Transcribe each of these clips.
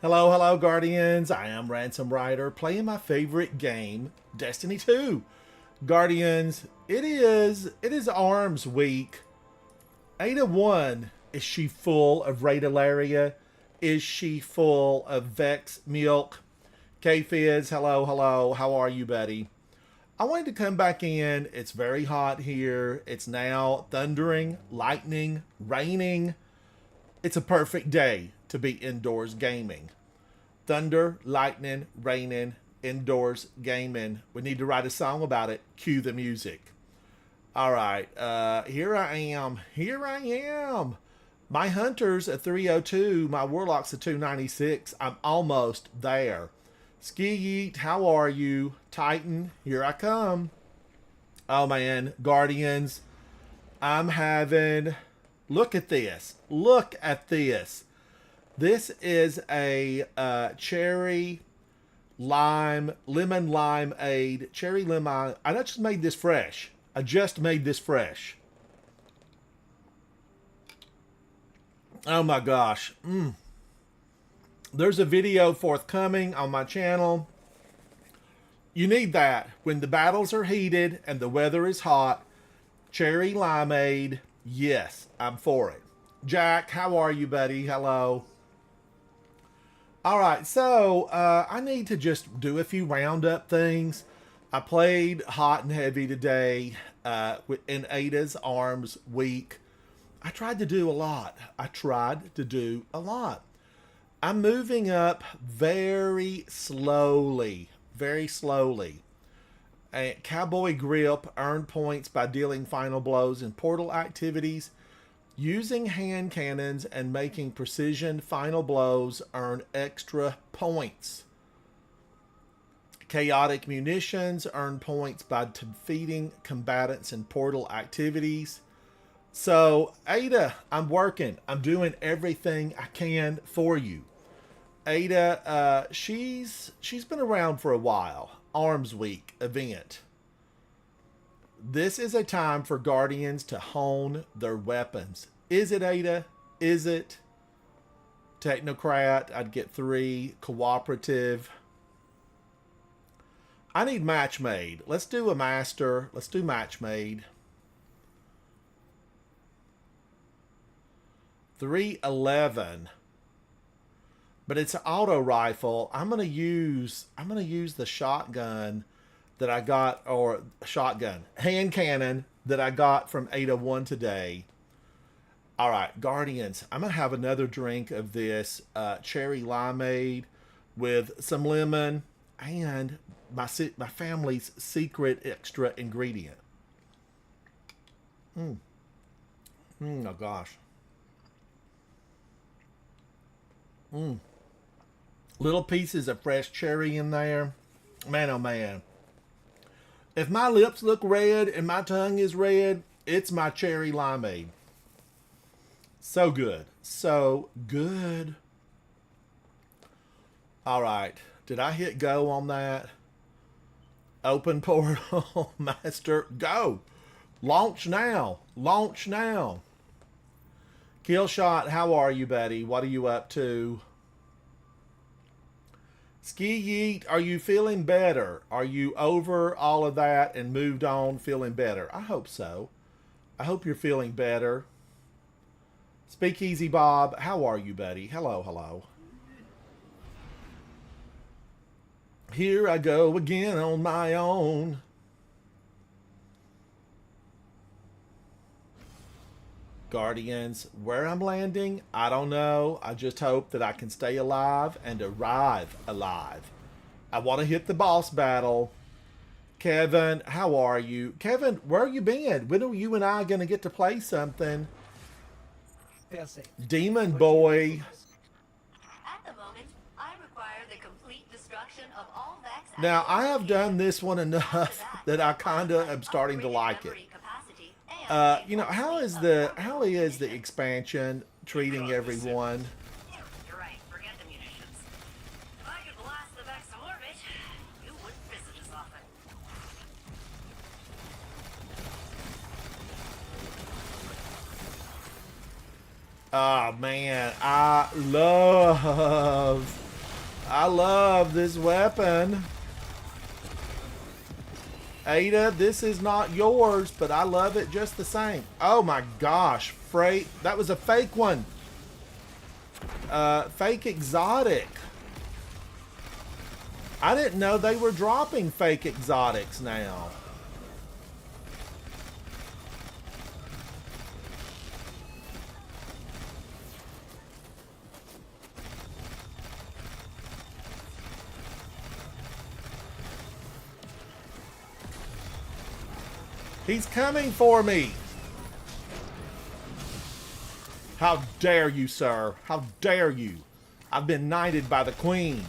Hello, hello, Guardians. I am Ransom Rider playing my favorite game, Destiny 2. Guardians, it is Arms Week. Aida-1, is she full of Radalaria? Is she full of Vex Milk? K-Fizz, hello, hello. How are you, buddy? I wanted to come back in. It's very hot here. It's now thundering, lightning, raining. It's a perfect day to be indoors gaming. Thunder, lightning, raining, indoors gaming. We need to write a song about it. Cue the music. All right, here I am. Here I am. My hunter's at 302. My warlock's at 296. I'm almost there. Ski Yeet, how are you? Titan, here I come. Oh man, Guardians, I'm having... Look at this. Look at this. This is a cherry lime, lemon limeade, cherry lemon. I just made this fresh. I just made this fresh. Oh my gosh. There's a video forthcoming on my channel. You need that. When the battles are heated and the weather is hot, cherry limeade, yes, I'm for it. Jack, how are you, buddy? Hello. All right, so I need to just do a few roundup things. I played hot and heavy today in Ada's Arms Week. I tried to do a lot. I'm moving up very slowly, very slowly. Cowboy Grip, earn points by dealing final blows in portal activities. Using hand cannons and making precision final blows earn extra points. Chaotic munitions earn points by defeating combatants in portal activities. So, Ada, I'm working. I'm doing everything I can for you. Ada, she's been around for a while. Arms Week event. This is a time for Guardians to hone their weapons. Is it, Ada? Is it? Technocrat, I'd get 3. Cooperative. I need match made. Let's do a master. Let's do match made. 311. But it's an auto rifle. I'm gonna use the shotgun that I got, or shotgun hand cannon that I got from Aida-1 today. All right, Guardians, I'm gonna have another drink of this cherry limeade with some lemon and my family's secret extra ingredient. Oh gosh. Little pieces of fresh cherry in there. Man, oh man. If my lips look red and my tongue is red, it's my cherry limeade. So good. So good. All right. Did I hit go on that? Open portal. Master. Go. Launch now. Launch now. Killshot, how are you, buddy? What are you up to? Ski Yeet, are you feeling better? Are you over all of that and moved on, feeling better? I hope so. I hope you're feeling better. Speakeasy Bob, how are you, buddy? Hello, hello. Here I go again on my own. Guardians, where I'm landing, I don't know. I just hope that I can stay alive and arrive alive. I want to hit the boss battle. Kevin, how are you? Kevin, where you been? When are you and I going to get to play something? Demon Boy. At the moment, I require the complete destruction of all Vex. Now, I have done this one enough that I kind of am starting to like it. You know, how is the expansion treating everyone? You're right, forget the munitions. If I could blast the Vex to orbit, you wouldn't visit as often. Oh man, I love I love this weapon. Ada, this is not yours, but I love it just the same. Oh my gosh, freight. That was a fake one. Fake exotic. I didn't know they were dropping fake exotics now. He's coming for me. How dare you, sir? How dare you? I've been knighted by the queen.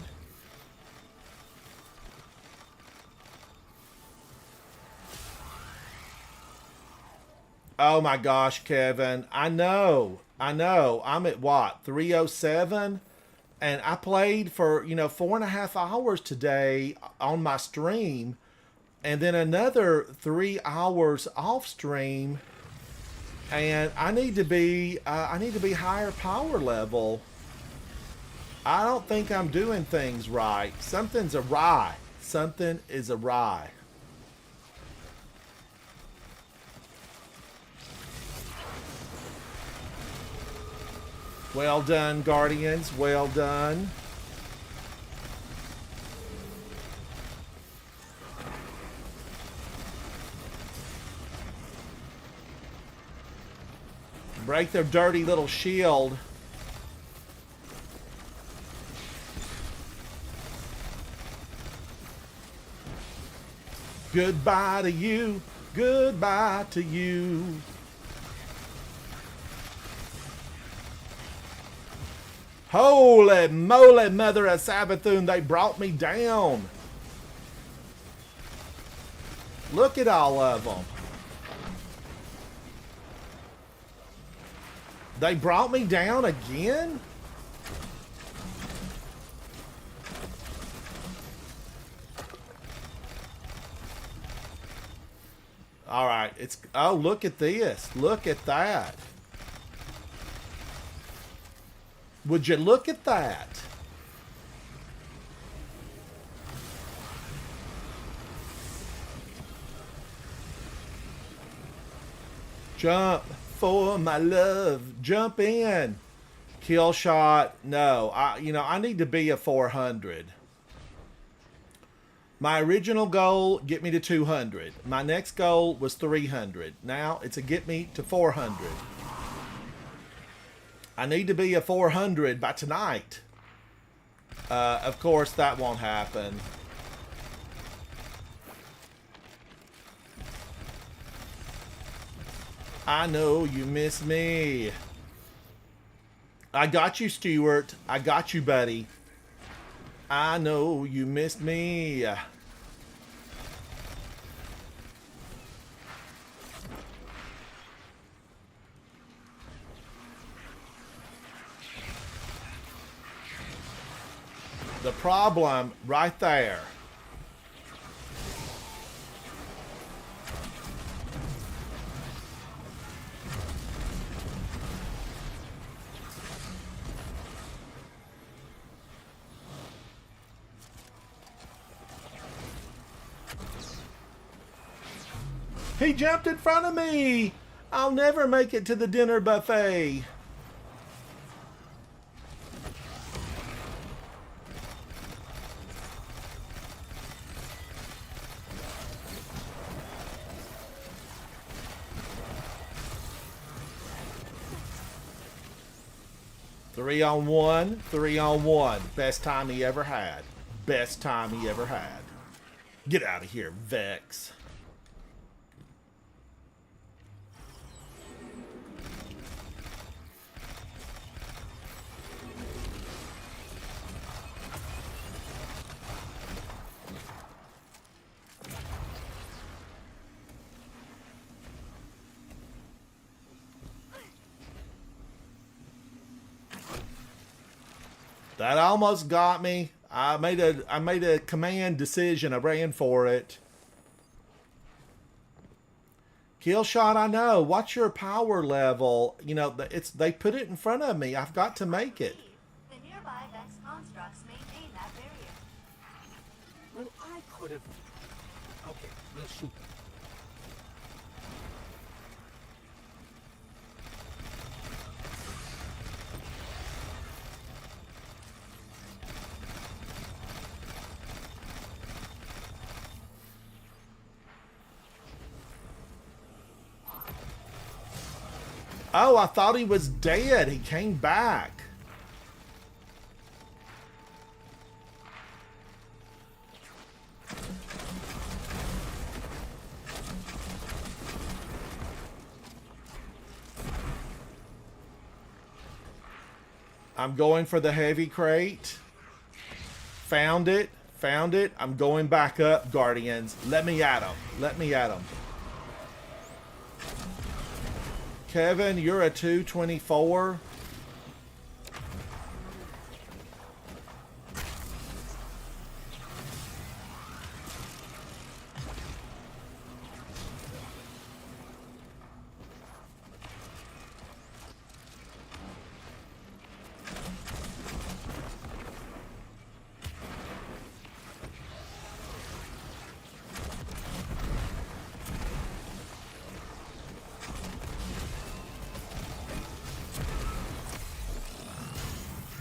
Oh my gosh, Kevin. I know. I'm at what? 307? And I played for, 4.5 hours today on my stream. And then another 3 hours off stream. And I need to be higher power level. I don't think I'm doing things right. Something's awry. Something is awry. Well done, Guardians. Well done. Break their dirty little shield. Goodbye to you. Goodbye to you. Holy moly, mother of Sabathun, they brought me down. Look at all of them. They brought me down again? All right, oh, look at this. Look at that. Would you look at that? Jump for my love. Jump in. Kill shot. No, I need to be a 400. My original goal, get me to 200. My next goal was 300. Now it's a get me to 400. I need to be a 400 by tonight. Of course, that won't happen. I know you miss me. I got you, Stuart. I got you, buddy. I know you missed me. The problem right there. He jumped in front of me. I'll never make it to the dinner buffet. Three on one. Best time he ever had. Best time he ever had. Get out of here, Vex. That almost got me. I made a command decision. I ran for it. Kill shot, I know. What's your power level? They put it in front of me. I've got to make it. The nearby Vex constructs maintain that could have... Okay, we'll shoot them. Oh, I thought he was dead. He came back. I'm going for the heavy crate. Found it. Found it. I'm going back up, Guardians. Let me at him. Let me at him. Kevin, you're a 224.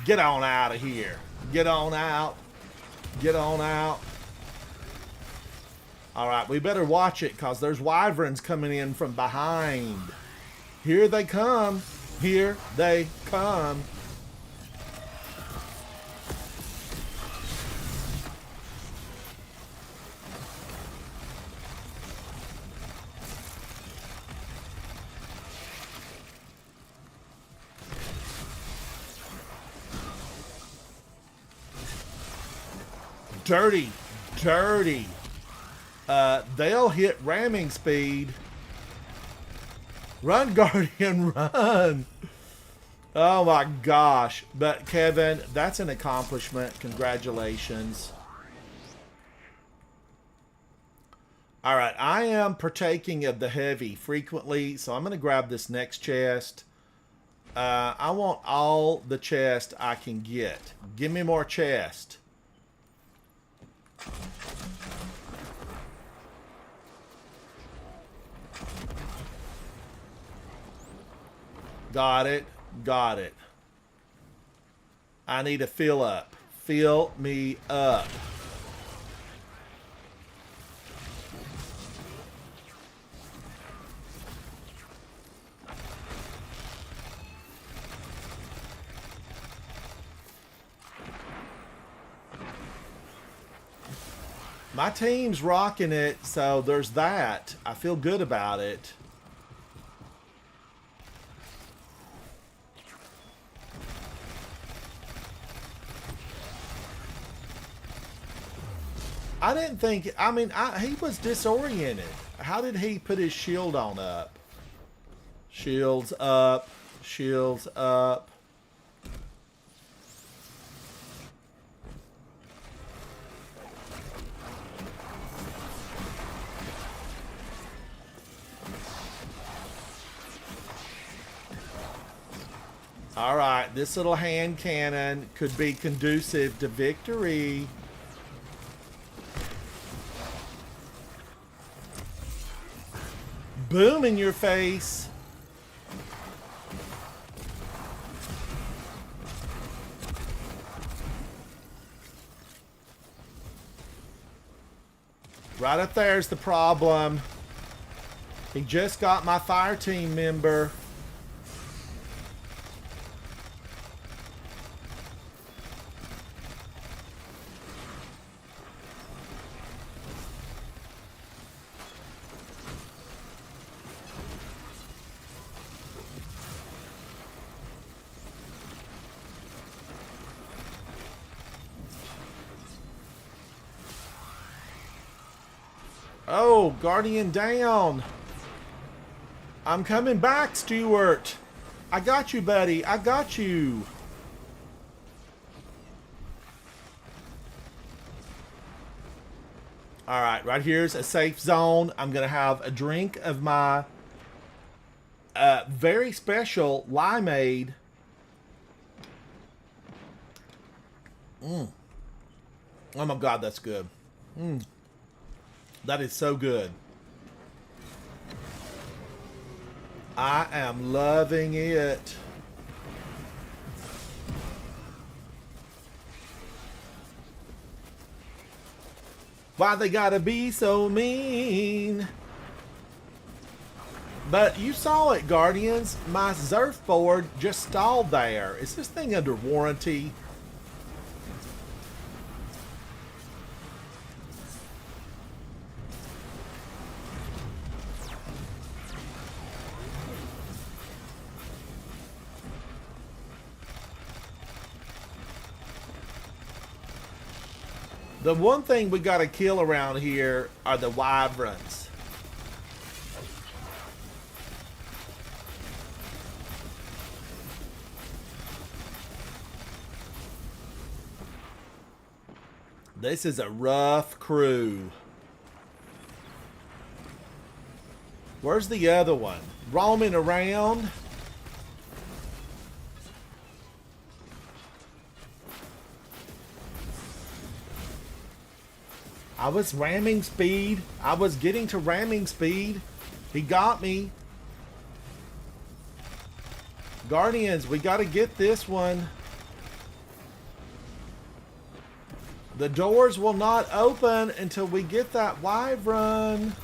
Get on out of here. Get on out. Get on out. All right, we better watch it because there's wyverns coming in from behind. Here they come. Here they come. Dirty, dirty. They'll hit ramming speed. Run, Guardian, run. Oh my gosh. But Kevin, that's an accomplishment. Congratulations. All right, I am partaking of the heavy frequently, so I'm going to grab this next chest. I want all the chest I can get. Give me more chest. Got it. Got it. I need to fill up. Fill me up. My team's rocking it, so there's that. I feel good about it. I didn't think, I mean, he was disoriented. How did he put his shield on up? Shields up, shields up. All right, this little hand cannon could be conducive to victory. Boom in your face. Right up there's the problem. He just got my fire team member. Oh, Guardian down. I'm coming back, Stuart. I got you, buddy. I got you. All right, right here's a safe zone. I'm going to have a drink of my very special limeade. Oh, my God, that's good. That is so good. I am loving it. Why they gotta be so mean? But you saw it, Guardians. My surfboard just stalled there. Is this thing under warranty? The one thing we gotta kill around here are the wyverns. This is a rough crew. Where's the other one? Roaming around? I was ramming speed. I was getting to ramming speed. He got me. Guardians, we gotta get this one. The doors will not open until we get that wyvern.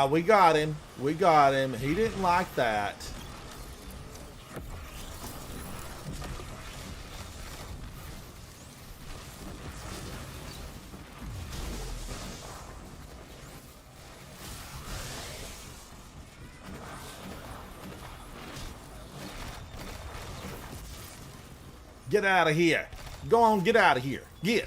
We got him. We got him. He didn't like that. Get out of here. Go on, get out of here. Get.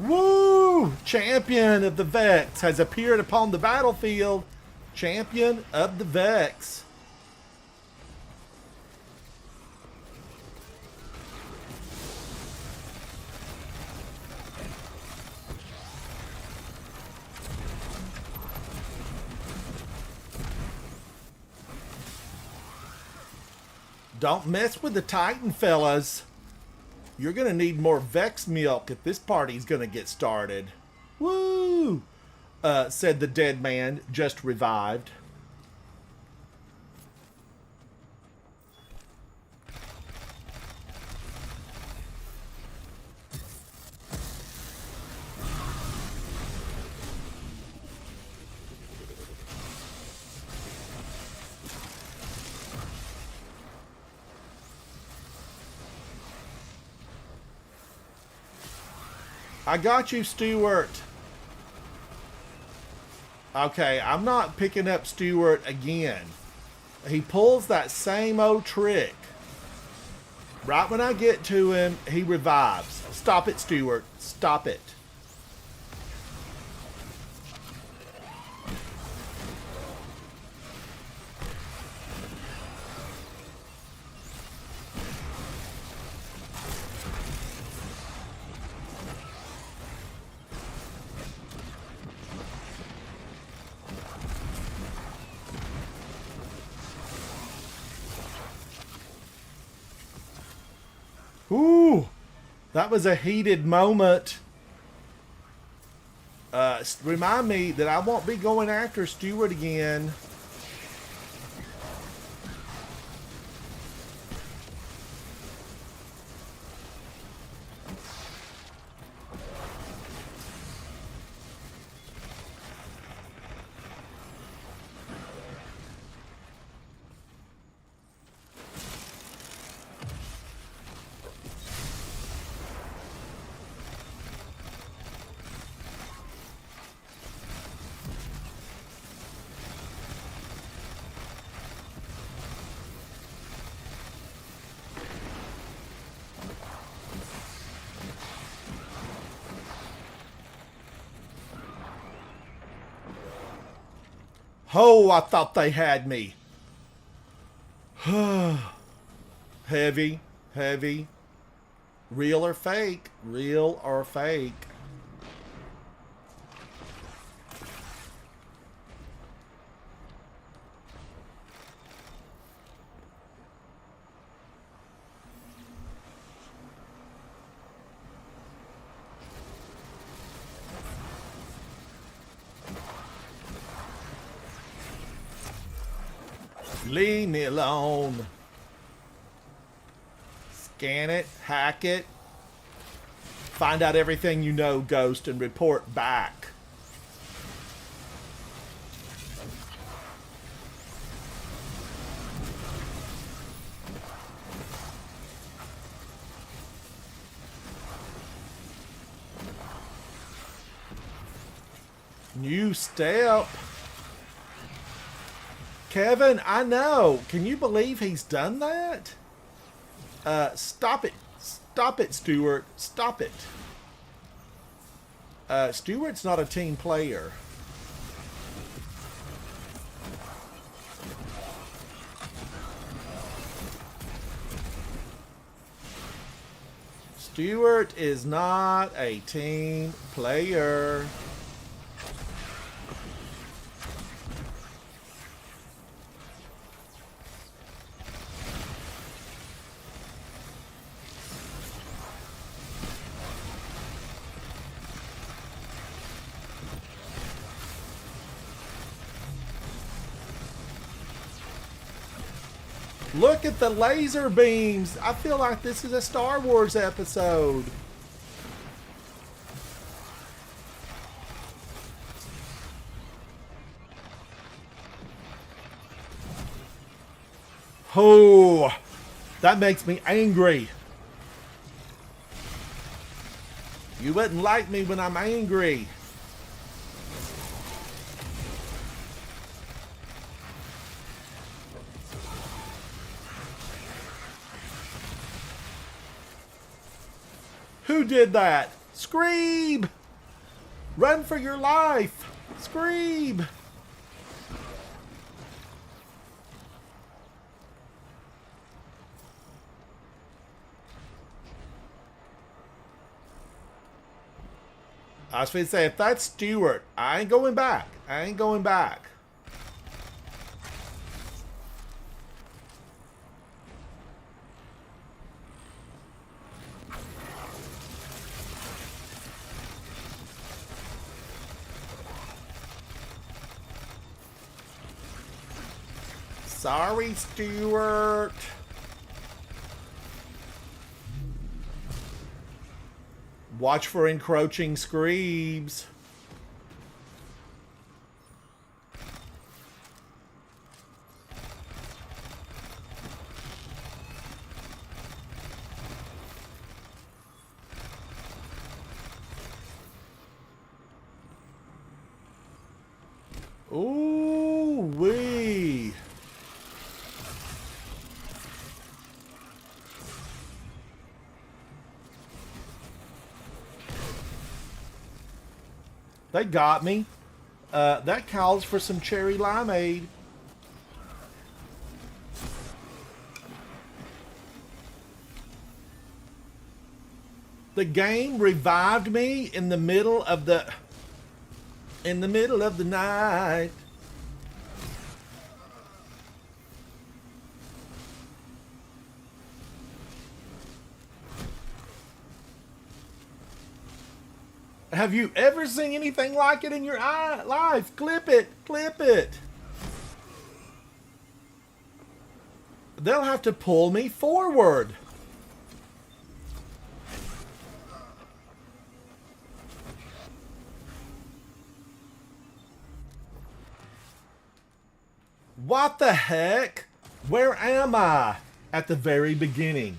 Woo! Champion of the Vex has appeared upon the battlefield. Champion of the Vex. Don't mess with the Titan, fellas. You're going to need more Vex Milk if this party's going to get started. Woo! Said the dead man, just revived. I got you, Stuart. Okay, I'm not picking up Stuart again. He pulls that same old trick. Right when I get to him, he revives. Stop it, Stuart. Stop it. Ooh, that was a heated moment. Remind me that I won't be going after Stuart again. Oh, I thought they had me. Heavy, heavy. Real or fake? Real or fake? Leave me alone. Scan it, hack it. Find out everything you know, Ghost, and report back. New step. Kevin, I know. Can you believe he's done that? Stop it. Stop it, Stuart. Stop it. Stuart's not a team player. Stuart is not a team player. Look at the laser beams. I feel like this is a Star Wars episode. Oh, that makes me angry. You wouldn't like me when I'm angry. Who did that? Scream! Run for your life! Scream! I was going to say, if that's Stuart, I ain't going back. I ain't going back. Sorry, Stuart. Watch for encroaching screebs. Ooh wee. They got me. That calls for some cherry limeade. The game revived me in the middle of the night. Have you ever seen anything like it in your life? Clip it. Clip it. They'll have to pull me forward. What the heck? Where am I? At the very beginning.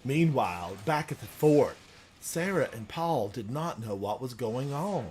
Meanwhile, back at the fort, Sarah and Paul did not know what was going on.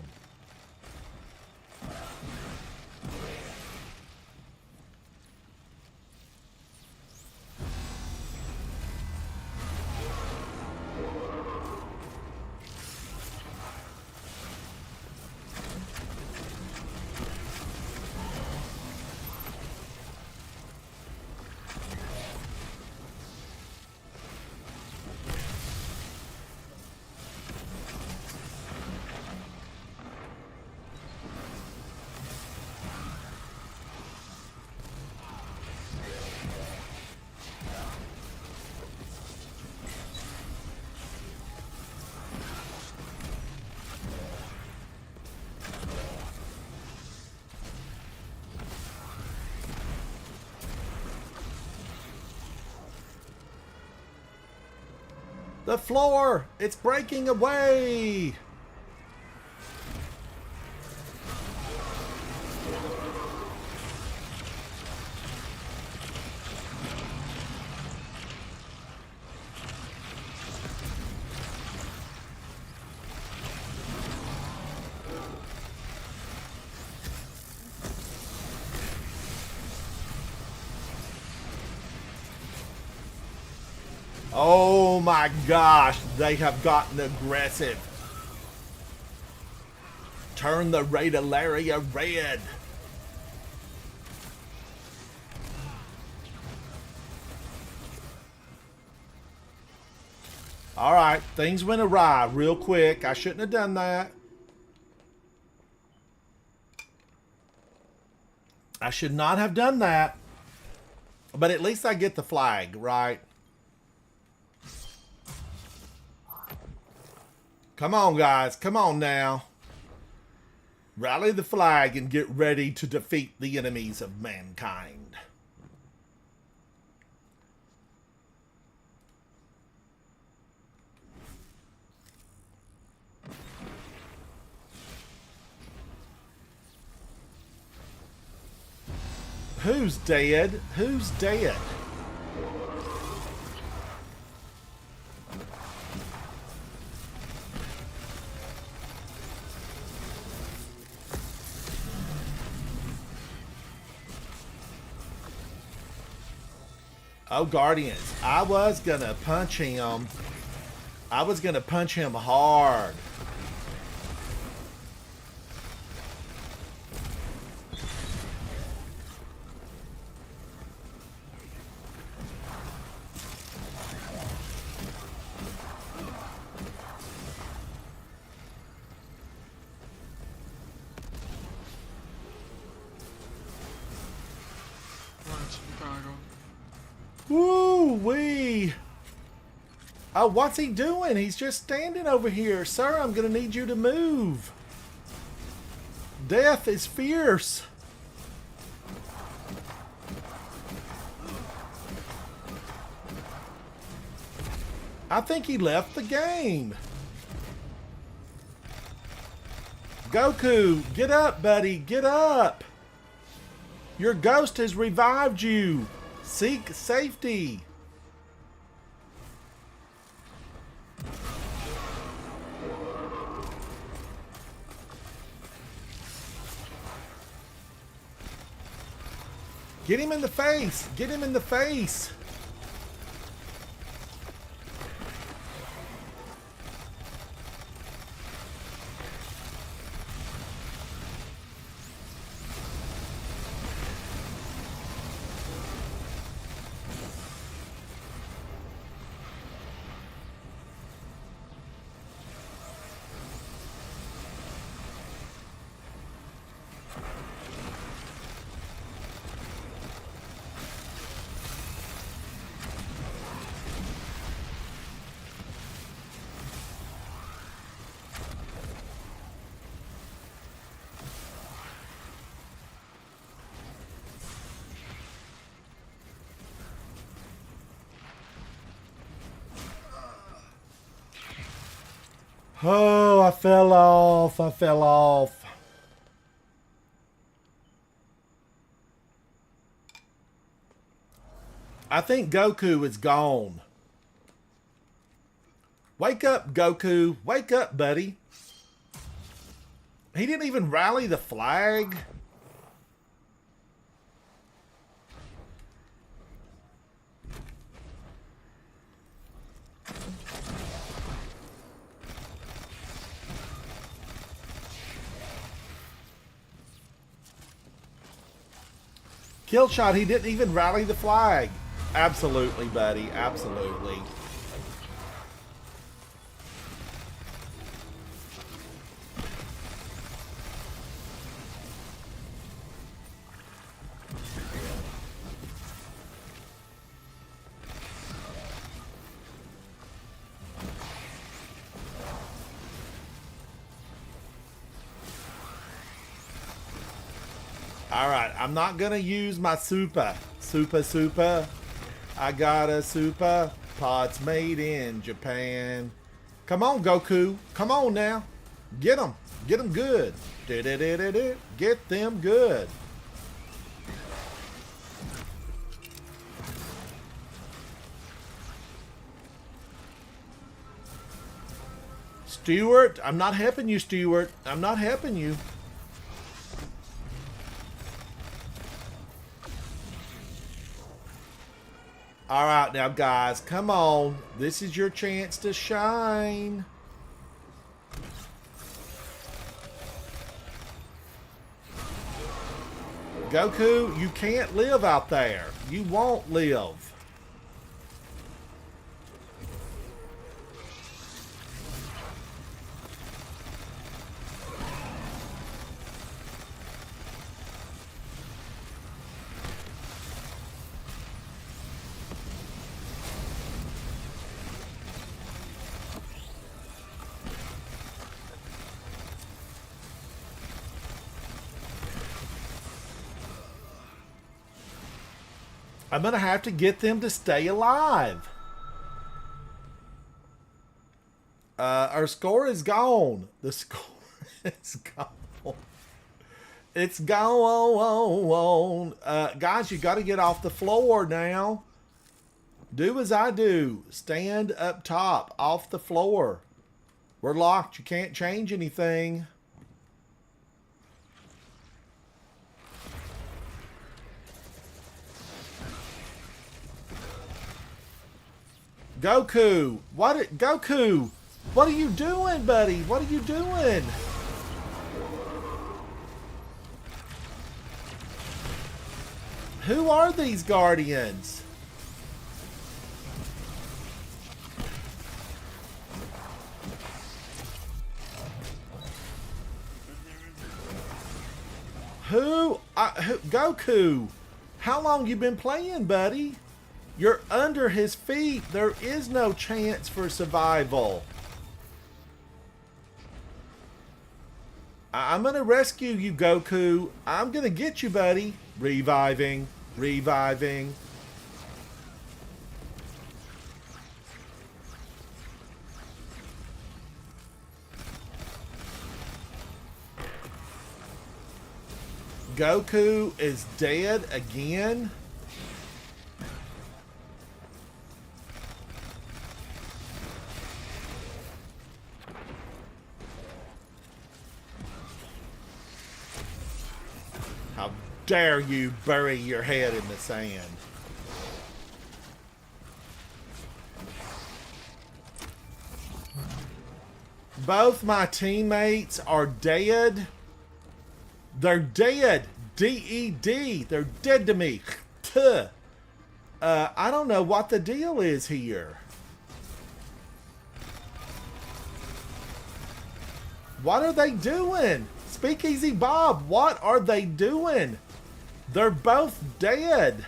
The floor! It's breaking away! Oh my gosh, they have gotten aggressive. Turn the Radalaria red. Alright, things went awry real quick. I shouldn't have done that. I should not have done that. But at least I get the flag, right? Come on, guys. Come on now. Rally the flag and get ready to defeat the enemies of mankind. Who's dead? Who's dead? Oh, Guardians. I was gonna punch him. I was gonna punch him hard. Woo-wee! Oh, what's he doing? He's just standing over here. Sir, I'm gonna need you to move. Death is fierce. I think he left the game. Goku, get up, buddy. Get up. Your ghost has revived you. Seek safety. Get him in the face. Get him in the face. Oh, I fell off. I fell off. I think Goku is gone. Wake up, Goku. Wake up, buddy. He didn't even rally the flag. Kill shot, he didn't even rally the flag. Absolutely, buddy. Absolutely. Alright, I'm not gonna use my super. Super. I got a super. Pots made in Japan. Come on, Goku. Come on now. Get them. Get them good. Get them good. Stuart, I'm not helping you, Stuart. I'm not helping you. All right, now, guys, come on. This is your chance to shine. Goku, you can't live out there. You won't live. I'm going to have to get them to stay alive. Our score is gone. The score is gone. It's gone. Guys, you got to get off the floor now. Do as I do. Stand up top, off the floor. We're locked. You can't change anything. Goku, Goku, what are you doing, buddy? What are you doing? Who are these guardians? Goku, how long you been playing, buddy? You're under his feet. There is no chance for survival. I'm going to rescue you, Goku. I'm going to get you, buddy. Reviving. Reviving. Goku is dead again. How dare you bury your head in the sand? Both my teammates are dead. They're dead. D-E-D. They're dead to me. Tuh. I don't know what the deal is here. What are they doing? Speakeasy Bob, what are they doing? They're both dead.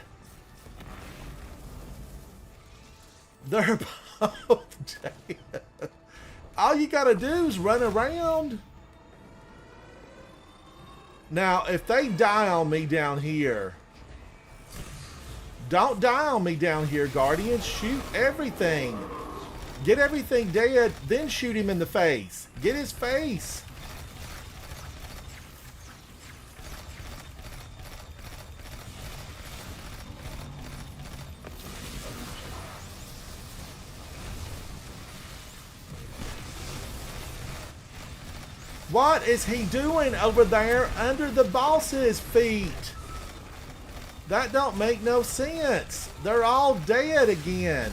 They're both dead. All you gotta do is run around. Now, if they die on me down here, don't die on me down here, Guardians. Shoot everything. Get everything dead, then shoot him in the face. Get his face. What is he doing over there under the boss's feet? That don't make no sense. They're all dead again.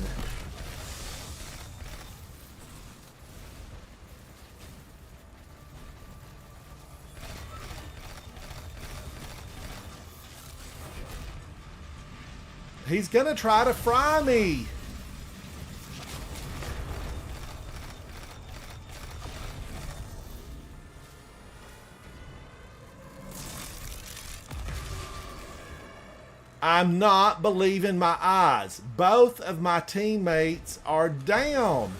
He's gonna try to fry me. I'm not believing my eyes. Both of my teammates are down.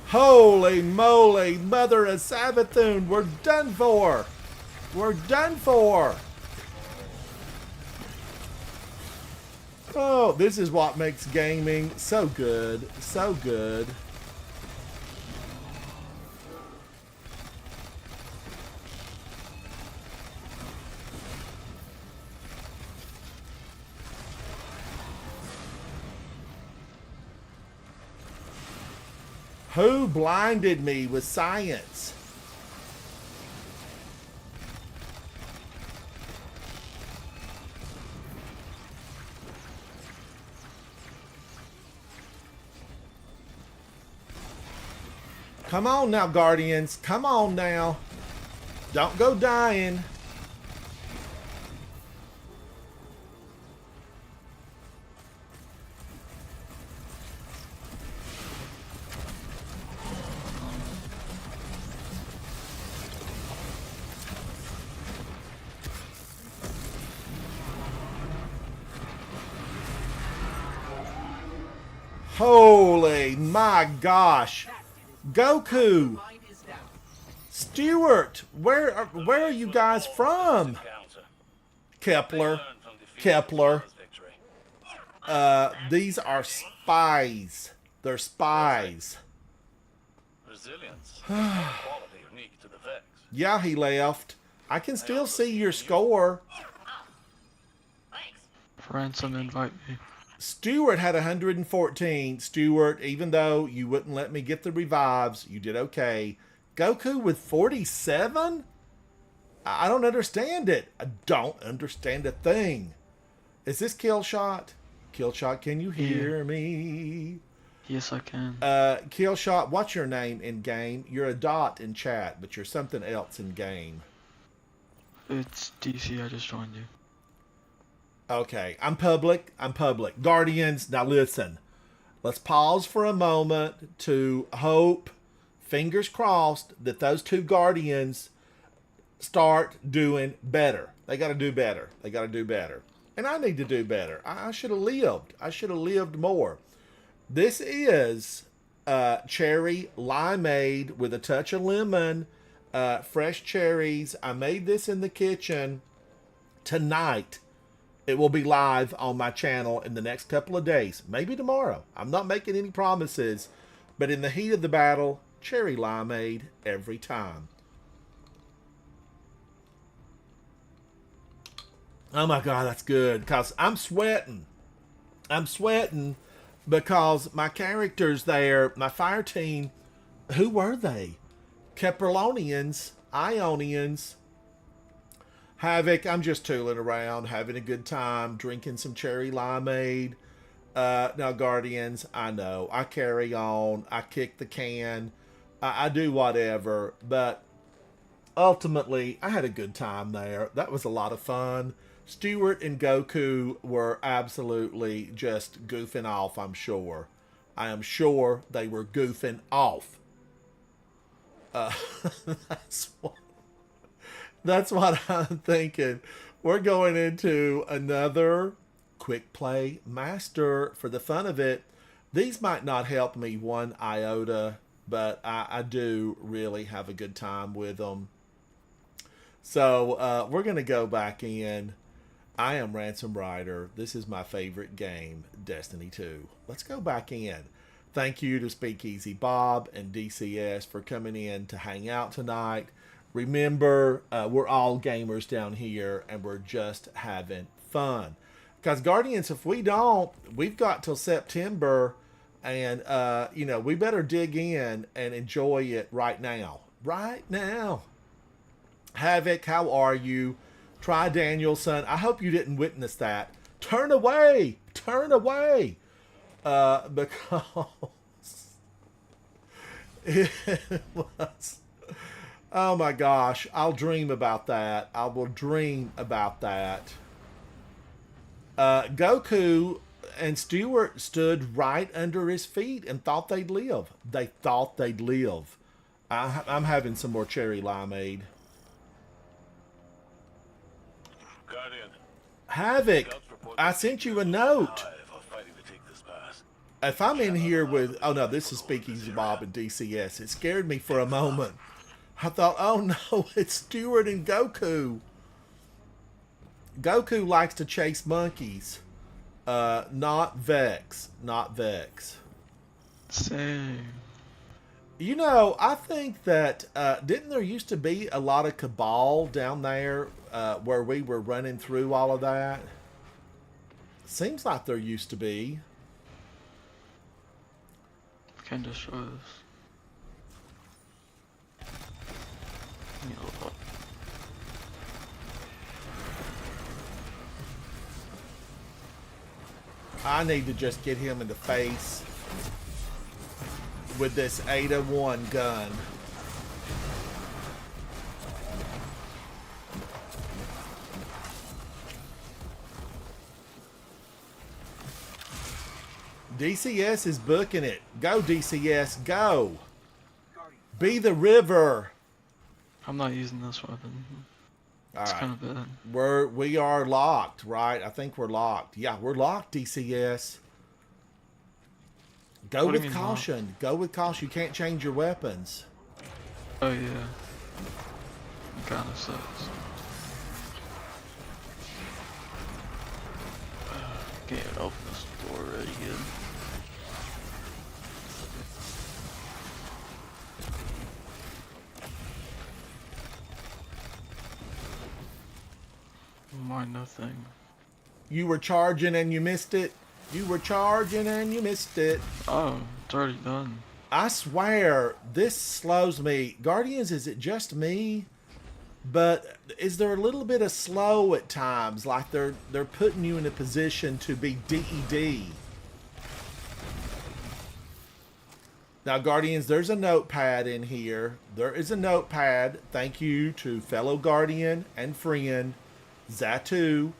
Holy moly, Mother of Savathun, we're done for. We're done for. Oh, this is what makes gaming so good. So good. Who blinded me with science? Come on now, Guardians. Come on now. Don't go dying. Holy my gosh. Goku. Mind is down. Stuart, where are you guys from? Kepler. Kepler. These are spies. They're spies. Resilience. Quality unique to the Vex. Yeah, he left. I can still see your score. Thanks. Ransom, invite me. Stuart had 114. Stuart, even though you wouldn't let me get the revives, you did okay. Goku with 47? I don't understand it. I don't understand a thing. Is this Killshot? Killshot, can you hear me? Yes, I can. Killshot, what's your name in game? You're a dot in chat, but you're something else in game. It's DC, I just joined you. Okay, I'm public. I'm public. Guardians, now listen. Let's pause for a moment to hope, fingers crossed, that those two Guardians start doing better. They got to do better. They got to do better. And I need to do better. I should have lived. I should have lived more. This is cherry limeade with a touch of lemon, fresh cherries. I made this in the kitchen tonight. It will be live on my channel in the next couple of days. Maybe tomorrow. I'm not making any promises. But in the heat of the battle, cherry limeade every time. Oh my God, that's good. Because I'm sweating. I'm sweating because my characters there, my fire team, who were they? Kepralonians, Ionians, Havoc. I'm just tooling around, having a good time, drinking some cherry limeade. Now, Guardians, I know. I carry on. I kick the can. I do whatever. But ultimately, I had a good time there. That was a lot of fun. Stuart and Goku were absolutely just goofing off, I'm sure. I am sure they were goofing off. That's what I'm thinking. We're going into another quick play master for the fun of it. These might not help me one iota, but I do really have a good time with them. So we're going to go back in. I am Ransom Rider. This is my favorite game, Destiny 2. Let's go back in. Thank you to Speakeasy Bob and DCS for coming in to hang out tonight. Remember, we're all gamers down here, and we're just having fun. Because, Guardians, if we don't, we've got till September, and, we better dig in and enjoy it right now. Right now. Havoc, how are you? Try Danielson. I hope you didn't witness that. Turn away! Turn away! Because it was... Oh my gosh, I'll dream about that. I will dream about that. Goku and Stuart stood right under his feet and thought they'd live. They thought they'd live. I'm having some more cherry limeade. Guardian. Havoc, I sent you a note. If I'm in here with... Oh no, this is Speakeasy Bob and DCS. It scared me for a moment. I thought, oh no, it's Stuart and Goku. Goku likes to chase monkeys. Not Vex. Not Vex. Same. You know, I think that didn't there used to be a lot of Cabal down there where we were running through all of that? Seems like there used to be. Can destroy this. You know what? I need to just get him in the face with this Aida-1 gun. DCS is booking it. Go, DCS, go. Be the river. I'm not using this weapon. All It's right. kind of bad. We are locked, right? I think we're locked. Yeah, we're locked, DCS. Go What do you with mean caution. Go with caution. You can't change your weapons. Oh yeah. It kind of sucks. Can't open this door already good. Why nothing? You were charging and you missed it. You were charging and you missed it. Oh, it's already done. I swear, this slows me. Guardians, is it just me? But is there a little bit of slow at times? Like they're putting you in a position to be DED. Now, Guardians, there's a notepad in here. There is a notepad. Thank you to fellow Guardian and friend, Zatu.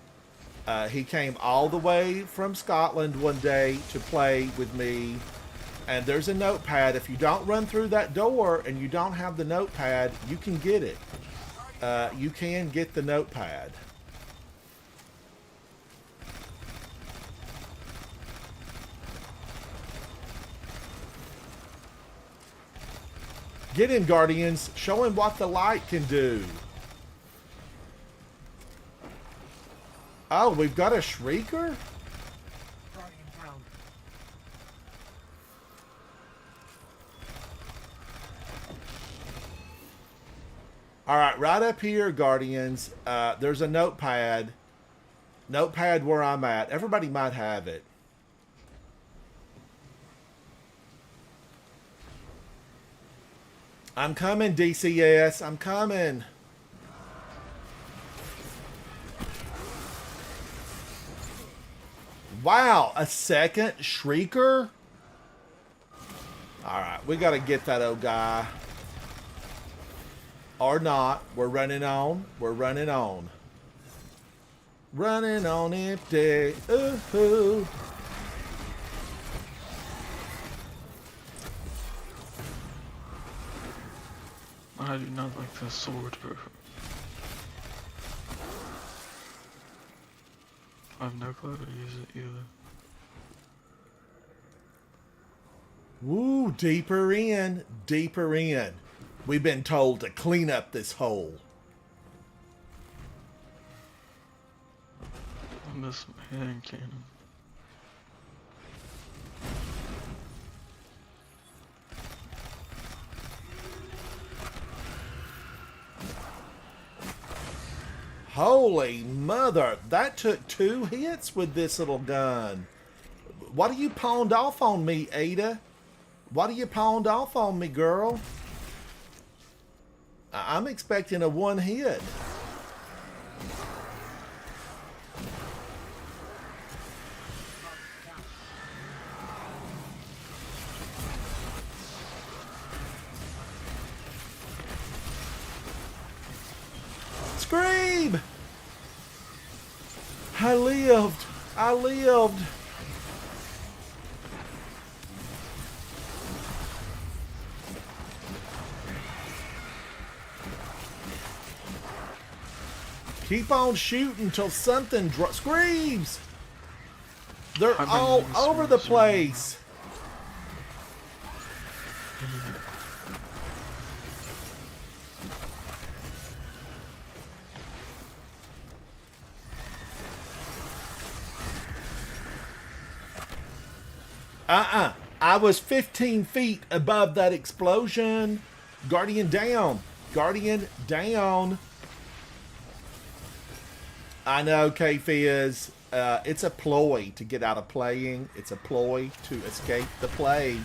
He came all the way from Scotland one day to play with me. And there's a notepad. If you don't run through that door and you don't have the notepad, you can get it. You can get the notepad. Get him, Guardians. Show him what the light can do. Oh, we've got a Shrieker? Guardian down. All right, right up here, Guardians, there's a notepad. Notepad where I'm at. Everybody might have it. I'm coming, DCS. I'm coming. Wow, a second Shrieker? All right, we got to get that old guy. Or not. We're running on. We're running on. Running on empty. Ooh. I do not like this sword, bro. I have no clue how to use it either. Woo, deeper in. Deeper in. We've been told to clean up this hole. I miss my hand cannon. Holy mother, that took 2 hits with this little gun. What are you pawned off on me, Ada? What are you pawned off on me, girl? I'm expecting a 1 hit. Scream! I lived. I lived. Keep on shooting till something screams. They're I've been all using over the swords, place. I was 15 feet above that explosion. Guardian down. Guardian down. I know, K-Fizz. It's a ploy to get out of playing. It's a ploy to escape the play.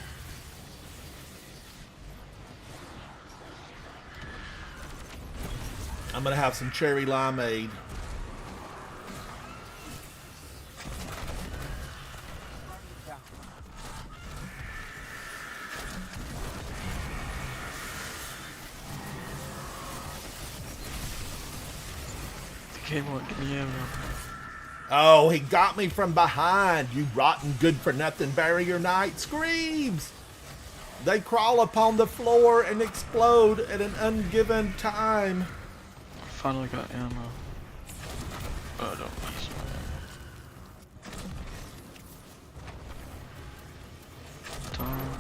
I'm going to have some cherry limeade. Down. The game won't give me ammo. Oh, he got me from behind, you rotten good-for-nothing barrier knight. Screams! They crawl upon the floor and explode at an ungiven time. I finally got ammo. Oh, don't waste my time.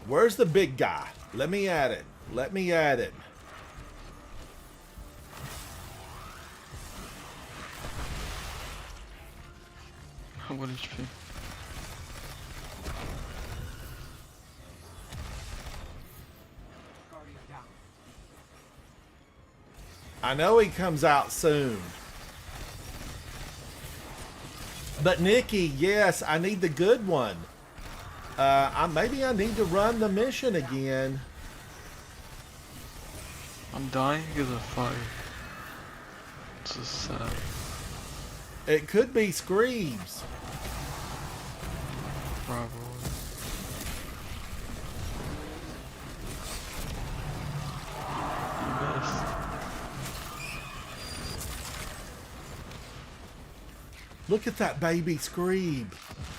Where's the big guy? Let me at it. Let me at it. What HP? Guardian down. I know he comes out soon. But Nikki, yes, I need the good one. Maybe I need to run the mission again. I'm dying because of fire. It's just sad. It could be Screams. Probably. You missed. Look at that baby Scream.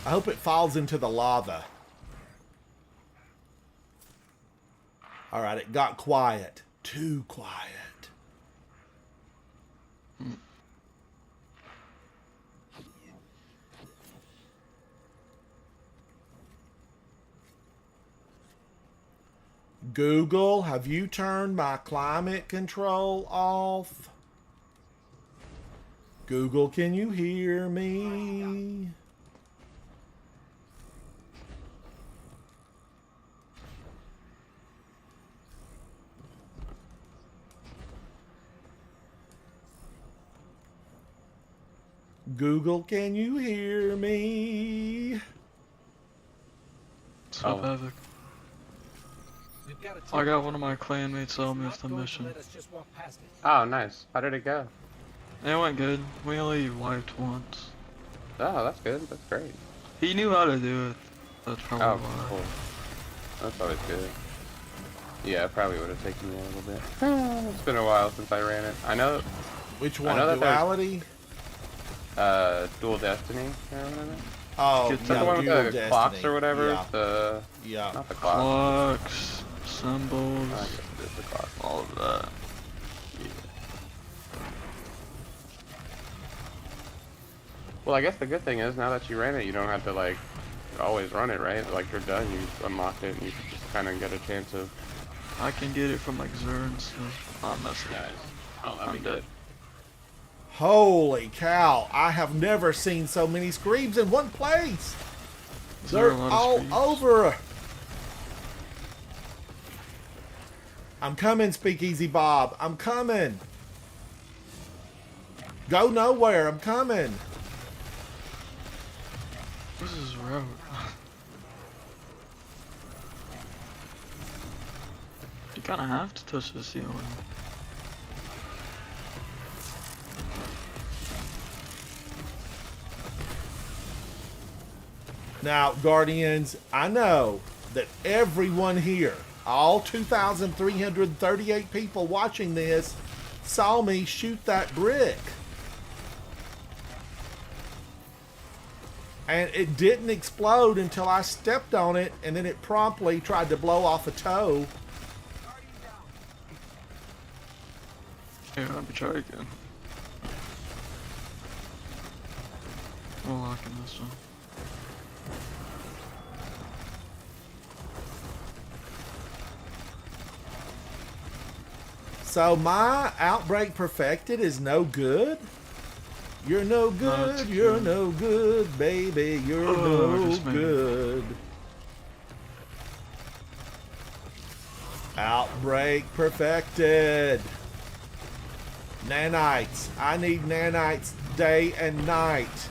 I hope it falls into the lava. Alright, it got quiet. Too quiet. Google, have you turned my climate control off? Google, can you hear me? Google, can you hear me? So Havoc. We've got I got one of my clanmates help me with the mission. Let us just walk past it. Oh, nice. How did it go? It went good. We only wiped once. Oh, that's good. That's great. He knew how to do it. That's probably Oh, why. cool. That's always good. Yeah, it probably would have taken me a little bit. It's been a while since I ran it. I know, Which one? know that there's- Duality? Dual Destiny. Or whatever. Oh, Is Is that yeah, the one with Dual the Destiny. clocks or whatever? Yeah. The Yeah. not the clocks. Clocks, symbols, I guess it is the clocks. all of that. Yeah. Well, I guess the good thing is now that you ran it, you don't have to like always run it, right? Like you're done, you unlocked it, and you can just kind of get a chance of. I can get it from like Xur and stuff. I'm messing. Nice. Oh, that'd I'm be dead. good. Holy cow, I have never seen so many Screams in one place. Is there They're a lot of all Screams? over. I'm coming, Speakeasy Bob. I'm coming. Go nowhere. I'm coming. This is road. You kind of have to touch the ceiling. Now, Guardians, I know that everyone here, all 2,338 people watching this, saw me shoot that brick. And it didn't explode until I stepped on it, and then it promptly tried to blow off a toe. Here, let me try again. We'll lock in this one. So my Outbreak Perfected is no good? You're no That's good, you're cute. no good, baby, you're Oh, no just made it. good. Outbreak perfected. Nanites. I need nanites day and night.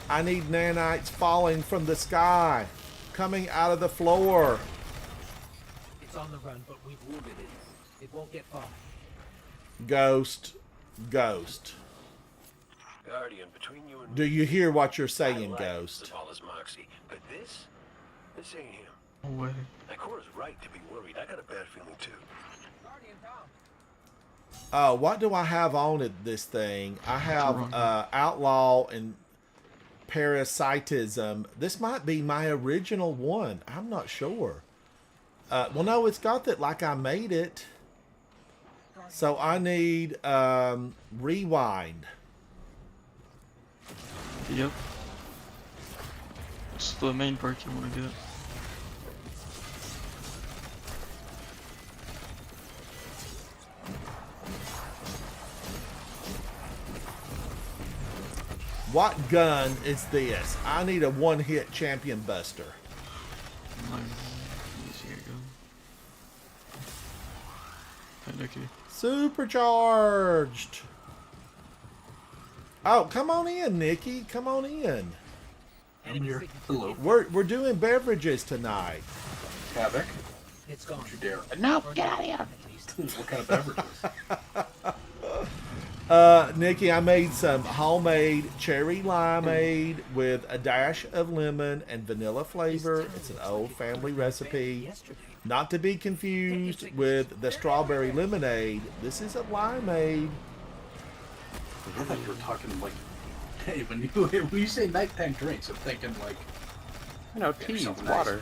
I need nanites falling from the sky, coming out of the floor. It's on the run, but we've wounded it. It won't get far. Ghost, ghost. Guardian, between you and Do you hear what you're I saying, like Ghost? Zavala's moxie, but this ain't him. No way. Ikora's right to be worried. I got a bad feeling too. Guardian down. What do I have on it? This thing I have outlaw and parasitism. This might be my original one. I'm not sure. Well, no, it's got that like I made it. So I need rewind. Yep. It's the main perk you want to get. What gun is this? I need a one-hit champion buster. Nice. Easy to go. Hey, Nicky. Supercharged. Oh, come on in, Nikki. Come on in. I'm here. Hello. We're doing beverages tonight. Havoc. It's gone. Don't you dare. No, get out of here. What kind of beverages? Nikki, I made some homemade cherry limeade with a dash of lemon and vanilla flavor. It's an old family recipe. Yesterday. Not to be confused with the strawberry lemonade. This is a limeade. I thought you were talking like, hey, when you say nighttime drinks, I'm thinking like, You know, tea, sounds nice. water.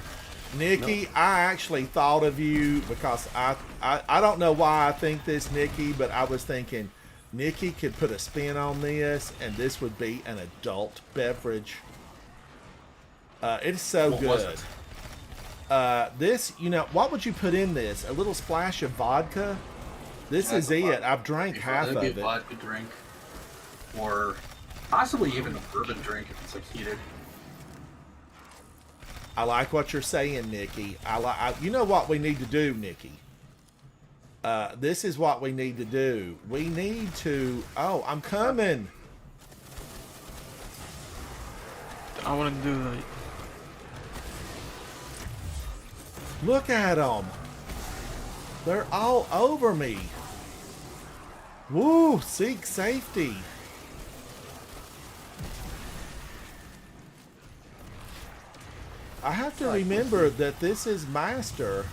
Nikki, I actually thought of you because I don't know why I think this, Nikki, but I was thinking Nikki could put a spin on this and this would be an adult beverage. It's so What was good. it? This, you know, what would you put in this? A little splash of vodka? This is it. I've drank half of That'd be it. a vodka drink, or possibly even a bourbon drink if it's like heated. I like what you're saying, Nikki. You know what we need to do, Nikki? This is what we need to do. We need to... Oh, I'm coming. I want to do that. Look at them. They're all over me. Woo, seek safety. I have to remember that this is Master.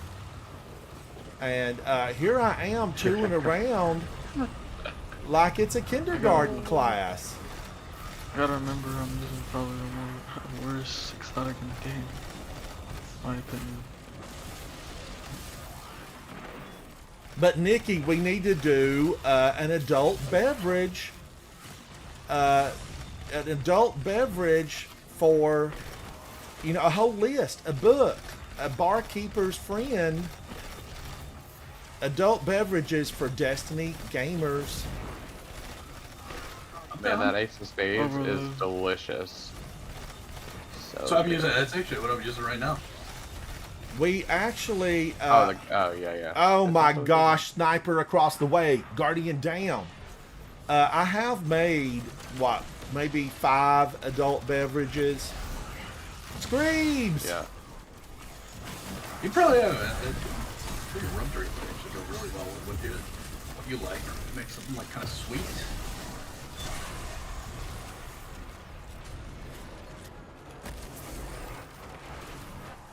And here I am tooling around like it's a kindergarten class. I gotta remember, this is probably the worst exotic in the game. My opinion. But Nikki, we need to do an adult beverage. An adult beverage for, you know, a whole list, a book, a barkeeper's friend. Adult beverages for Destiny gamers. Man, that Ace of Spades is Overload. delicious. So I'm good. using. That's actually what I'm using right now. We actually. Oh, yeah. Oh That's my also gosh! Sniper across the way, Guardian down. I have made what, maybe 5 adult beverages. Screams. good. Yeah. You probably have your rum drink would actually go really well with what you like. Make something like kind of sweet.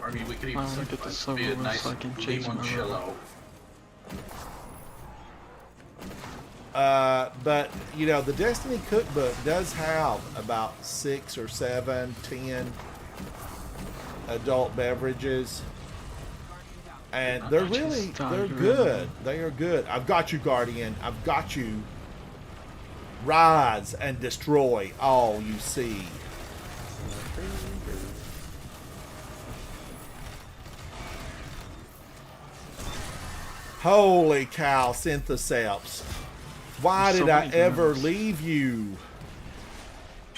Or I mean, we could even I wanna get this simplify it to be over a with nice so I can change my limoncello. But you know, the Destiny cookbook does have about 6 or 7, 10 adult beverages, and they're they're good. They are good. I've got you, Guardian. I've got you. Rise and destroy all you see. Holy cow, Syntheseps. Why So did I many ever guns. leave you?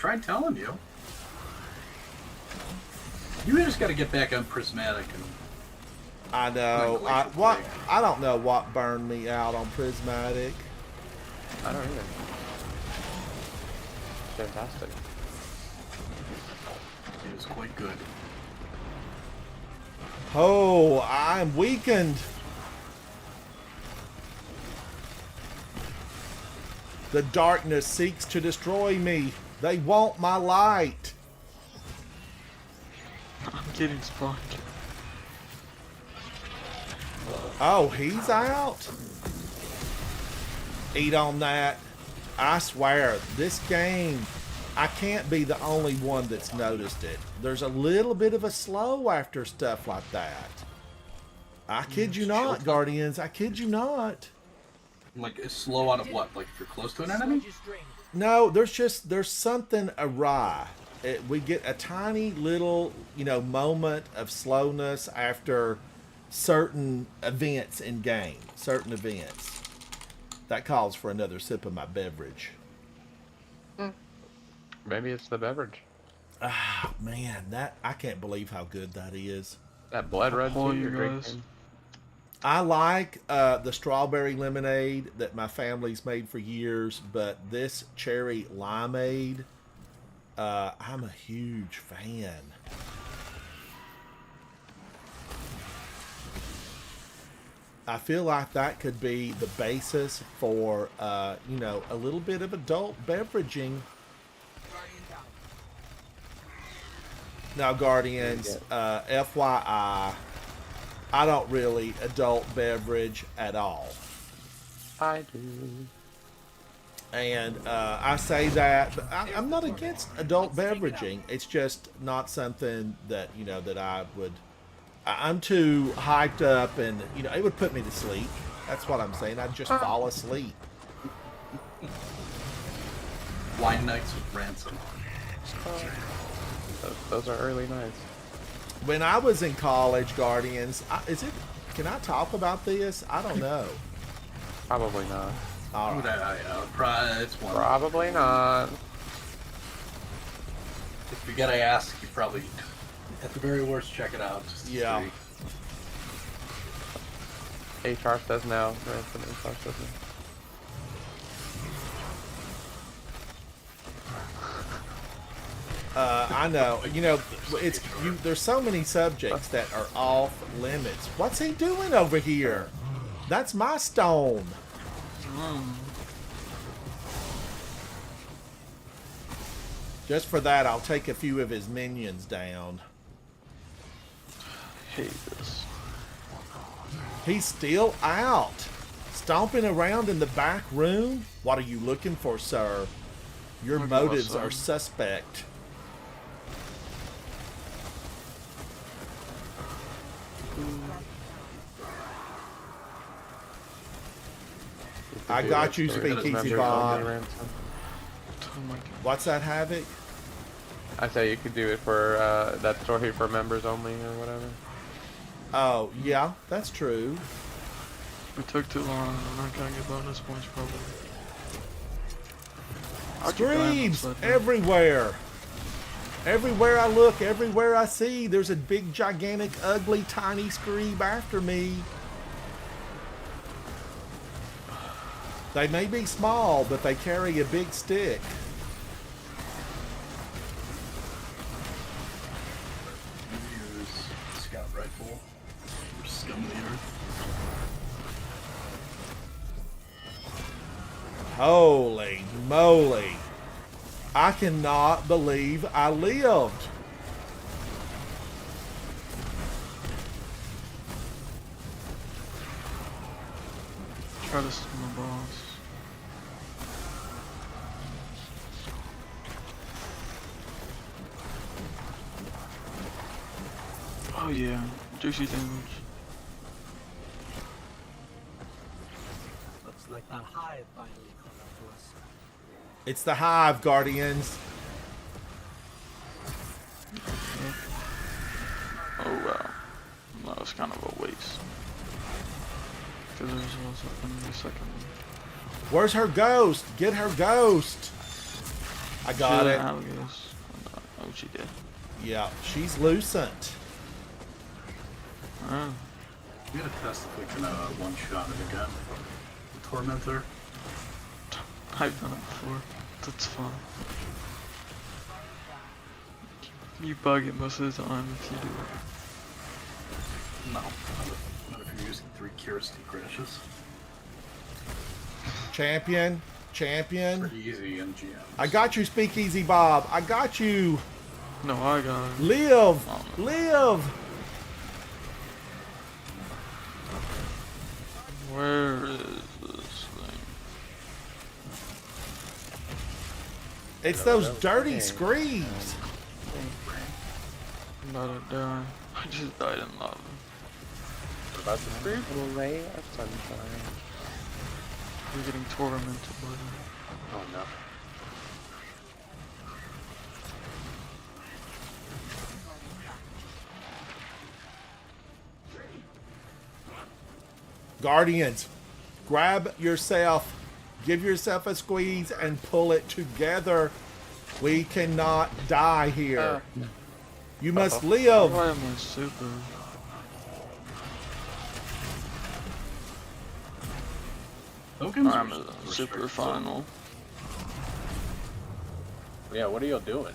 tried telling you. You just got to get back on Prismatic and. I know. I don't know what burned me out on Prismatic. I don't either. Fantastic. It was quite good. Oh, I'm weakened. The darkness seeks to destroy me. They want my light. I'm getting spawned. Oh, he's out? Eat on that. I swear, this game, I can't be the only one that's noticed it. There's a little bit of a slow after stuff like that. I kid you not, Guardians. I kid you not. Like, it's slow out of what? Like, if you're close to an enemy? No, there's something awry. We get a tiny little, moment of slowness after certain events in game. Certain events. That calls for another sip of my beverage. Maybe it's the beverage. Ah, man, I can't believe how good that is. That blood red Oh, tea you you're guys. drinking. I like the strawberry lemonade that my family's made for years, but this cherry limeade, I'm a huge fan. I feel like that could be the basis for, a little bit of adult beveraging. Now, Guardians, FYI, I don't really adult beverage at all. I do. And I say that, but I'm not against adult beveraging. It's just not something that, that I would... I'm too hyped up and, it would put me to sleep. That's what I'm saying. I'd just fall asleep. Wine nights with Ransom. Those are early nights. When I was in college, Guardians, can I talk about this? I don't know. Probably not. All right. It's one. Probably not. If you gotta ask, you probably, at the very worst, check it out. Just to Yeah. see. HR says no. Ransom HR says no. I know. There's so many subjects that are off limits. What's he doing over here? That's my stone. Just for that, I'll take a few of his minions down. Hate this. He's still out. Stomping around in the back room? What are you looking for, sir? Your Look at motives what's are up. suspect. I got you, Speakeasy Bob. Oh my god. What's that, Havoc? I say you could do it for that story for members only or whatever. Oh, yeah, that's true. It took too long. I'm not gonna get bonus points probably. I'll keep Screams diamonds, everywhere. Everywhere I look, everywhere I see, there's a big, gigantic, ugly, tiny scream after me. They may be small, but they carry a big stick. Use scout rifle. Or scum of the earth. Holy moly. I cannot believe I lived. Try to steal my boss. Oh yeah, juicy damage. Looks like that hive finally caught up to us. It's the Hive, Guardians. Oh wow. That was kind of a waste. Because there's also in the second one. Where's her ghost? Get her ghost. I got it. Oh, she did. Yeah, she's lucent. Oh. We gotta test if we can one-shot it again. The Tormentor. I've done it before. That's fun. You bug it most of the time if you do it. No. Not if you're using 3 Curiosity Crashes. Champion. Pretty easy in GMs. I got you, Speakeasy Bob. I got you. No, I got it. Live. Oh, Live. Where is this thing? It's those dirty screams. I'm about to die. I just died in lava. What about the beautiful ray of sunshine? You're getting tormented by them. Oh no. Guardians, grab yourself, give yourself a squeeze, and pull it together. We cannot die here. You must live. Why am I super? Tokens I'm are a super final. Yeah, what are y'all doing?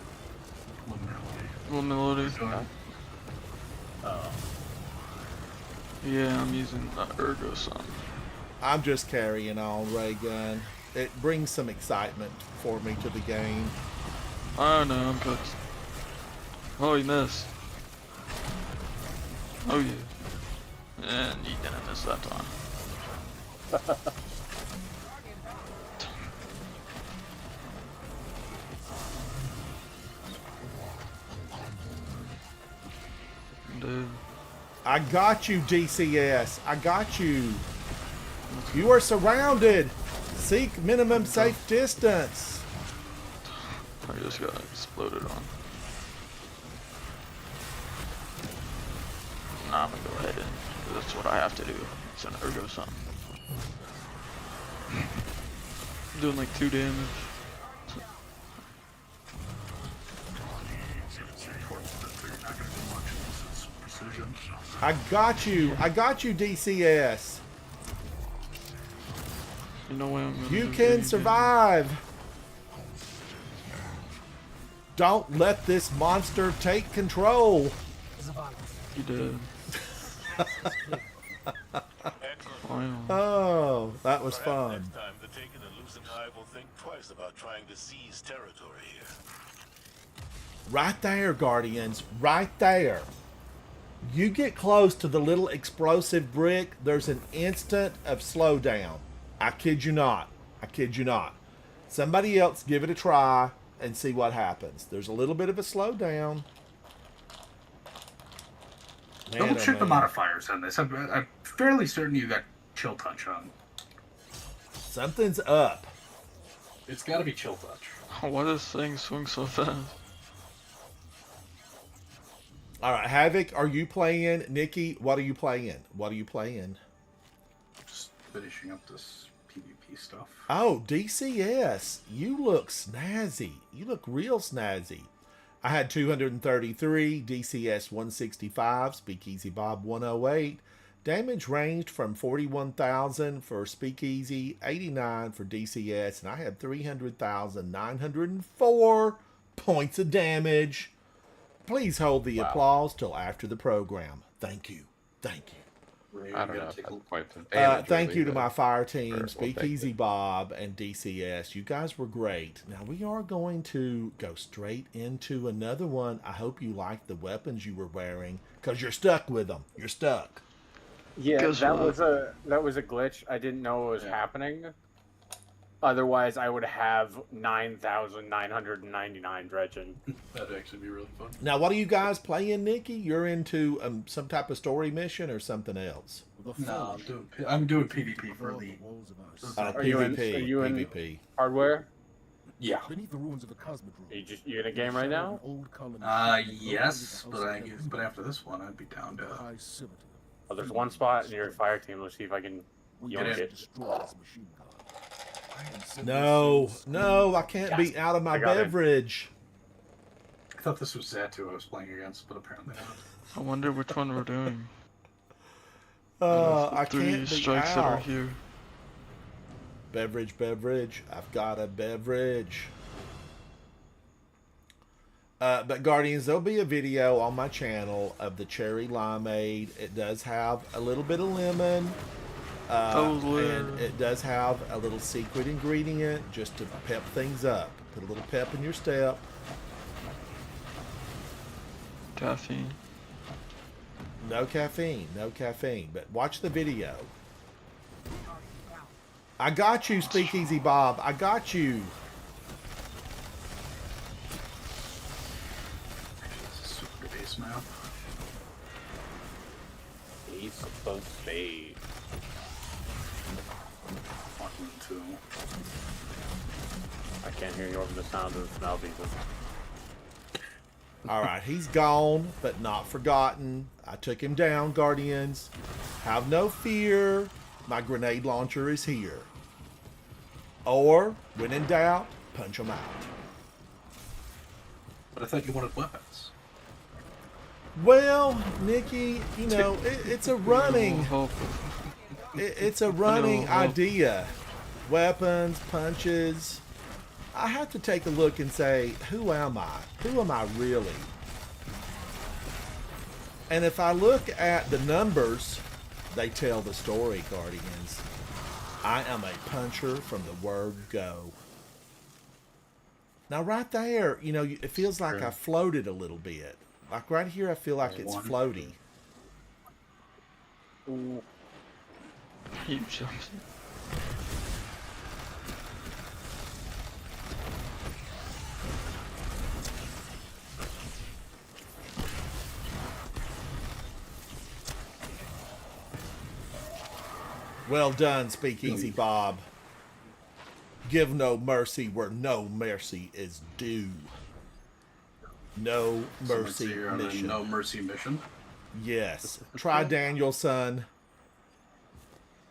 Little melody. Oh. Yeah, I'm using the Ergo Sun. I'm just carrying on, Ray Gun. It brings some excitement for me to the game. I know, I'm cooked. Oh, you missed. Oh, yeah. And you didn't miss that time. Dude. I got you, DCS. I got you. You are surrounded. Seek minimum safe distance. I just got exploded on. Nah, I'm gonna go ahead and that's what I have to do. It's an Ergo Sun. Doing like 2 damage. I got you. I got you, DCS. You know what I'm gonna You do can again. survive. Don't let this monster take control. You did. Final. Oh, that was Perhaps fun. next time the Taken and Lucent Hive will think twice about trying to seize territory here. Right there, Guardians. Right there. You get close to the little explosive brick, there's an instant of slowdown. I kid you not. I kid you not. Somebody else give it a try and see what happens. There's a little bit of a slowdown. Man, Double oh check the man. modifiers on this. I'm fairly certain you got chill touch on. Something's up. It's got to be chill touch. Why does this thing swing so fast? All right, Havoc, are you playing? Nikki, what are you playing? What are you playing? Just finishing up this PvP stuff. Oh, DCS, you look snazzy. You look real snazzy. I had 233, DCS 165, Speakeasy Bob 108. Damage ranged from 41,000 for Speakeasy, 89 for DCS, and I had 300,904 points of damage. Please hold the applause till after the program. Thank you. Thank you. I don't know if that's quite the damage. Thank really, you to but my fire team, sure, we'll take Speakeasy it. Bob and DCS. You guys were great. Now we are going to go straight into another one. I hope you like the weapons you were wearing because you're stuck with them. You're stuck. Yeah, Guess that what? was a glitch. I didn't know it was happening. Otherwise, I would have 9,999 dredging. That'd actually be really fun. Now, what are you guys playing, Nikki? You're into some type of story mission or something else? No, I'm doing PvP for the. Are you in- PvP. are you in- PvP. Hardware? Yeah. Beneath the ruins of a cosmodrome. You in a game right now? Yes, but after this one, I'd be down to. Oh, there's one spot in your fire team. Let's see if I can Get yoink in. it. Destroy this machine god. No, no, I can't be out of my I got it. beverage. I thought this was Zatu I was playing against, but apparently not. I wonder which one we're doing. I Three can't be strikes that are out. here. Beverage, beverage. I've got a beverage. But Guardians, there'll be a video on my channel of the cherry limeade. It does have a little bit of lemon. And it does have a little secret ingredient just to pep things up. Put a little pep in your step. Caffeine. No caffeine, no caffeine. But watch the video. I got you, Speakeasy Bob. I got you. This is super base map. He's supposed to stay. Fucking two. I can't hear you over the sound of the smell people. All right, he's gone, but not forgotten. I took him down, Guardians. Have no fear. My grenade launcher is here. Or, when in doubt, punch him out. But I thought you wanted weapons. Well, Nikki, you know, it's a running... Hope. It's a running No. idea. Weapons, punches. I have to take a look and say, who am I? Who am I really? And if I look at the numbers, they tell the story, Guardians. I am a puncher from the word go. Now right there, you know, it feels like I floated a little bit. Like right here, I feel like it's floaty. Ooh. He jumps. Well done, Speakeasy Bob. Give no mercy where no mercy is due. No mercy You're on a mission. no mercy mission. Yes. Try Danielson.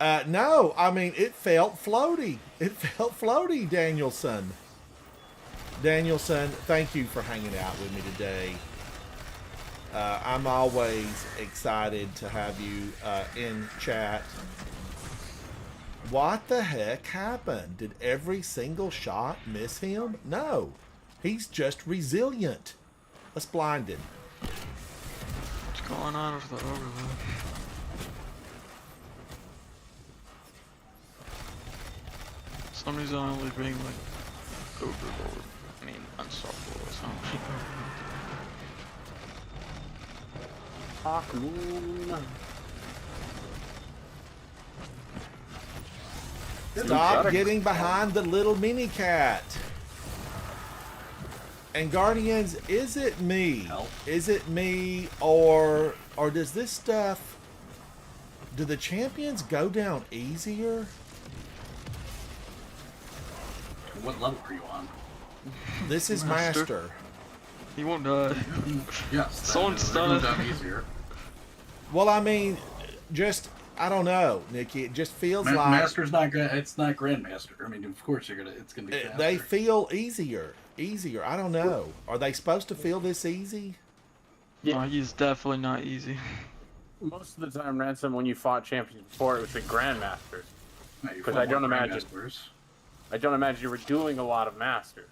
No, I mean, it felt floaty. It felt floaty, Danielson. Danielson, thank you for hanging out with me today. I'm always excited to have you in chat. What the heck happened? Did every single shot miss him? No. He's just resilient. Let's blind him. What's going on with the overload? Some reason I'm only being like overload. I mean, unstoppable or something. Hawk Moon. Stop getting behind the little mini cat. And Guardians, is it me? Is it me, or does this stuff? Do the champions go down easier? What level are you on? This is Master. He won't die. Yes. Someone that stun goes it. down easier. Well, I mean, just I don't know, Nikki. It just feels like Master's not good. It's not Grandmaster. I mean, of course it's gonna be faster. they feel easier. I don't know. Are they supposed to feel this easy? Yeah, he's definitely not easy. Most of the time, Ransom, when you fought champions before, it was the Grandmasters. Because I don't imagine you were doing a lot of Masters.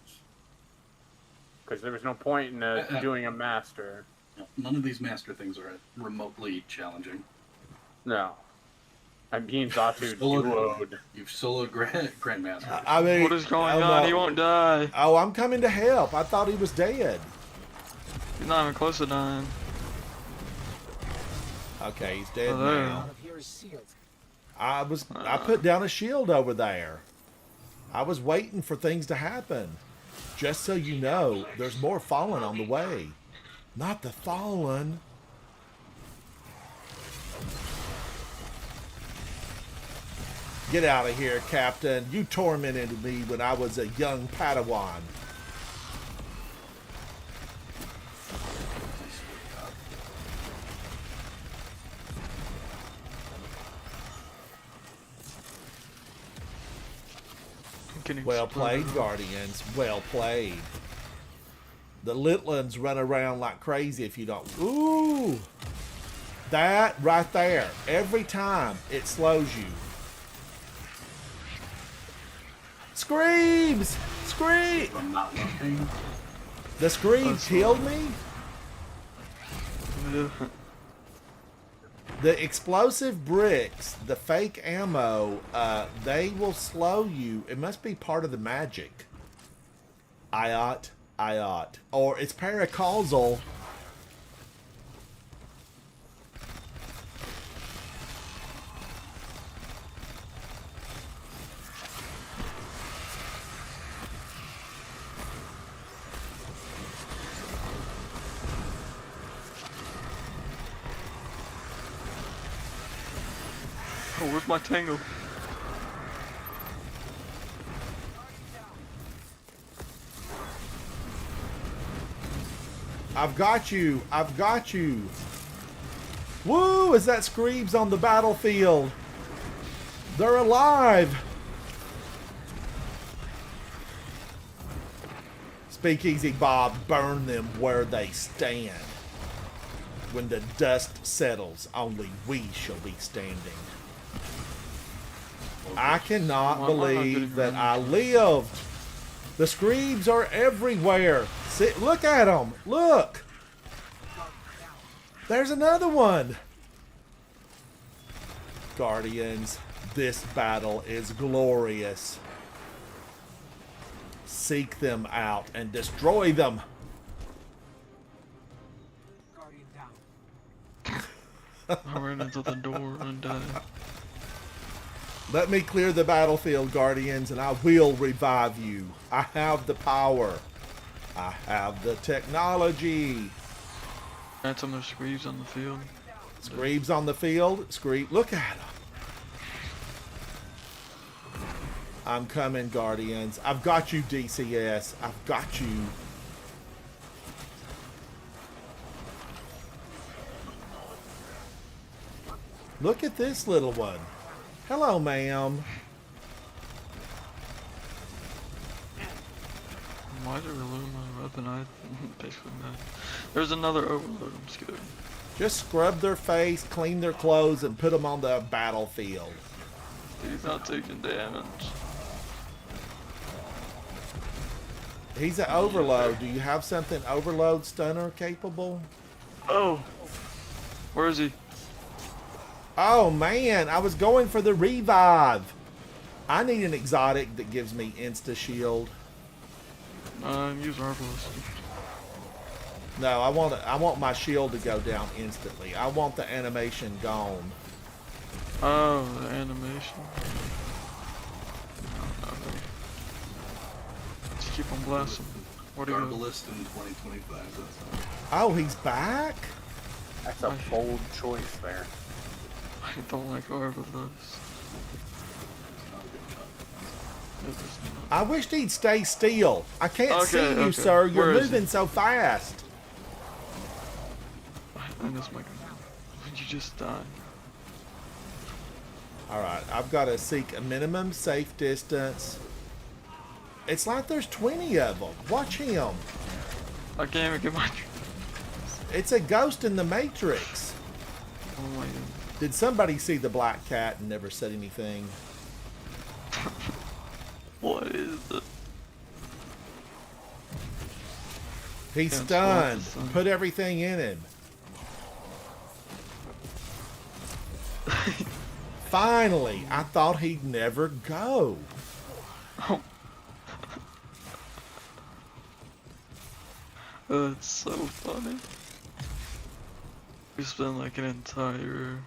Because there was no point in doing a Master. None of these Master things are remotely challenging. No. I'm being Zatu duoed. You've soloed Grandmaster. I mean, What is going I on? don't He know. won't die. Oh, I'm coming to help. I thought he was dead. He's not even close to dying. Okay, he's dead Oh, there. now. Out of here is sealed. I put down a shield over there. I was waiting for things to happen. Just so you know, there's more fallen on the way. Not the fallen. Get out of here, Captain. You tormented me when I was a young Padawan. getting Well exploded. played, Guardians. Well played. The Litlins run around like crazy if you don't. Ooh! That right there. Every time it slows you. Screams! Scream! I'm not looking. The scream That's killed me? Yeah. The explosive bricks, the fake ammo, they will slow you. It must be part of the magic. IOT. Or it's paracausal. Oh, where's my tango? I've got you. I've got you. Woo! As that screams on the battlefield. They're alive. Speakeasy Bob, burn them where they stand. When the dust settles, only we shall be standing. I cannot Why am I not believe getting that I around? lived. The screams are everywhere. See, look at them. Look. There's another one. Guardians, this battle is glorious. Seek them out and destroy them. Guardian down. I ran into the door and died. Let me clear the battlefield, Guardians, and I will revive you. I have the power. I have the technology. Ransom, there's screams on the field. Screeb's on the field. Screeb, look at him. I'm coming, Guardians. I've got you, DCS. I've got you. Look at this little one. Hello, ma'am. Why did it reload my weapon? I basically died. There's another overload. I'm scared. Just scrub their face, clean their clothes, and put them on the battlefield. He's not taking damage. He's an overload. Do you have something overload stunner capable? Oh! Where is he? Oh man, I was going for the revive. I need an exotic that gives me insta shield. Use Arbalist. No, I want my shield to go down instantly. I want the animation gone. Oh, the animation. Okay. Let's keep on blasting. Where'd he go? Garbalist in 2025. That's Oh, he's back? That's a bold choice there. I don't like Arbalist. I wished he'd stay still. I can't see Okay, you, okay. sir. You're Where is moving he? so fast. I missed my command. Did you just die? Alright, I've got to seek a minimum safe distance. It's like there's 20 of them. Watch him. I can't even get my... It's a ghost in the Matrix. Oh my god. Did somebody see the black cat and never said anything? What is it? He's Can't stunned. swap the sun. Put everything in him. Finally, I thought he'd never go. Oh. That's so funny. We spent like an entire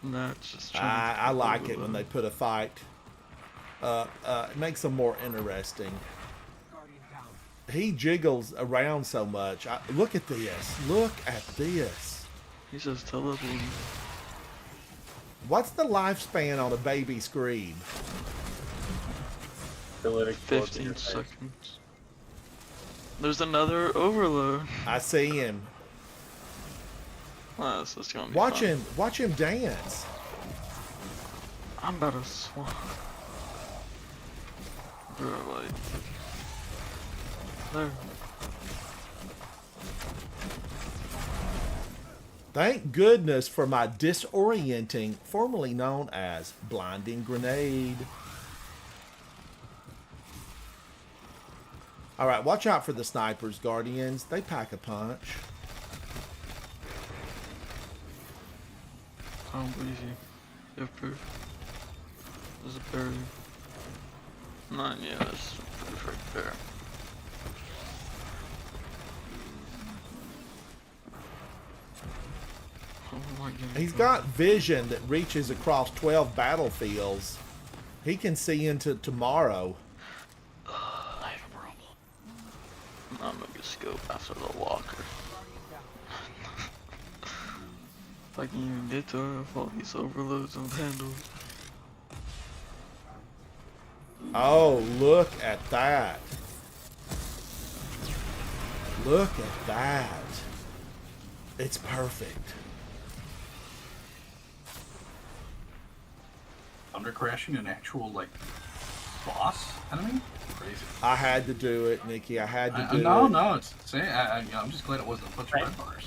match just trying to I get like over it when that. they put a fight. It makes them more interesting. Guardian down. He jiggles around so much. Look at this. Look at this. He's just teleporting. What's the lifespan on a baby scream? Till it explodes in your 15 face. seconds. There's another overload. I see him. Oh, this is gonna be Watch fun. him. Watch him dance. I'm about to swap. Bro, like... There. Thank goodness for my disorienting, formerly known as blinding grenade. Alright, watch out for the snipers, Guardians. They pack a punch. I don't believe you. You have proof. There's a barrier. Nine, yeah, there's proof right there. Oh my God. He's got vision that reaches across 12 battlefields. He can see into tomorrow. I have a problem. I'm gonna just go after the walker. If I can even get to her, if all these overloads and handles. Oh, look at that. Look at that. It's perfect. Under crashing an actual like boss enemy? Crazy. I had to do it, Nikki. I had to do No, it. no, it's I'm just glad it wasn't a bunch of red bars.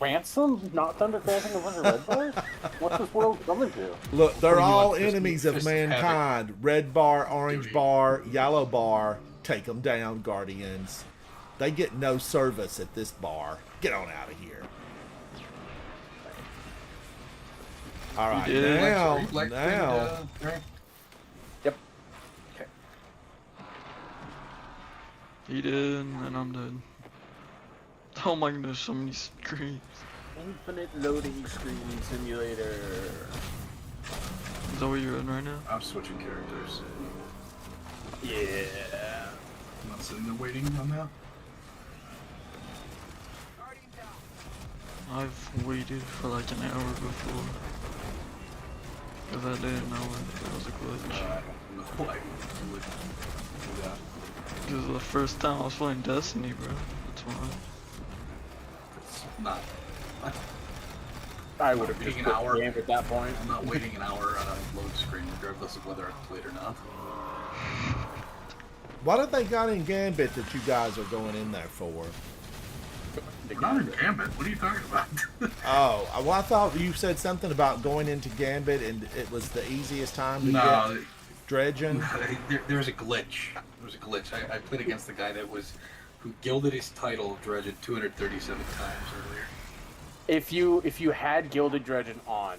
Ransom? Not Thunder crashing a bunch of red bars? What's this world coming to? Look, they're What do you all want, fist- enemies of fist havoc? mankind. Red bar, orange Duty. bar, yellow bar. Take them down, Guardians. They get no service at this bar. Get on out of here. All right, You did. now, Black now. Ray? Yep. He did, and I'm dead. Oh my goodness, so many screens. Infinite loading screen simulator. Is that what you're in right now? I'm switching characters. Yeah. I'm not sitting there waiting on that. I've waited for like an hour before. Cause I didn't know it was a glitch. I don't know why you would do that. Cause the first time I was playing Destiny, bro. That's why. It's not. I would have Waiting just an put hour. game at that point. I'm not waiting an hour on a load screen regardless of whether I played or not. What have they got in Gambit that you guys are going in there for? We're not in Gambit. What are you talking about? Oh, well, I thought you said something about going into Gambit and it was the easiest time to No, get dredging. there was a glitch. There was a glitch. I played against the guy who gilded his title dredged 237 times earlier. If you had Gilded Dredgen on,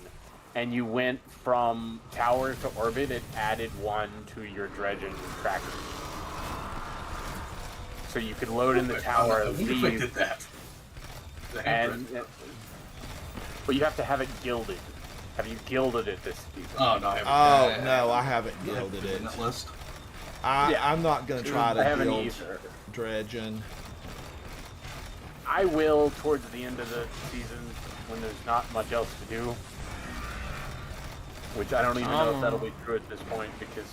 and you went from tower to orbit, it added 1 to your Dredgen tracker. So you could load in the tower, I wonder if I did that. and but you have to have it gilded. Have you gilded it this season? Oh no, I haven't. Oh, no, I haven't gilded it. That list. I'm not going to try I to haven't build either. dredging. I will towards the end of the season when there's not much else to do. Which I don't even know if that'll be true at this point because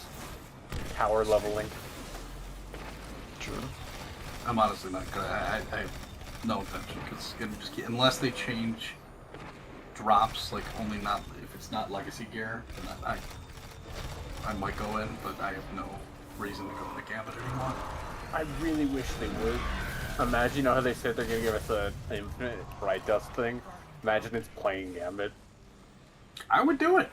tower leveling. True. I'm honestly not gonna. I have no intention because unless they change drops, like only not if it's not legacy gear, then I might go in, but I have no reason to go into Gambit anymore. I really wish they would. Imagine, you know how they said they're gonna give us an infinite bright dust thing? Imagine it's playing Gambit. I would do it.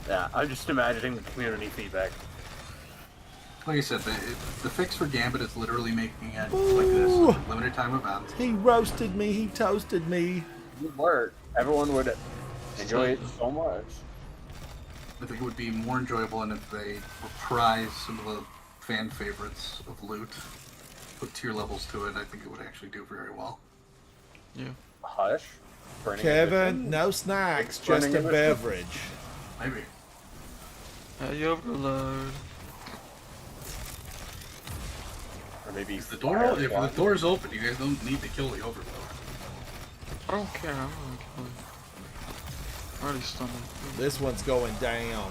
Yeah, I'm just imagining the community feedback. Like I said, the fix for Gambit is literally making it like this limited time event. He roasted me. He toasted me. It would work. Everyone would enjoy it so much. I think it would be more enjoyable and if they reprise some of the fan favorites of loot, put tier levels to it. I think it would actually do very well. Yeah. Hush. Burning Kevin, Ambition. no snacks, It's just burning a ambition. beverage. Maybe. You overload. Or maybe If the door's open, you guys don't need to kill the overload. I don't care, I'm gonna kill you. I'm already stunned. This one's going down.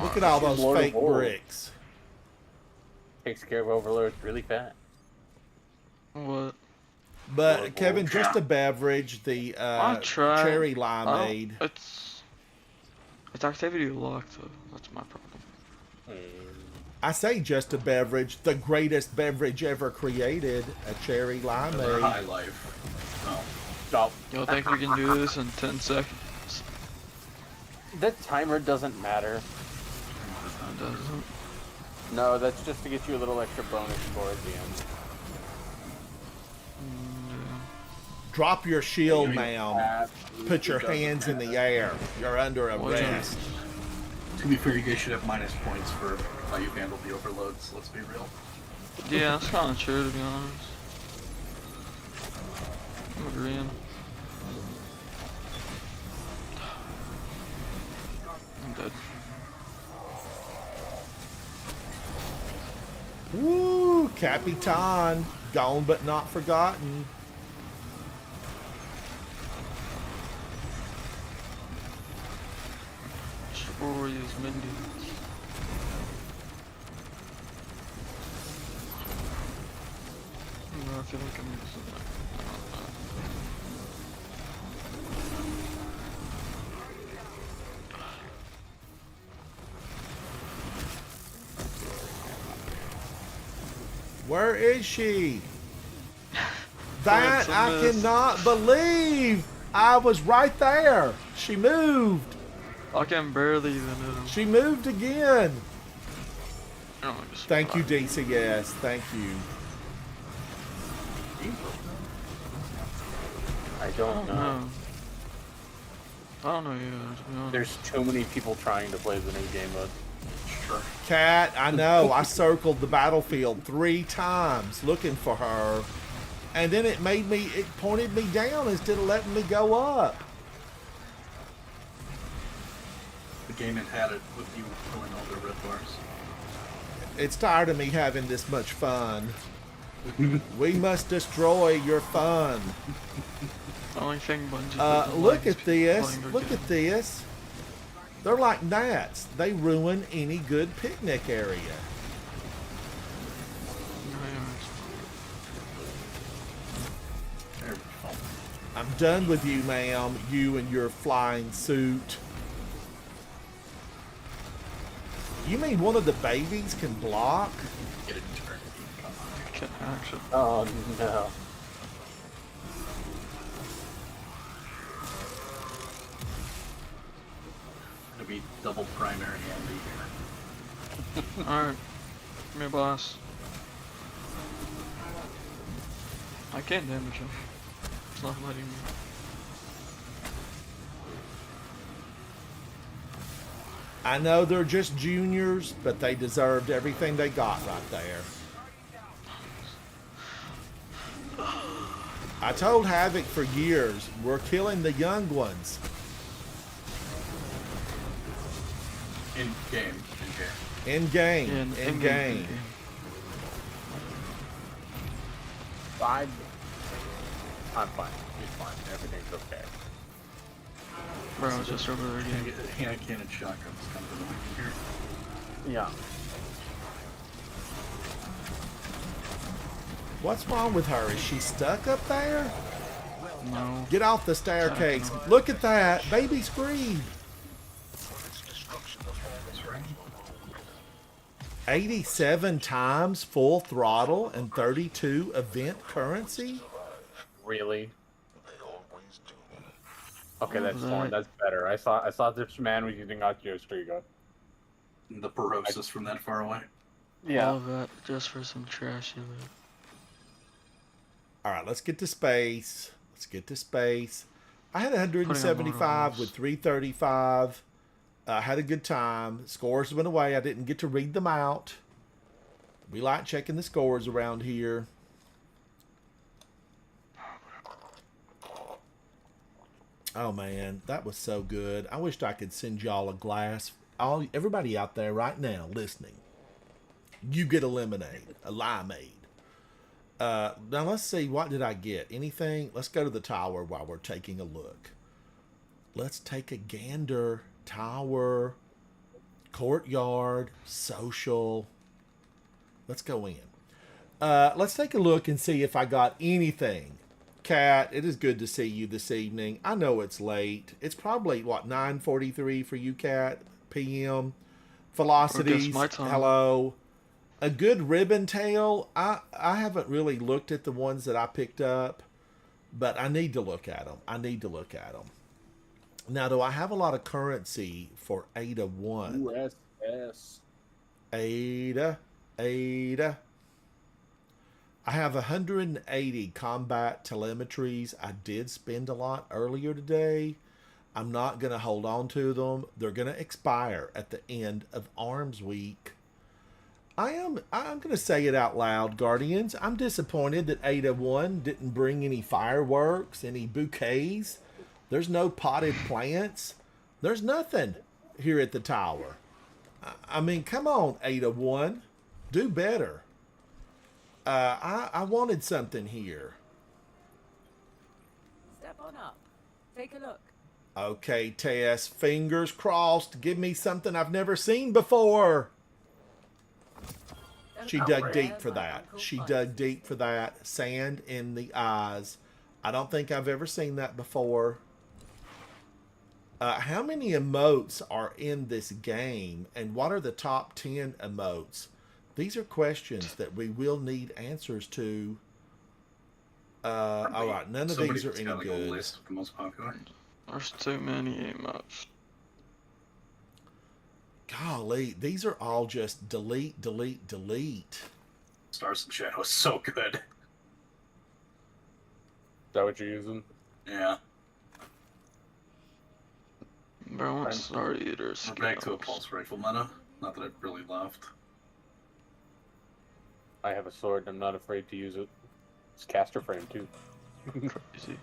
Look at all those Lord of fake War. bricks. takes care of overloads really fast. What? But Kevin, just a beverage, the I'll try. cherry I don't- limeade. It's activity locked, though. That's my problem. I say just a beverage, the greatest beverage ever created, a cherry Another limeade. high life. Oh. Stop. Y'all think we can do this in 10 seconds? That timer doesn't matter. It doesn't. No, that's just to get you a little extra bonus score at the end. Drop your shield, ma'am. Absolutely Put your doesn't hands in matter. the air. You're under Well, yeah. arrest. To be fair, you guys should have minus points for how you handled the overloads. Let's be real. Yeah, that's kind of true, to be honest. I'm agreeing. I'm dead. Woo, Capitan, gone but not forgotten. Destroy his minions. I feel like I'm using that. Where is she? That It's a I miss. cannot believe. I was right there. She moved. I can barely even hit him. She moved again. Oh, I'm just Thank you, fine. DCS. Thank you. I don't know. No. I don't know either, to be honest. There's too many people trying to play the new game mode. Sure. Cat, I know. I circled the battlefield 3 times looking for her. And then it pointed me down instead of letting me go up. The game had it with you going all the red bars. It's tired of me having this much fun. We must destroy your fun. The only thing Bungie doesn't Look like is at people this. playing their Look game. at this. They're like gnats. They ruin any good picnic area. There we go. I'm done with you, ma'am. You and your flying suit. You mean one of the babies can block? Get it eternity. Come on. Can't actually. Oh no. It'll be double primary handy here. Alright. Come here, boss. I can't damage him. It's not letting me. I know they're just juniors, but they deserved everything they got right there. I told Havoc for years, we're killing the young ones. In game. In game. Yeah, In game. I'm fine. He's fine. Everything's okay. Bro, I was just over there Hand, again. hand cannon shotgun's kind of annoying here. Yeah. What's wrong with her? Is she stuck up there? No. Get off the staircase. Look at that. Baby screamed. 87 times full throttle and 32 event currency? Really? They always do. Okay, that's That- fine. That's better. I thought this man was using Accio Striga. The Parosis from that far away. Yeah. All of that just for some trashy loot. All right, let's get to space. Let's get to space. I had 175 with 335. Had a good time. Scores went away. I didn't get to read them out. We like checking the scores around here. Oh man, that was so good. I wished I could send y'all a glass. Everybody out there right now listening, you get a lemonade, a limeade. Now let's see, what did I get? Anything? Let's go to the tower while we're taking a look. Let's take a gander. Tower, courtyard, social. Let's go in. Let's take a look and see if I got anything Cat, it is good to see you this evening. I know it's late. It's probably, what, 9:43 for you, Cat, p.m.? Velocities, my time. hello. A good ribbon tail, I haven't really looked at the ones that I picked up, but I need to look at them. Now, do I have a lot of currency for Aida-1? USS. Aida. I have 180 combat telemetries. I did spend a lot earlier today. I'm not going to hold on to them. They're going to expire at the end of Arms Week. I'm going to say it out loud, Guardians. I'm disappointed that Aida-1 didn't bring any fireworks, any bouquets. There's no potted plants. There's nothing here at the tower. I mean, come on, Aida-1. Do better. I wanted something here. Step on up. Take a look. Okay, Tess, fingers crossed. Give me something I've never seen before. She dug deep for that. She dug deep for that. Sand in the eyes. I don't think I've ever seen that before. How many emotes are in this game, and what are the top 10 emotes? These are questions that we will need answers to. All right, none of these are any good. List of the most popular. There's too many emotes. Golly, these are all just delete, delete, delete. Stars and Shadows is so good. Is that what you're using? Yeah. Bro, I want Star Eaters. We're back to a pulse rifle meta. Not that I've really left. I have a sword and I'm not afraid to use it. It's caster frame too. Crazy.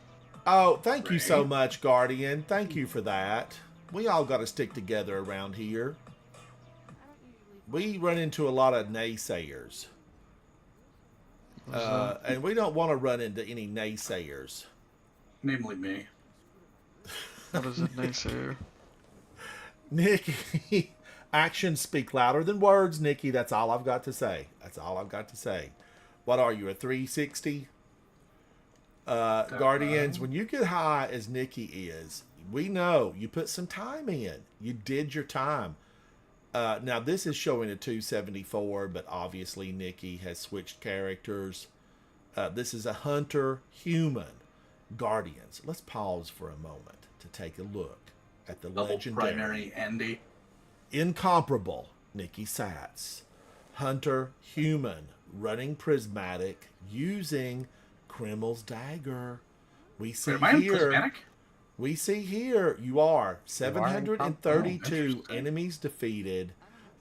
Oh, thank you so much, Guardian. Thank you for that. We all got to stick together around here. We run into a lot of naysayers. And we don't want to run into any naysayers. Namely me. What is a naysayer? Nikki, actions speak louder than words, Nikki. That's all I've got to say. That's all I've got to say. What are you, a 360? Guardians, when you get high as Nikki is, we know you put some time in. You did your time. Now, this is showing a 274, but obviously Nikki has switched characters. This is a hunter human. Guardians, let's pause for a moment to take a look at the Double legendary primary Andy. incomparable Nikki Satz. Hunter human, running prismatic, using Krimel's dagger. We see Wait, am I in here. prismatic? We see here you are 732 interesting. enemies defeated.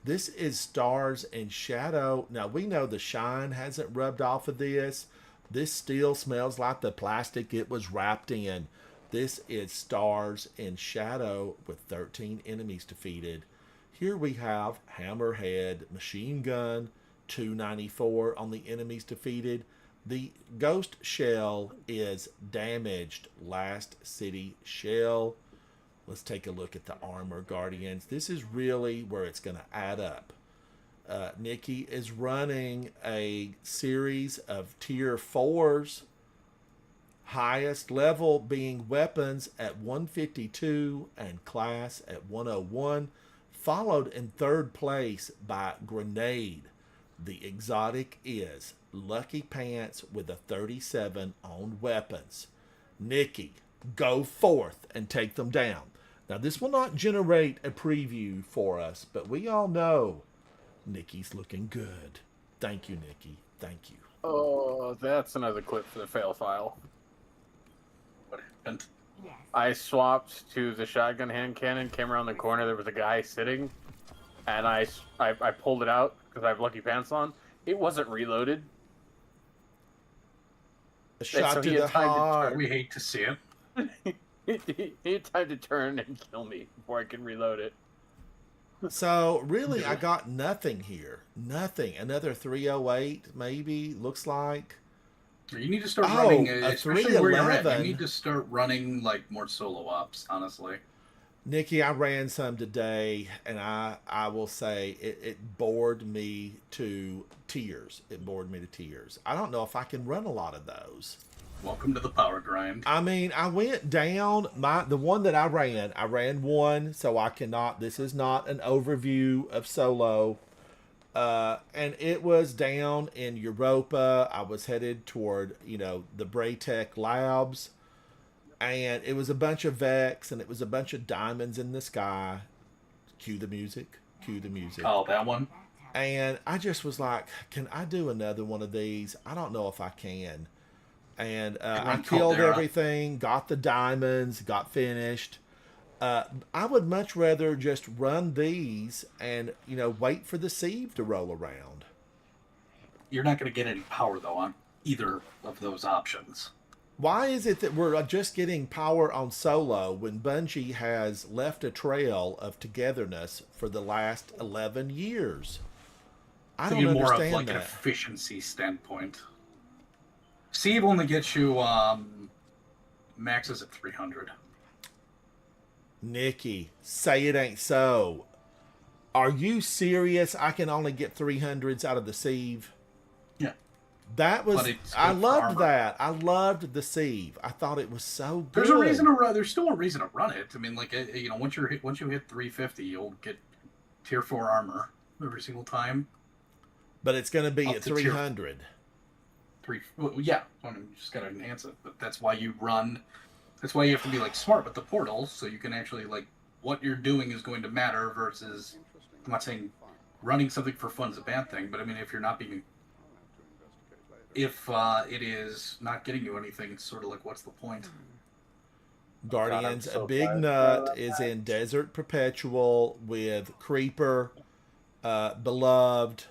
This is Stars and Shadow. Now we know the shine hasn't rubbed off of this. This still smells like the plastic it was wrapped in. This is Stars and Shadow with 13 enemies defeated. Here we have Hammerhead, Machine Gun, 294 on the enemies defeated. The Ghost Shell is damaged. Last City Shell. Let's take a look at the armor, Guardians. This is really where it's going to add up. Nikki is running a series of tier 4s. Highest level being weapons at 152 and class at 101. Followed in third place by Grenade. The exotic is Lucky Pants with a 37 on weapons. Nikki, go forth and take them down. Now, this will not generate a preview for us, but we all know Nikki's looking good. Thank you, Nikki. Thank you. Oh, that's another clip for the fail file. What happened? I swapped to the shotgun hand cannon, came around the corner, there was a guy sitting, and I pulled it out because I have Lucky Pants on. It wasn't reloaded. A shot so to he had the time to heart. We hate to see it. He had time to turn and kill me before I could reload it. So, really, I got nothing here. Nothing. Another 308, maybe, looks like. You need to start Oh, running, a especially where you're at. 311. You need to start running like more solo ops, honestly. Nikki, I ran some today, and I will say it bored me to tears. It bored me to tears. I don't know if I can run a lot of those. Welcome to the power grind. I mean, I went down the one that I ran one, so I cannot, this is not an overview of solo. And it was down in Europa. I was headed toward, the Braytech labs, and it was a bunch of Vex, and it was a bunch of diamonds in the sky. Cue the music. Cue the music. Oh, that one? And I just was like, can I do another one of these? I don't know if I can. And I killed everything, got the diamonds, got finished. I would much rather just run these and, wait for the sieve to roll around. You're not going to get any power, though, on either of those options. Why is it that we're just getting power on solo when Bungie has left a trail of togetherness for the last 11 years? I don't understand more of like that. An efficiency standpoint. Sieve only gets you maxes at 300. Nikki, say it ain't so. Are you serious? I can only get 300s out of the sieve? Yeah. That was, I loved that. I loved the sieve. I thought it was so good. There's a reason to run. There's still a reason to run it. I mean, like, once you hit 350, you'll get tier 4 armor every single time. But it's going to be at 300. Yeah, I mean, you just got to enhance it. But that's why you run. That's why you have to be like smart with the portals, so you can actually like what you're doing is going to matter. Versus, I'm not saying running something for fun is a bad thing, but I mean if you're not being, if it is not getting you anything, it's sort of like what's the point? Guardians, a big nut is in Desert Perpetual with Creeper, Beloved.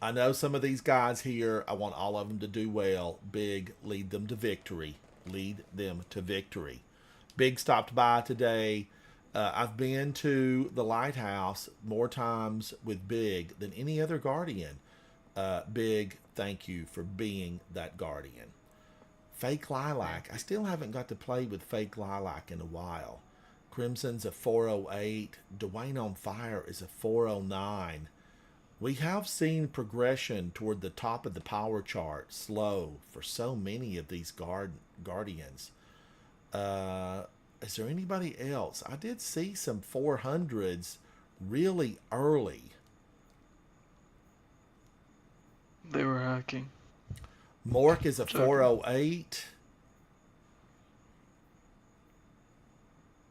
I know some of these guys here. I want all of them to do well. Big, lead them to victory. Lead them to victory. Big stopped by today. I've been to the lighthouse more times with Big than any other Guardian. Big, thank you for being that Guardian. Fake Lilac. I still haven't got to play with Fake Lilac in a while. Crimson's a 408. Dwayne on Fire is a 409. We have seen progression toward the top of the power chart slow for so many of these Guardians. Is there anybody else? I did see some 400s really early. They were hacking. Mork is a 408.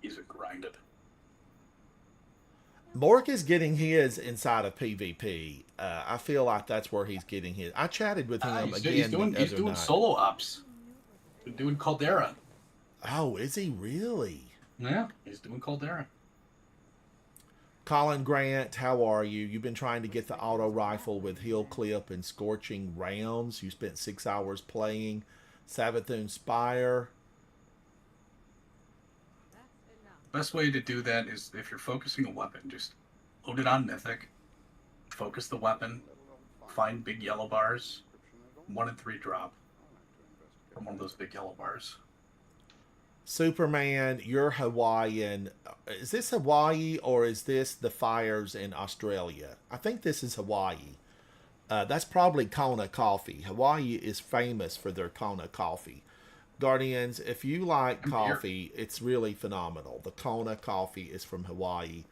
He's a grinded. Mork is getting his inside of PvP. I feel like that's where he's getting his. I chatted with him again. He's doing solo ops. He's doing Caldera. Oh, is he really? Yeah, he's doing Caldera. Colin Grant, how are you? You've been trying to get the auto rifle with Hill Clip and Scorching Rounds. You spent 6 hours playing Savathun Spire. Best way to do that is if you're focusing a weapon, just load it on Mythic, focus the weapon, find big yellow bars, 1 and 3 drop from one of those big yellow bars. Superman, you're Hawaiian. Is this Hawaii or is this the fires in Australia? I think this is Hawaii. That's probably Kona coffee. Hawaii is famous for their Kona coffee. Guardians, if you like coffee, it's really phenomenal. The Kona coffee is from Hawaii.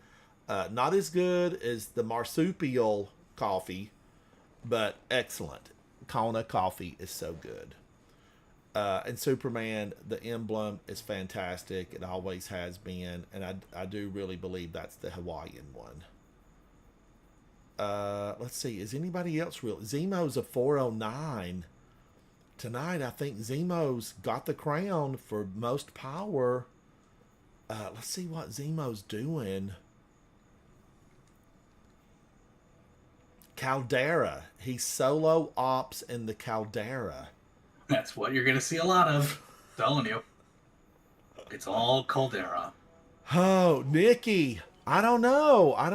Not as good as the marsupial coffee, but excellent. Kona coffee is so good. And Superman, the emblem is fantastic. It always has been. And I do really believe that's the Hawaiian one. Let's see. Is anybody else real? Zemo's a 409. Tonight, I think Zemo's got the crown for most power. Let's see what Zemo's doing. Caldera. He's solo ops in the Caldera. That's what you're going to see a lot of. I'm telling you. It's all Caldera. Oh, Nikki. I don't know. I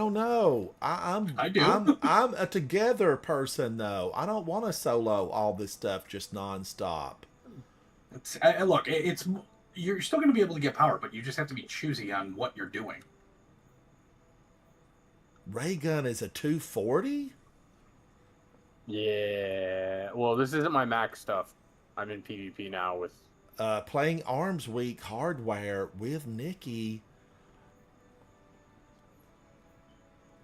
do. I'm a together person, though. I don't want to solo all this stuff just nonstop. Look, you're still going to be able to get power, but you just have to be choosy on what you're doing. Ray gun is a 240? Yeah. Well, this isn't my max stuff. I'm in PvP now with. Playing Arms Week hardware with Nikki.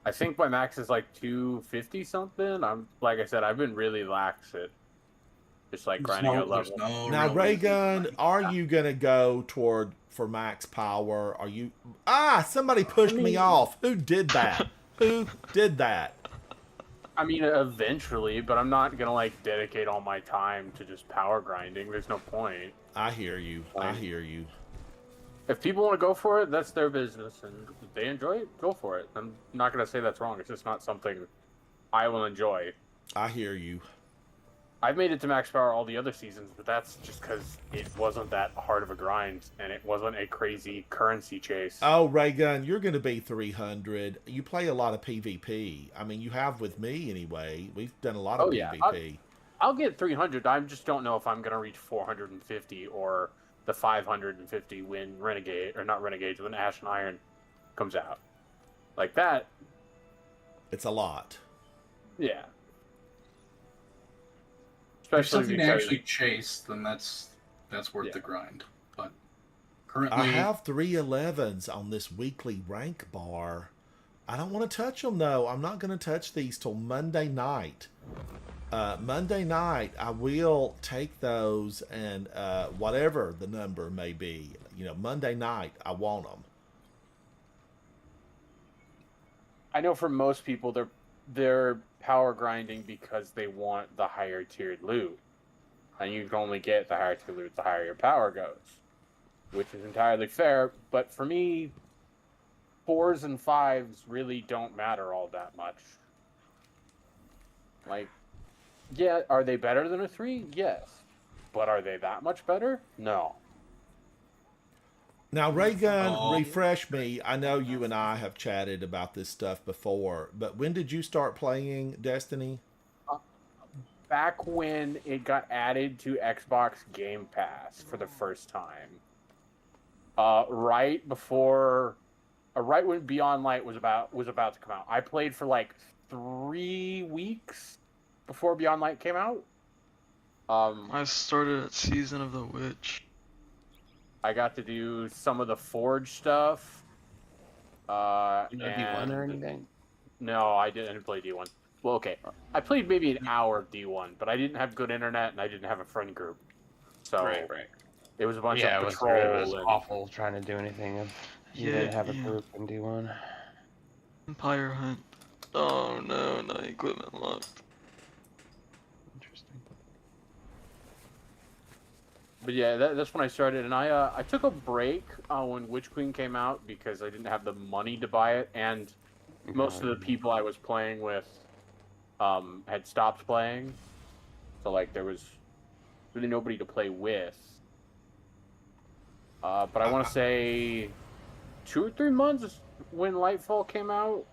I think my max is like 250 something. Like I said, I've been really lax at just like grinding out There's level. no Now, real Raygun, reason. are you gonna go for max power? Are you? Somebody pushed me off. Who did that? Who did that? I mean, eventually, but I'm not gonna like dedicate all my time to just power grinding. There's no point. I hear you. I hear you. If people want to go for it, that's their business, and if they enjoy it, go for it. I'm not gonna say that's wrong. It's just not something I will enjoy. I hear you. I've made it to max power all the other seasons, but that's just because it wasn't that hard of a grind, and it wasn't a crazy currency chase. Oh, Raygun, you're going to be 300. You play a lot of PvP. I mean, you have with me anyway. We've done a lot of PvP. I'll get 300. I just don't know if I'm going to reach 450 or the 550 when Renegade, or not Renegades, when Ash and Iron comes out. Like that. It's a lot. Yeah. If Especially something to because actually chase, then that's worth the grind. But currently, I have 311s on this weekly rank bar. I don't want to touch them, though. I'm not going to touch these till Monday night. Monday night, I will take those and whatever the number may be. Monday night, I want them. I know for most people, they're power grinding because they want the higher tiered loot, and you can only get the higher tiered loot the higher your power goes, which is entirely fair. But for me, 4s and 5s really don't matter all that much. Like, yeah, are they better than a 3? Yes, but are they that much better? No. Now, Raygun, refresh me. I know you and I have chatted about this stuff before, but when did you start playing Destiny? Back when it got added to Xbox Game Pass for the first time. Right when Beyond Light was about to come out. I played for like 3 weeks before Beyond Light came out. I started at Season of the Witch. I got to do some of the Forge stuff. D1 or anything? No, I didn't play D1. Well, okay. I played maybe an hour of D1, but I didn't have good internet and I didn't have a friend group. So Right. it was a bunch Yeah, of it patrol. was awful trying to do anything if you didn't have a group in D1. Empire Hunt. Oh no, no equipment locked. Interesting. But yeah, that's when I started, and I took a break when Witch Queen came out because I didn't have the money to buy it, and most of the people I was playing with had stopped playing, so like there was really nobody to play with. But I want to say 2 or 3 months when Lightfall came out,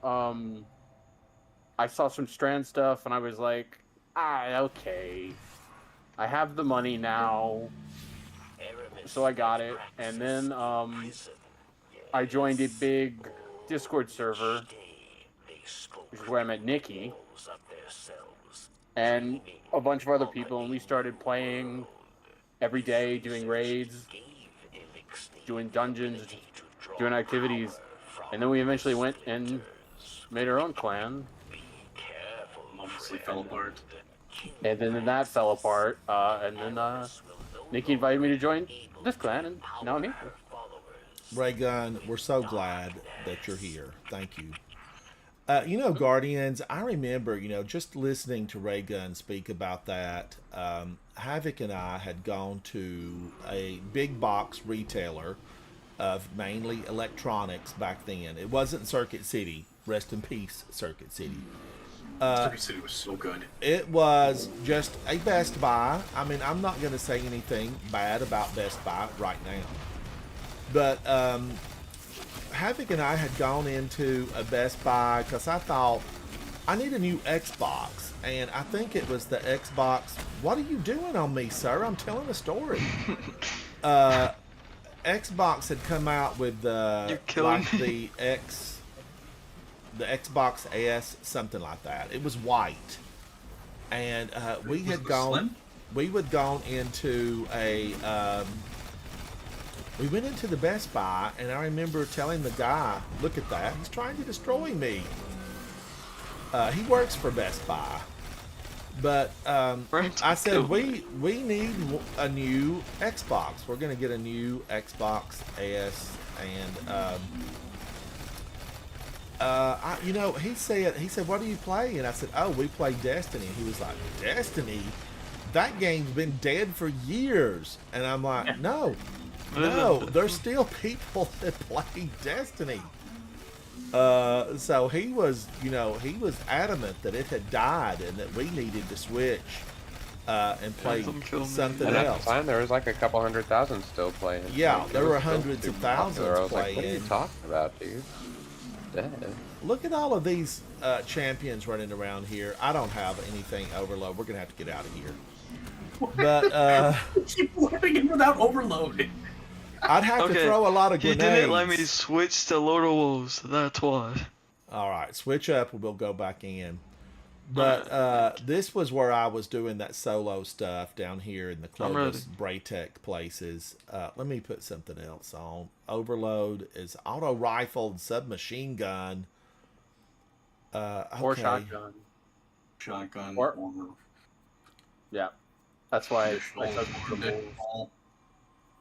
I saw some Strand stuff, and I was like, okay, I have the money now. So I got it, and then I joined a big Discord server, which is where I met Nikki, and a bunch of other people, and we started playing every day, doing raids, doing dungeons, doing activities, and then we eventually went and made our own clan. obviously fell apart. And then that fell apart, and then Nikki invited me to join this clan, and now I'm here. Raygun, we're so glad that you're here. Thank you. Guardians, I remember, just listening to Raygun speak about that. Havoc and I had gone to a big box retailer of mainly electronics back then. It wasn't Circuit City. Rest in peace, Circuit City. Circuit City was so good. It was just a Best Buy. I mean, I'm not going to say anything bad about Best Buy right now. But Havoc and I had gone into a Best Buy because I thought I need a new Xbox. And I think it was the Xbox. What are you doing on me, sir? I'm telling a story. Xbox had come out with the Xbox S, something like that. It was white, and we had gone. Slim? we would gone into we went into the Best Buy, and I remember telling the guy, look at that, he's trying to destroy me. He works for Best Buy. But I said, we need a new Xbox. We're going to get a new Xbox S. And, he said, what do you play? And I said, oh, we play Destiny. He was like, Destiny? That game's been dead for years. And I'm like, no, there's still people that play Destiny. So he was adamant that it had died and that we needed to switch and play something and else. At the time, there was like a couple 100,000 still playing. Yeah, like, there were hundreds of thousands I was playing. like, what are you talking about, dude? Dead. Look at all of these champions running around here. I don't have anything overload. We're gonna have to get out of here. But keep living in without overload. I'd have to throw a lot of grenades. He didn't let me switch to Lord of Wolves, that's why. Alright, switch up and we'll go back in. But this was where I was doing that solo stuff down here in the Clovis Braytech places. Let me put something else on. Overload is auto rifle and submachine gun. Okay. Or shotgun. Shotgun. Yeah. That's why I took the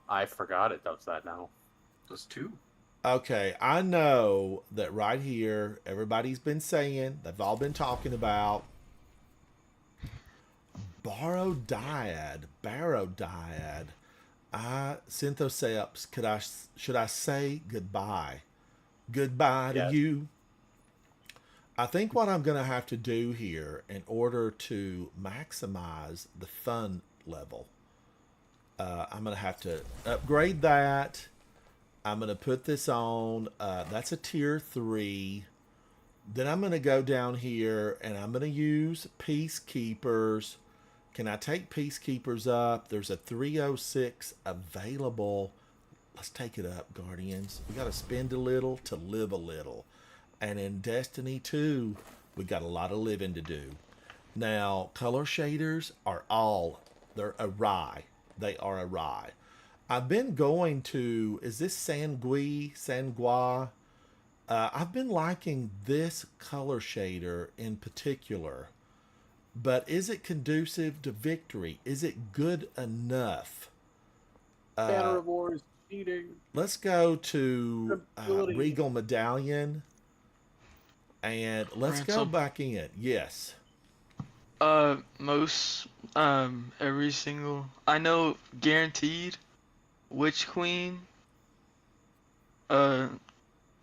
I forgot it does that now. Does 2. Okay, I know that right here, everybody's been saying, they've all been talking about Barodiad. Synthoseps, should I say goodbye? Goodbye to you. I think what I'm going to have to do here in order to maximize the fun level, I'm going to have to upgrade that. I'm going to put this on. That's a tier 3. Then I'm going to go down here and I'm going to use Peacekeepers. Can I take Peacekeepers up? There's a 306 available. Let's take it up, Guardians. We got to spend a little to live a little. And in Destiny 2, we got a lot of living to do. Now, color shaders are they're awry. They are awry. I've been going to, is this Sangua? I've been liking this color shader in particular. But is it conducive to victory? Is it good enough? Banner of War is cheating. Let's go to Regal Medallion. And let's go back in. Yes. Every single, I know guaranteed Witch Queen,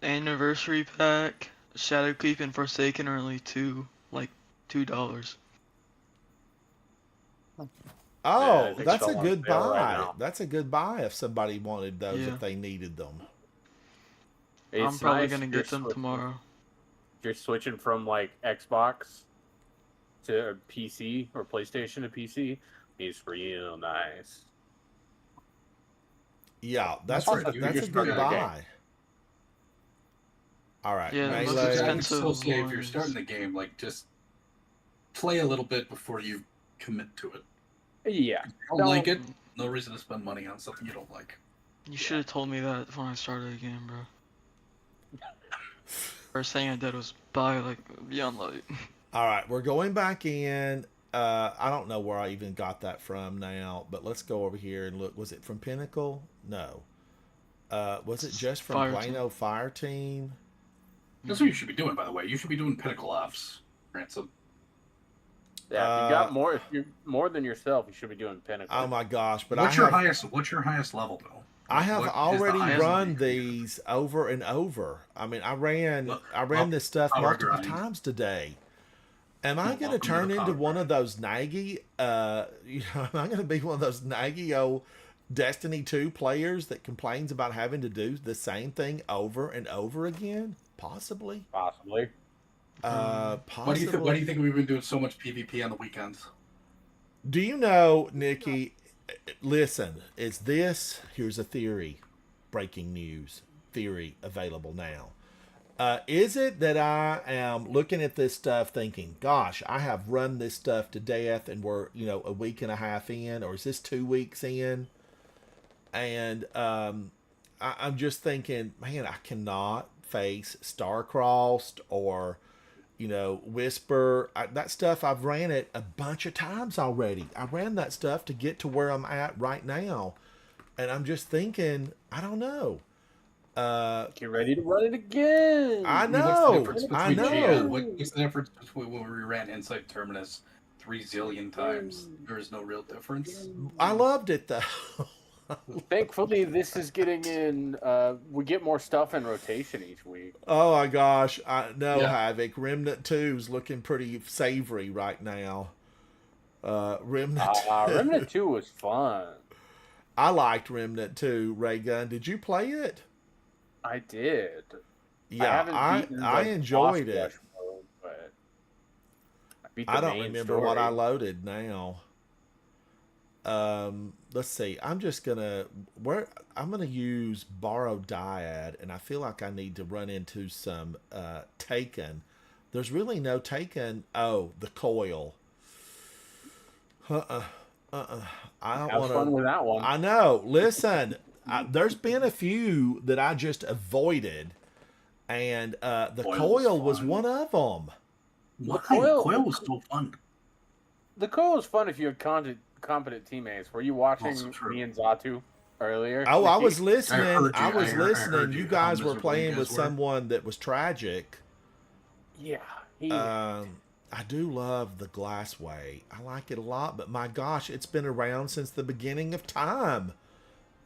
Anniversary Pack, Shadowkeep, and Forsaken are only $2. Oh, that's a good buy. That's a good buy if somebody wanted those, if they needed them. I'm probably gonna get them tomorrow. You're switching from like Xbox to PC or PlayStation to PC. It's real nice. Yeah, that's a good buy. All right. Yeah, I would still say if you're starting the game, like just play a little bit before you commit to it. Yeah. If you don't like it, no reason to spend money on something you don't like. You should have told me that when I started the game, bro. First thing I did was buy like Beyond Light. All right, we're going back in. I don't know where I even got that from now, but let's go over here and look. Was it from Pinnacle? No. Was it just from Plano Fire Team? That's what you should be doing, by the way. You should be doing Pinnacle Fs, Ransom. Yeah, if you got more, if you're more than yourself, you should be doing Pinnacle. Oh my gosh! But what's your highest level though? I have already run these over and over. I mean, I ran this stuff multiple times today. Am I going to turn into one of those naggy? Am I going to be one of those naggy old Destiny 2 players that complains about having to do the same thing over and over again? Possibly. Possibly. Possibly. Why do you think we've been doing so much PvP on the weekends? Do you know, Nikki? Listen, here's a theory, breaking news, theory available now. Is it that I am looking at this stuff thinking, gosh, I have run this stuff to death and we're, a week and a half in, or is this 2 weeks in? And I'm just thinking, man, I cannot face Starcrossed or, Whisper. That stuff, I've ran it a bunch of times already. I ran that stuff to get to where I'm at right now. And I'm just thinking, I don't know. Get ready to run it again. I What's the know. difference I between know. What's the difference between when we ran Inside Terminus 3 zillion times? There is no real difference. I loved it though. Thankfully, this is getting in. We get more stuff in rotation each week. Oh my gosh. I know, Yeah. Havoc. Remnant 2 is looking pretty savory right now. Remnant 2. Remnant 2 was fun. I liked Remnant 2, Ray Gun. Did you play it? I did. Yeah, I enjoyed it. Rush mode, but I beat the I don't main remember what story. I loaded now. Let's see. I'm gonna use Borrowed Dyad, and I feel like I need to run into some Taken. There's really no Taken. Oh, the coil. I don't Have want fun with that one. I know. Listen, there's been a few that I just avoided, and the coil was fun. one of them. Why? Coil- Coil was so fun. The coil was fun if you had competent teammates. Were you watching Also true. me and Zatu earlier? Oh, I was I listening. heard I you. was I heard listening. you. You How guys were miserable you playing with guys were. someone that was tragic. Yeah. I do love the Glassway. I like it a lot, but my gosh, it's been around since the beginning of time.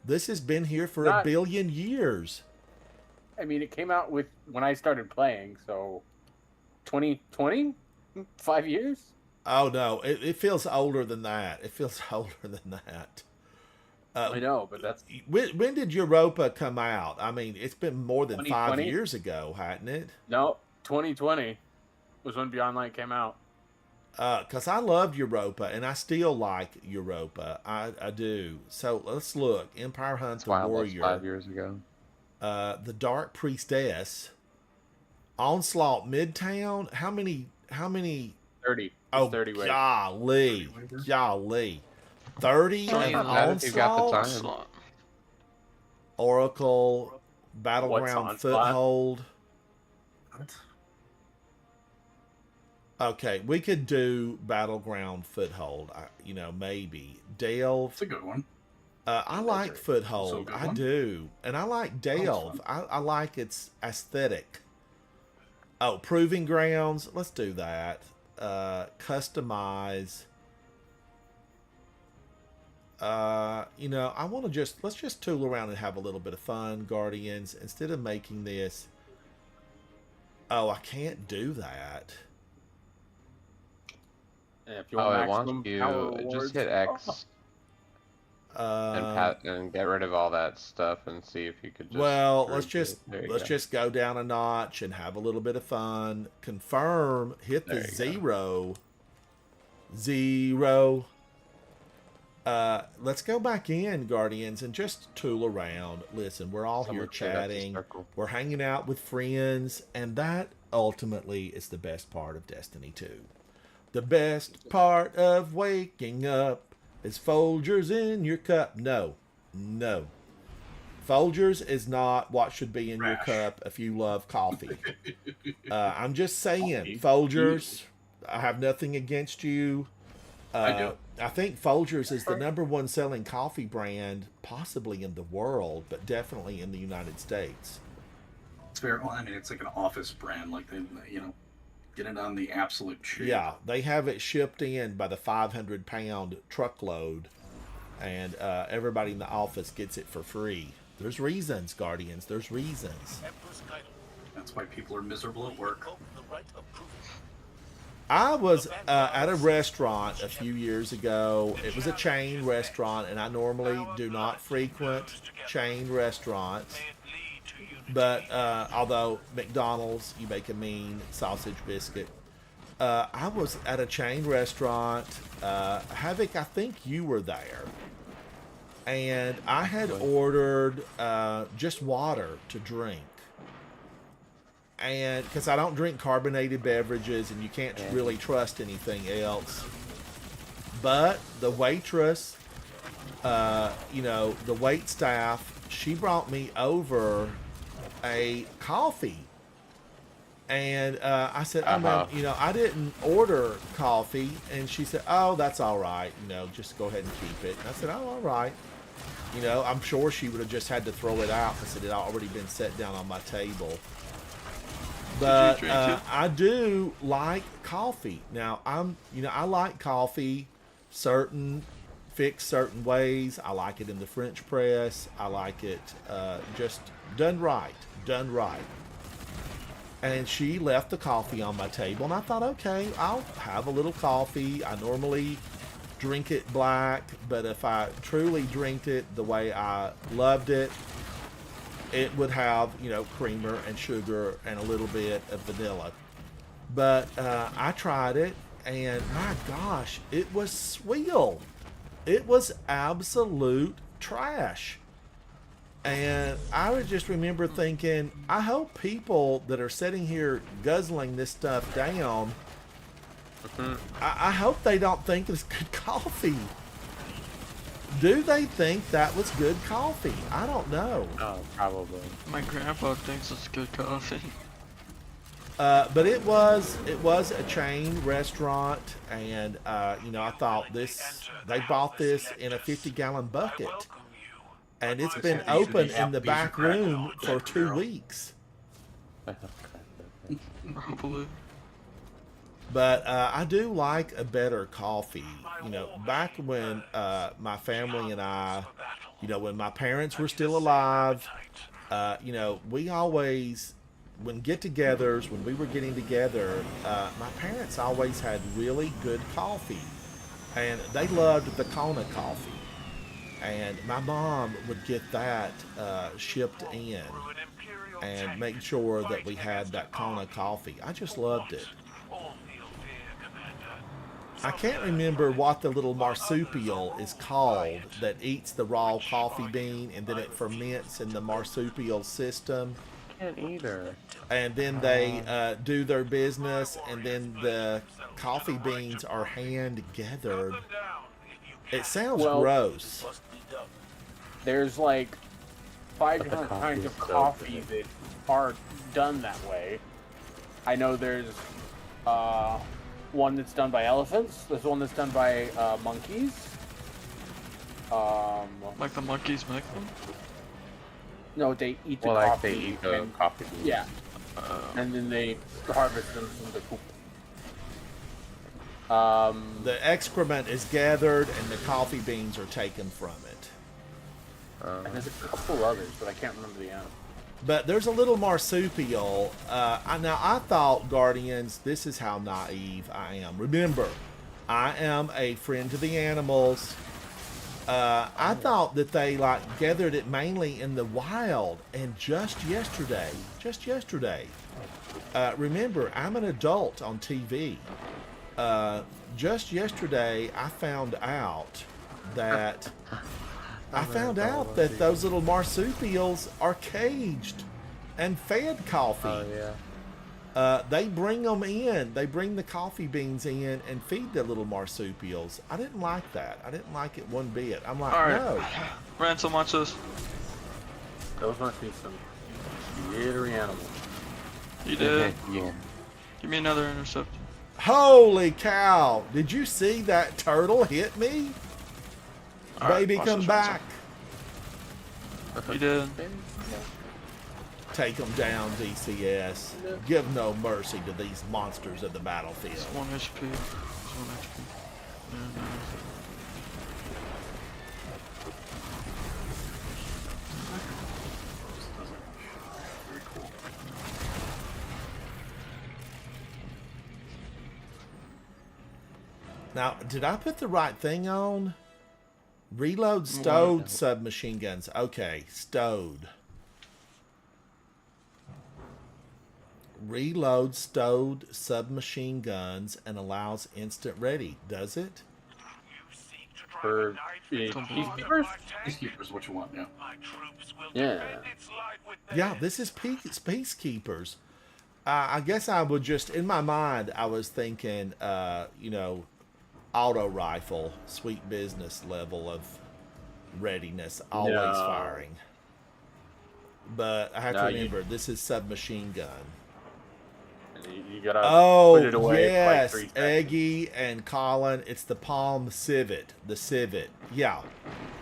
This has been here for a billion years. I mean, it came out with when I started playing, so 2020, 5 years. Oh no, it feels older than that. It feels older than that. I know, but that's When did Europa come out? I mean, it's been more than 5 2020? years ago, hadn't it? no 2020 was when Beyond Light came out. Because I loved Europa, and I still like Europa. I do. So let's look. Empire Hunt the Wow, that's Warrior. 5 years ago. The Dark Priestess. Onslaught Midtown. How many? 30. It's Oh, 30 waves. golly. Golly. 30 Join of that if you've got the Onslaught? time. Slot. Oracle. Battleground Onslaught? Foothold. What? Okay, we could do Battleground Foothold. Maybe. Delve. It's a good one. I like Also Foothold. a good I one. do. And I like Delve. fun. I like its aesthetic. Oh, Proving Grounds. Let's do that. Customize. I want to let's just tool around and have a little bit of fun, Guardians, instead of making this. Oh, I can't do that. Yeah, if you Oh, want it maximum wants you. power rewards, Just hit X and get rid of all that stuff and see if you could just. Well, merge it. There you let's go. just go down a notch and have a little bit of fun. Confirm. Hit the There you go. zero. Let's go back in, Guardians, and just tool around. Listen, we're all here Someone say that's a chatting. circle. We're hanging out with friends, and that ultimately is the best part of Destiny 2. The best part of waking up is Folgers in your cup. No. Folgers is not what should be in your cup if you love coffee. I'm just saying, Folgers, I have nothing against you. I do. I think Folgers is the #1 selling coffee brand, possibly in the world, but definitely in the United States. It's very. Well, I mean, it's like an office brand. Like they, get it on the absolute cheap. Yeah, they have it shipped in by the 500-pound truckload, and everybody in the office gets it for free. There's reasons, Guardians. There's reasons. Empress Kaido, That's why people are miserable at work. invoke the right of proof. I was at a restaurant a few years ago. It was a chain restaurant, and I normally do not frequent chain restaurants. But although McDonald's, you make a mean sausage biscuit. I was at a chain restaurant. Havoc, I think you were there. And I had ordered just water to drink. and because I don't drink carbonated beverages, and you can't really trust anything else. But the waitress, you know, the wait staff, she brought me over a coffee. And I said, oh, man, you know, I didn't order coffee. And she said, oh, that's all right. You know, just go ahead and keep it. And I said, oh, all right. You know, I'm sure she would have just had to throw it out because it had already been set down on my table. But I do like coffee. Now, you know, I like coffee fixed certain ways. I like it in the French press. I like it just done right. And she left the coffee on my table, and I thought, okay, I'll have a little coffee. I normally drink it black, but if I truly drinked it the way I loved it, it would have, you know, creamer and sugar and a little bit of vanilla. But I tried it, and my gosh, it was swill. It was absolute trash. And I would just remember thinking, I hope people that are sitting here guzzling this stuff down, I hope they don't think it's good coffee. Do they think that was good coffee? I don't know. Oh, probably. My grandpa thinks it's good coffee. But it was a chain restaurant, and you know, I thought they bought this in a 50-gallon bucket. And it's been open in the back room for 2 weeks. Probably. But I do like a better coffee. You know, back when my family and I, you know, when my parents were still alive, you know, we always, when get-togethers, when we were getting together, my parents always had really good coffee. And they loved the Kona coffee. And my mom would get that shipped in and make sure that we had that Kona coffee. I just loved it. I can't remember what the little marsupial is called that eats the raw coffee bean and then it ferments in the marsupial system. Can't either. And then they do their business, and then the coffee beans are hand gathered. It sounds gross. There's like 5 different kinds of coffee that are done that way. I know there's one that's done by elephants. There's one that's done by monkeys. Like the monkeys make them? No, they eat the like coffee. they eat the coffee beans. Yeah. And then they harvest them from the poop. The excrement is gathered and the coffee beans are taken from it. And there's a couple others, but I can't remember the end. But there's a little marsupial. Now, I thought, Guardians, this is how naive I am. Remember, I am a friend to the animals. I thought that they, like, gathered it mainly in the wild. And just yesterday, remember, I'm an adult on TV. Just yesterday, I found out that those little marsupials are caged and fed coffee. Oh, yeah. They bring them in. They bring the coffee beans in and feed the little marsupials. I didn't like that. I didn't like it one bit. I'm like, no. Ransom, watch this. Those must be some jittery animals. You did. Yeah. Give me another intercept. Holy cow! Did you see that turtle hit me? Baby, watch come this, back. You did. Take them down, DCS. Give no mercy to these monsters of the battlefield. It's 1 HP. It's 1 HP. Yeah, no. Now, did I put the right thing on? Reload stowed submachine guns. Okay, stowed. Reload stowed submachine guns and allows instant ready. Does it? For peacekeepers? Peacekeepers, what you want, yeah. Yeah. Yeah, this is peacekeepers. I guess I would just, in my mind, I was thinking, you know, auto rifle, sweet business level of readiness, always No. firing. But I have to No, remember, this is submachine gun. You gotta Oh, put it away yes, for like 3 seconds. Eggy and Colin, it's the Palm Civet, the Civet. Yeah.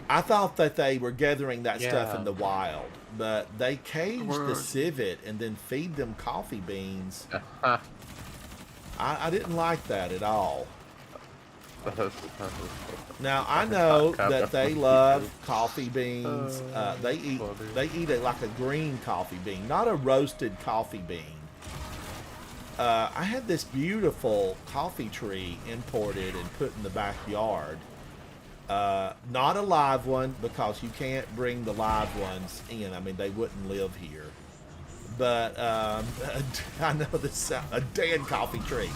I thought that they were gathering that stuff in the wild, but they cage the civet and then feed them coffee beans. I didn't like that at all. Now I know that they love coffee beans. They eat it like a green coffee bean, not a roasted coffee bean. I had this beautiful coffee tree imported and put in the backyard. Not a live one, because you can't bring the live ones in. I mean, they wouldn't live here. But I know this a dead coffee tree.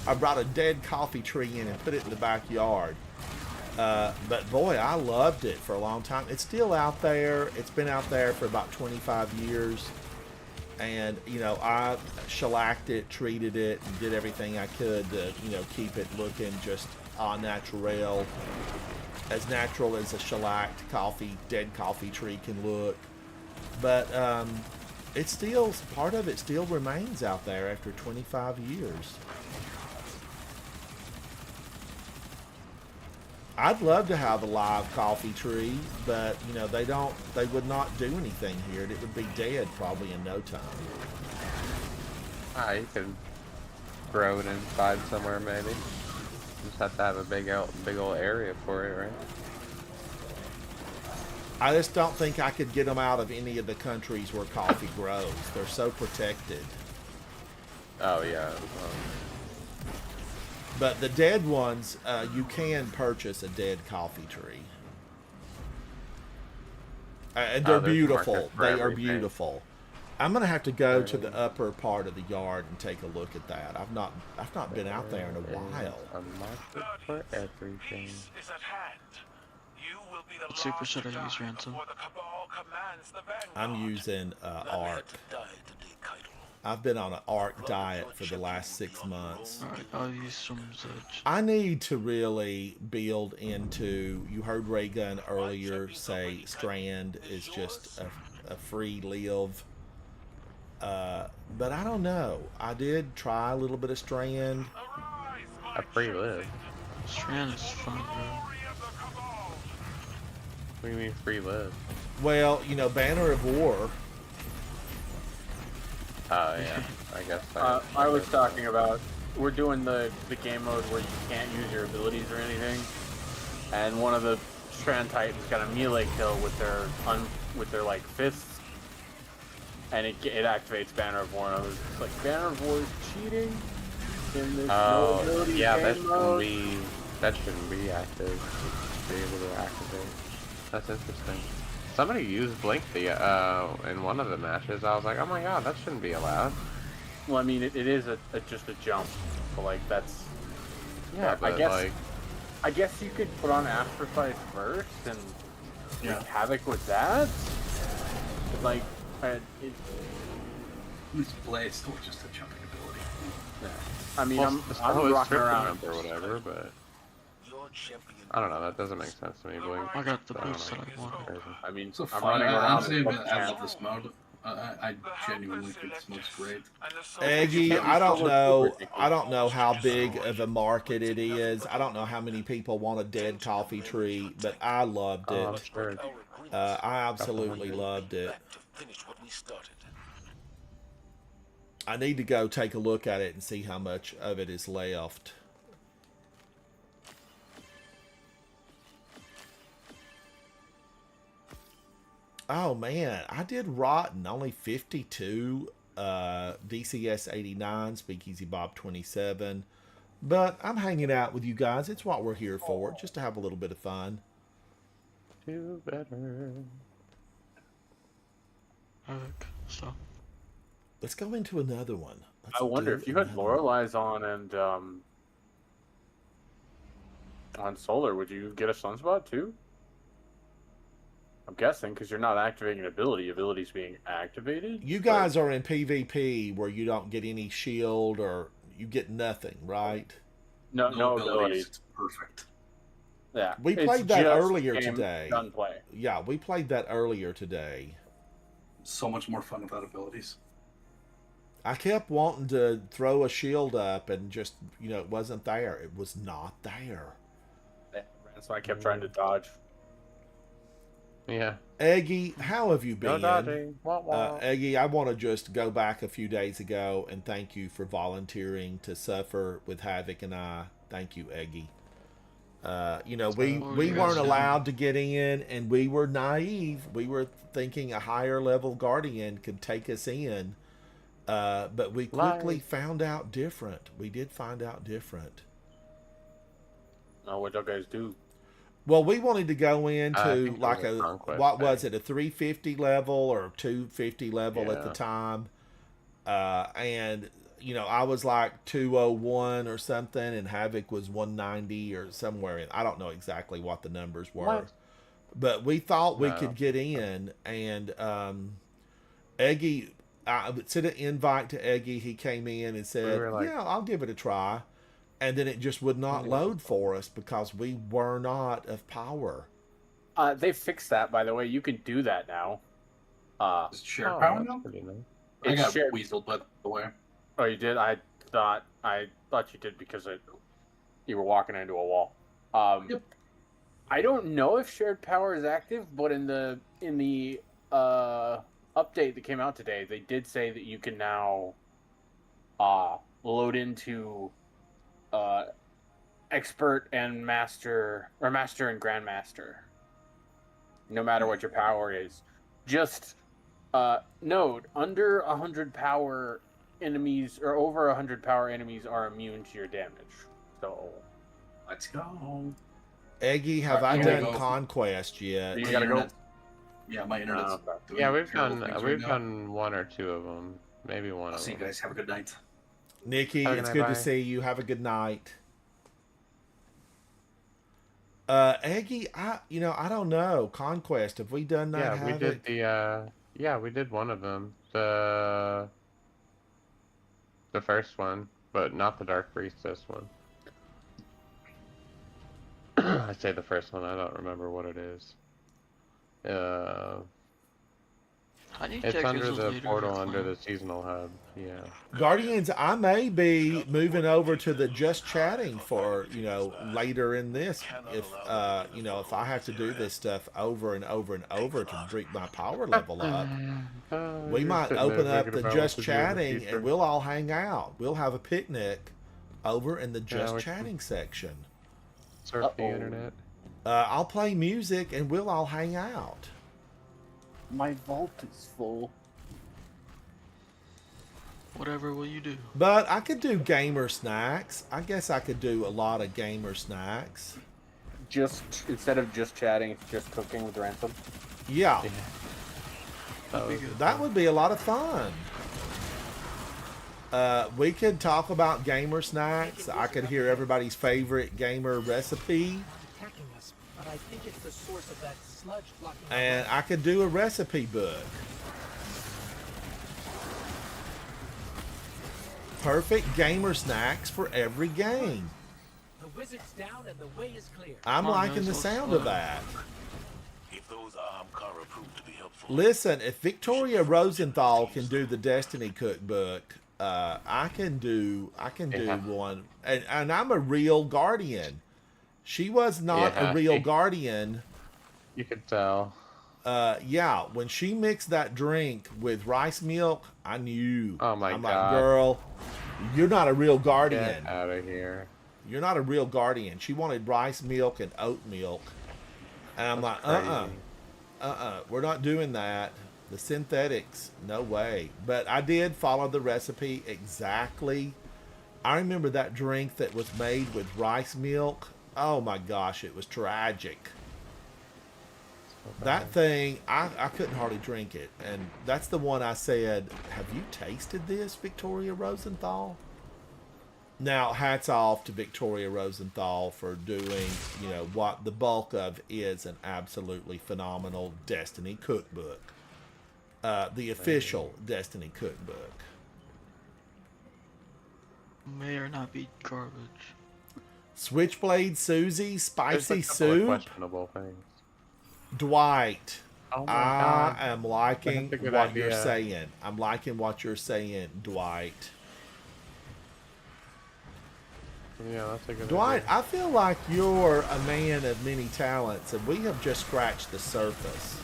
I brought a dead coffee tree in and put it in the backyard. But boy, I loved it for a long time. It's still out there. It's been out there for about 25 years. And, you know, I shellacked it, treated it, and did everything I could to, you know, keep it looking just au naturel. As natural as a shellacked dead coffee tree can look. But it's still, part of it still remains out there after 25 years. I'd love to have a live coffee tree, but you know, they would not do anything here. It would be dead probably in no time. You could grow it inside somewhere maybe. Just have to have a big old area for it, right? I just don't think I could get them out of any of the countries where coffee grows. They're so protected. Oh yeah. But the dead ones, you can purchase a dead coffee tree. And they're beautiful. They are beautiful. I'm gonna have to go to the upper part of the yard and take a look at that. I've not been out there in a while. A market for everything. What super should I use, Ransom? I'm using ARC. I've been on an ARC diet for the last 6 months. Alright, I'll use some Zedge. I need to really build into, you heard Raygun earlier say Strand is just a free live. But I don't know. I did try a little bit of Strand. A free live? Strand is fun, bro. What do you mean free live? Well, you know, Banner of War. Oh yeah, I guess. I was talking about, we're doing the game mode where you can't use your abilities or anything, and one of the Strand Titans got a melee kill with their like fists, and it activates Banner of War. And I was like, Banner of War is cheating in this no ability yeah, game mode. that shouldn't be active to be able to activate. That's interesting. Somebody used Blink in one of the matches. I was like, oh my god, that shouldn't be allowed. Well, I mean, it is just a jump, but like that's. Yeah, but I guess you could put on Astrocyte first and wreak havoc with that. But like, This Blade's still just a jumping ability. Yeah. I mean, I'm rocking around or whatever, but I don't know. That doesn't make sense to me. Blink. I got the boost that I wanted. I mean, So I'm fun. running around. I love this mode. I genuinely think this mode's great. Eggy, I don't know how big of a market it is. I don't know how many people want a dead coffee tree, but I loved it. Sure. I absolutely loved it. I need to go take a look at it and see how much of it is left. Oh man, I did rotten. Only 52. DCS 89, Speakeasy Bob 27. But I'm hanging out with you guys. It's what we're here for, just to have a little bit of fun. Do better. Alright, so. Let's go into another one. I wonder if you had Lorelai's on and on Solar, would you get a Sunspot too? I'm guessing because you're not activating an ability. Ability's being activated. You guys are in PvP where you don't get any shield or you get nothing, right? No abilities. It's perfect. Yeah, We it's played that just earlier game today. Gunplay. Yeah, we played that earlier today. So much more fun without abilities. I kept wanting to throw a shield up and just, it wasn't there. It was not there. Yeah, that's why I kept trying to dodge. Yeah. Eggy, how have you No been? dodging. Wah, wah. Eggy, I want to just go back a few days ago and thank you for volunteering to suffer with Havoc and I. Thank you, Eggy. We weren't allowed to get in, and we were naive. We were thinking a higher level Guardian could take us in, but we quickly found out different. We did find out different. Oh, what y'all guys do? Well, we wanted to go into think like it was a Conquest what Day. was it, a 350 level or 250 level at the Yeah. time, and I was like 201 or something, and Havoc was 190 or somewhere in. I don't know exactly what the numbers were, What? but we thought we No. could get in. And Eggy, I sent an invite to Eggy. He came in and said, were like- "Yeah, I'll give it a try." And then it just would not load for us because we were not of power. They fixed that, by the way. You can do that now. Is it shared Oh, power that's now? pretty nice. I It's got shared. weaseled, by the way. Oh, you did? I thought you did because you were walking into a wall. Yep. I don't know if shared power is active, but in the update that came out today, they did say that you can now load into expert and master, or master and grandmaster, no matter what your power is. Just note, under 100 power enemies, or over 100 power enemies are immune to your damage. So Let's go. Eggy, have I I'm gonna done go. Conquest yet? You My gotta go. internet- Yeah, my internet's okay. doing Yeah, we've terrible done things we've right now. done one or two of them, maybe one I'll of see you them. guys. Have a good night. Nikki, Have a it's good good night, to bye. see you. Have a good night. Eggy, I don't know. Conquest, have we done that? Yeah, we did the we did one of them. The first one, but not the Dark Priestess one. I say the first one, I don't remember what it is. I need to It's check under those the later. portal under the seasonal hub. Yeah. Guardians, I may be moving over to the just chatting for, later in this. If, if I have to do this stuff over and over and over to bring my power level up, we might open up the just chatting and we'll all hang out. We'll have a picnic over in the just we can- chatting section. Surf the internet. I'll play music and we'll all hang out. My vault is full. Whatever will you do? But I could do gamer snacks. I guess I could do a lot of gamer snacks. Just instead of just chatting, it's just cooking with Ransom. Yeah, That'd be good. that would be a lot of fun. We could talk about gamer snacks. I could hear everybody's favorite gamer recipe. Attacking us, but I think it's the source of that sludge blocking. our And way. I could do a recipe book. Perfect gamer snacks for every game. The wizard's down and the way is clear. I'm Come on, liking guys, the let's sound fly. of that. If those armed Kara prove to be helpful, Listen, if Victoria Rosenthal can do the Destiny cookbook, I can do Yeah. one. And I'm a real guardian. She was not Yeah. a real guardian. You could tell. Yeah, when she mixed that drink with rice milk, I knew. Oh my I'm God. like, girl, you're not a real guardian. Get out of here. You're not a real guardian. She wanted rice milk and oat milk. And I'm That's like, crazy. we're not doing that. The synthetics, no way. But I did follow the recipe exactly. I remember that drink that was made with rice milk. Oh my gosh, it was tragic. That thing, I couldn't hardly drink it. And that's the one I said, have you tasted this, Victoria Rosenthal? Now, hats off to Victoria Rosenthal for doing, you know, what the bulk of is an absolutely phenomenal Destiny cookbook. The official Destiny cookbook. May or not be garbage. Switchblade Susie, There's spicy a couple of soup. questionable things. Dwight, Oh my I god. am liking That's a good what you're idea. saying. I'm liking what you're saying, Dwight. Yeah, that's a good Dwight, idea. I feel like you're a man of many talents, and we have just scratched the surface.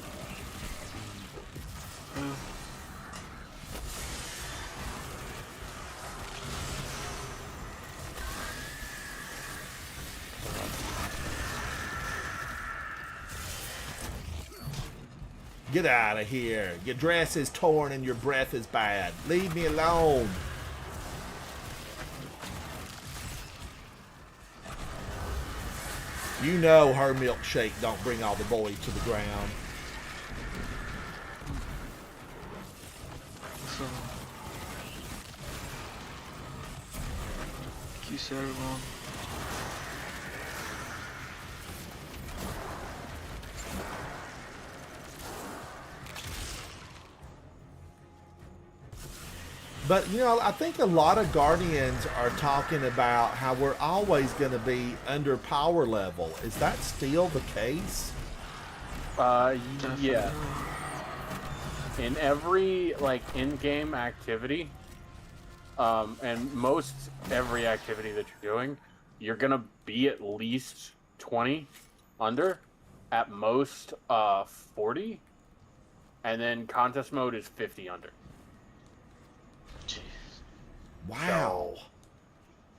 Get out of here. Your dress is torn and your breath is bad. Leave me alone. You know her milkshake don't bring all the boys to the ground. So, thank you, so everyone. But, you know, I think a lot of Guardians are talking about how we're always going to be under power level. Is that still the case? Yeah. In every, like, in-game activity, and most every activity that you're doing, you're gonna be at least 20 under, at most 40, and then contest mode is 50 under. Wow. So,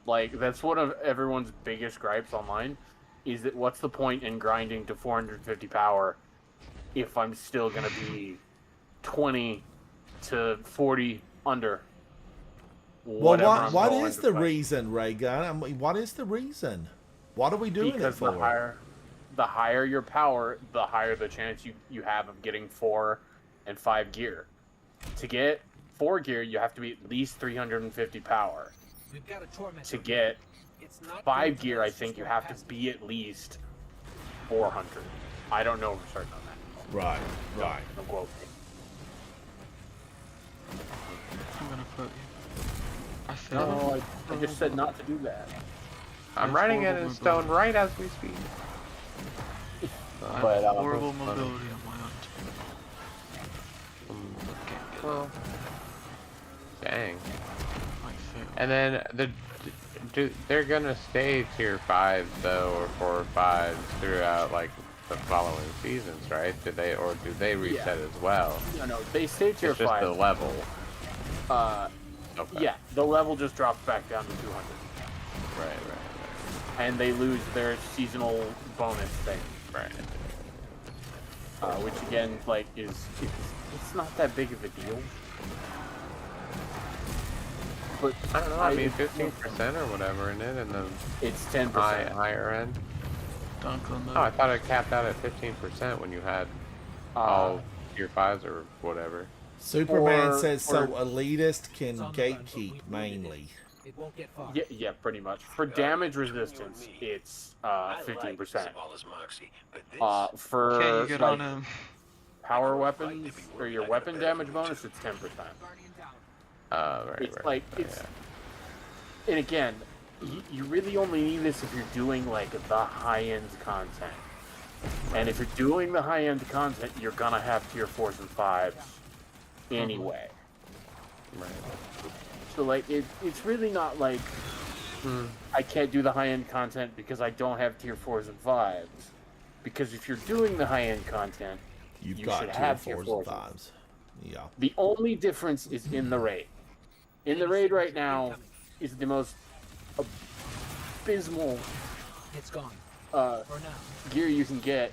like, that's one of everyone's biggest gripes online, is that what's the point in grinding to 450 power if I'm still going to be 20 to 40 under? Well, what is the reason, Ray Gun? I mean, what is the reason? What are we doing because it for? the higher your power, the higher the chance you have of getting 4 and 5 gear. To get 4 gear, you have to be at least 350 power. We've got a torment. To get It's not 5 gear, I think you have to be at least 400. I don't know for certain on that. Right, right. Don't quote me. I'm gonna quote you. I feel No, I just said not to do that. I'm writing it in stone right as we speak. I But, have horrible mobility on my own. Well, dang. I fail. And then they're gonna stay tier 5 though, or 4 or 5 throughout like the following seasons, right? Do they reset as well? No, they stay tier It's just 5. the level. Yeah, the level just drops back down to 200. Right. And they lose their seasonal bonus thing. Right. Which again, like, it's not that big of a deal. But I don't know. I mean, 15% or whatever in it, and the it's 10%. higher end. Dunk on Oh, I thought it capped out at 15% when you had all tier 5s or whatever. Superman says so elitist can gatekeep mainly. It won't get far. Yeah, pretty much. For damage resistance, it's 15%. For Okay, you get like, on him. power weapons or your weapon damage bonus, it's 10%. Right. It's like and again, you really only need this if you're doing like the high-end content. And if you're doing the high-end content, you're gonna have tier 4s and 5s anyway. Right. So like it's really not like I can't do the high-end content because I don't have tier 4s and 5s. Because if you're doing the high-end content, You've you got should tier have tier 4s 4s and and 5s. Yeah. The only difference is in the raid. In the raid right now is the most abysmal It's gone. For now. gear you can get,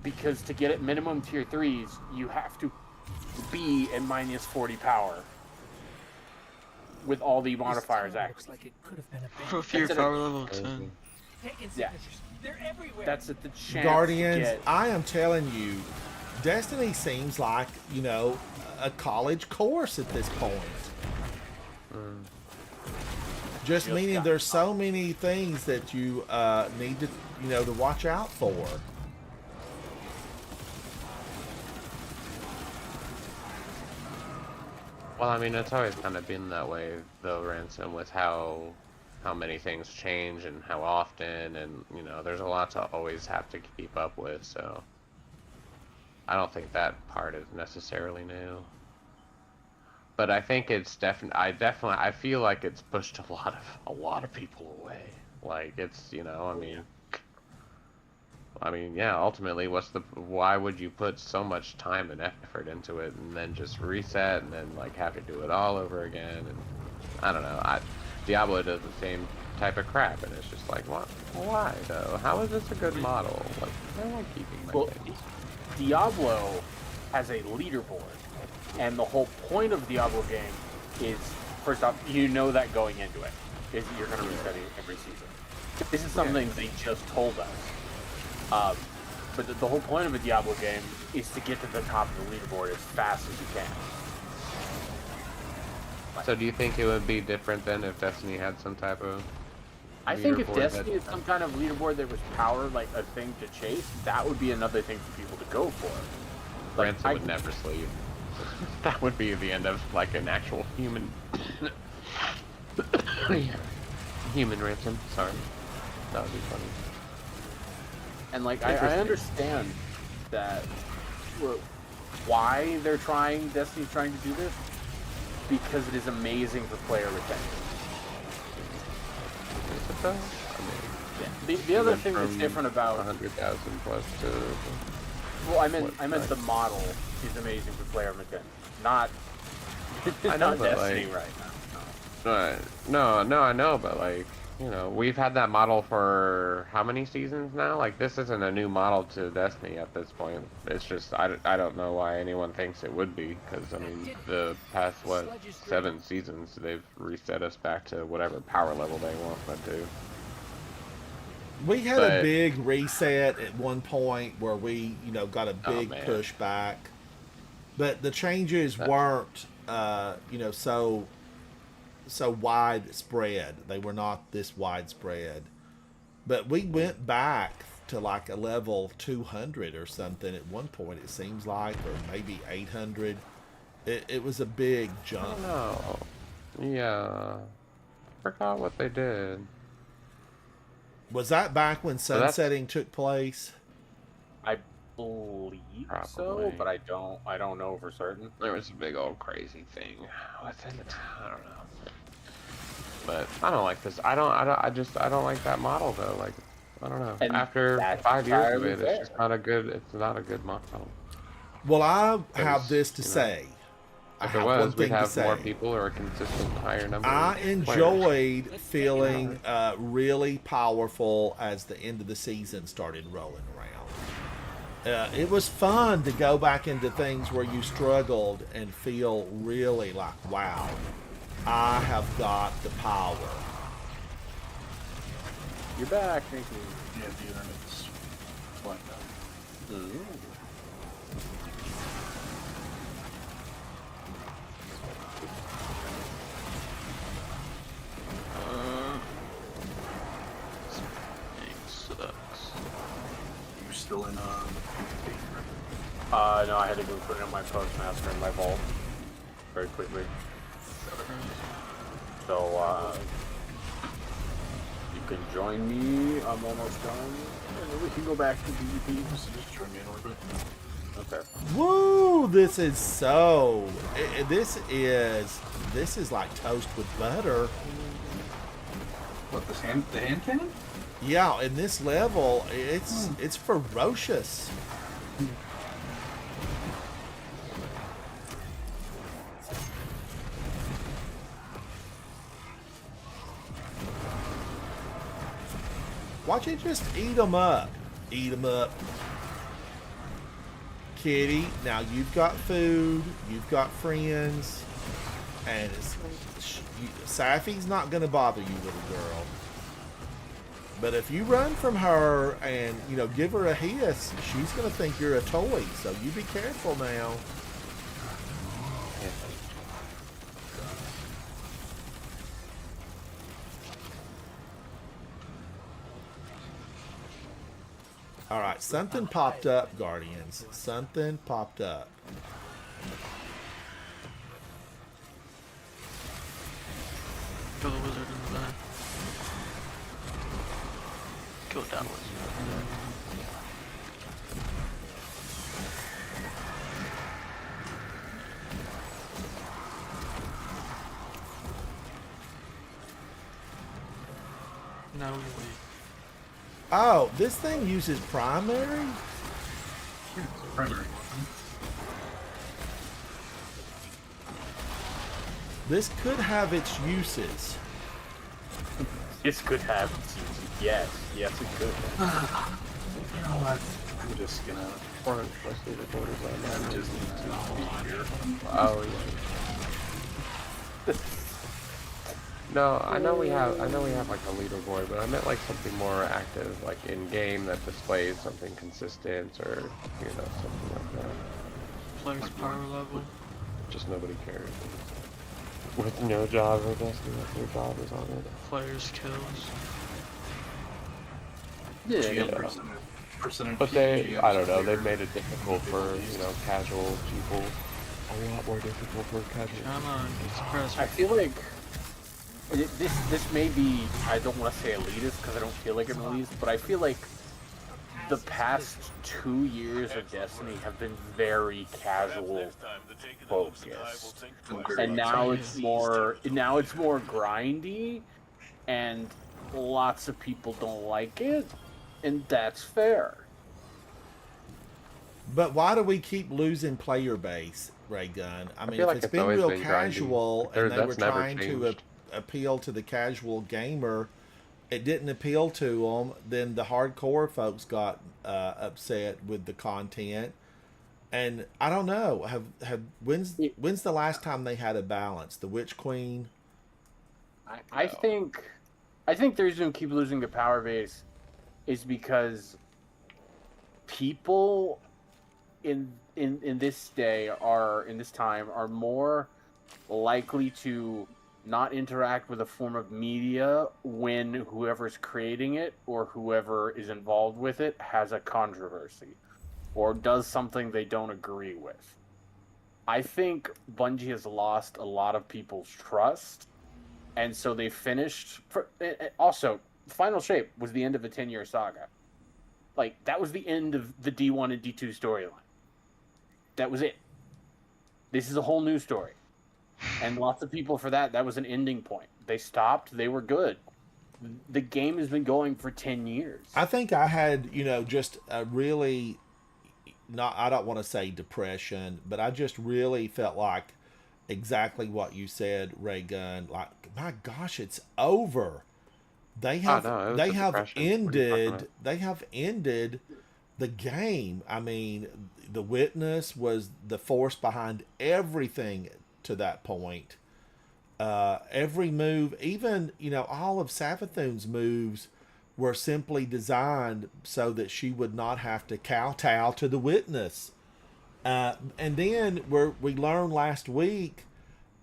because to get at minimum tier 3s, you have to be at minus 40 power with all the modifiers active. Looks like it could have been a For fear That's it. power level 10. Taking Yeah. signatures. They're everywhere. That's at the chance Guardians, to get. I am telling you, Destiny seems like, you know, a college course at this point. Just meaning got there's so many things that you need to, to watch out for. Well, I mean, it's always kind of been that way, though, Ransom, with how many things change and how often, and there's a lot to always have to keep up with. So I don't think that part is necessarily new. But I think it's I feel like it's pushed a lot of people away. Like it's, I mean, yeah, ultimately, why would you put so much time and effort into it and then just reset and then like have to do it all over again? And I don't know. Diablo does the same type of crap, and it's just like, what? Why though? How is this a good model? Like, why am I keeping my games? Diablo has a leaderboard, and the whole point of Diablo game is, first off, that going into it is you're going to reset it every season. This is something they just told us. But the whole point of a Diablo game is to get to the top of the leaderboard as fast as you can. So do you think it would be different than if Destiny had some type of I think if Destiny had some kind of leaderboard that was power, like a thing to chase, that would be another thing for people to go for. Ransom would never sleep. That would be the end of like an actual human human Ransom. Sorry. That would be funny. And like I understand that why Destiny's trying to do this, because it is amazing for player retention. Is it though? I mean, the other thing that's different about 100,000 plus to well, I meant the model is amazing for player retention, not I know, not but Destiny like, right now. No, I know, but like, we've had that model for how many seasons now? Like, this isn't a new model to Destiny at this point. It's just, I don't know why anyone thinks it would be, because, I mean, the past, 7 seasons, they've reset us back to whatever power level they want us to. We had a big reset at one point where we, got a big pushback, but the changes weren't, so widespread. They were not this widespread. But we went back to like a level 200 or something at one point, it seems like, or maybe 800. It was a big jump. I don't know. Yeah. Forgot what they did. Was that back when sunsetting took place? I believe so, but I don't know for certain. There was a big old crazy thing with it. I don't know. But I don't like this. I don't like that model though. Like, I don't know. And after 5 years of it, it's just not a good model. Well, I have this to say. If it was, we'd have more people or a consistent higher number. I enjoyed feeling really powerful as the end of the season started rolling around. It was fun to go back into things where you struggled and feel really like, wow, I have got the power. You're back, thank you. Yeah, the internet's blacked out. Ooh. Sucks. You're still in No, I had to go put in my postmaster in my vault very quickly. So, you can join me. I'm almost done. And then we can go back to PvP. just join me in orbit. Okay. Woo! This is so. This is like toast with butter. What, the hand cannon? Yeah, in this level, it's ferocious. Watch it just eat them up. Eat them up. Kitty, now you've got food, you've got friends, and Safi's not going to bother you, little girl. But if you run from her and, give her a hiss, she's going to think you're a toy, so you be careful now. All right, something popped up, Guardians. Something popped up. Kill the wizard in the back. Kill that wizard. Now we wait. Oh, this thing uses primary? Primary. This could have its uses. This could have. Yes, yes, it could. You know what? I'm just gonna. Let's see the quarters on I'm that. just gonna be here. Oh yeah. No, I know we have like a leaderboard, but I meant like something more active, like in game that displays something consistent or something like that. Player's power level. Just nobody cares. With no job or Destiny, like your job is on it. Player's kills. Yeah. Percentage. But I don't know, they've made it difficult for, casual people. A lot more difficult for casual. Come on, get suppressed. I feel like this may be, I don't want to say elitist because I don't feel like I'm elitist, but I feel like the past 2 years of Destiny have been very casual focused, and now it's more grindy, and lots of people don't like it, and that's fair. But why do we keep losing player base, Ray Gunn? I mean, feel if like it's it's been always real been casual grindy. and they were That's never trying to changed. appeal to the casual gamer, it didn't appeal to them. Then the hardcore folks got upset with the content, and I don't know. When's the last time they had a balance? The Witch Queen. I think the reason we keep losing the power base is because people in this time are more likely to not interact with a form of media when whoever's creating it or whoever is involved with it has a controversy or does something they don't agree with. I think Bungie has lost a lot of people's trust, and so they finished. Also, Final Shape was the end of a 10-year saga. Like, that was the end of the D1 and D2 storyline. That was it. This is a whole new story. And lots of people for that was an ending point. They stopped. They were good. The game has been going for 10 years. I think I had, just a really, I don't want to say depression, but I just really felt like exactly what you said, Ray Gunn. Like, my gosh, it's over. They have ended the game. I mean, the Witness was the force behind everything to that point. Every move, even all of Savathun's moves were simply designed so that she would not have to kowtow to the Witness. And then we learned last week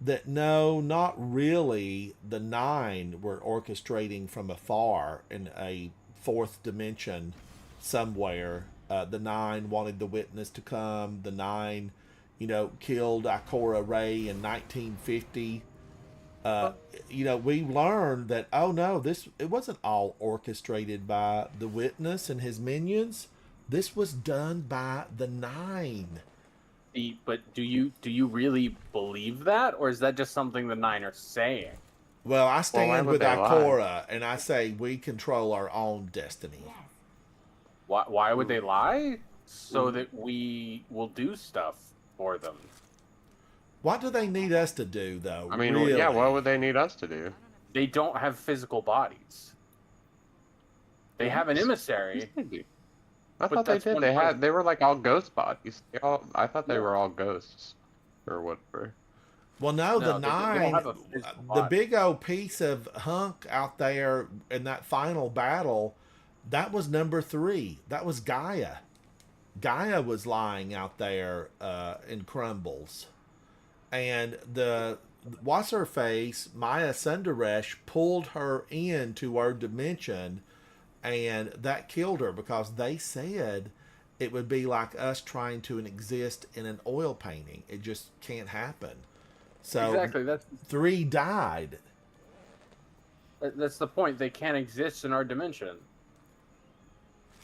that no, not really. The Nine were orchestrating from afar in a fourth dimension somewhere. The Nine wanted the Witness to come. The Nine, killed Ikora Ray in 1950. We learned that, oh no, it wasn't all orchestrated by the Witness and his minions. This was done by the Nine. But do you really believe that, or is that just something the Nine are saying? Well, I stand with lie? Ikora, and I say we control our own destiny. Why would they lie? So that we will do stuff for them. What do they need us to do, though? I mean, really? yeah, what would they need us to do? They don't have physical bodies. They have an emissary. I thought they did. They were like all ghost bodies. I thought they were all ghosts, or whatever. Well, no, the they don't Nine, have a physical the body. big old piece of hunk out there in that final battle, that was number 3. That was Gaia. Gaia was lying out there in crumbles. And what's her face, Maya Sundaresh, pulled her into our dimension And that killed her because they said it would be like us trying to exist in an oil painting. It just can't happen. So Exactly. That's 3 died. That's the point. They can't exist in our dimension.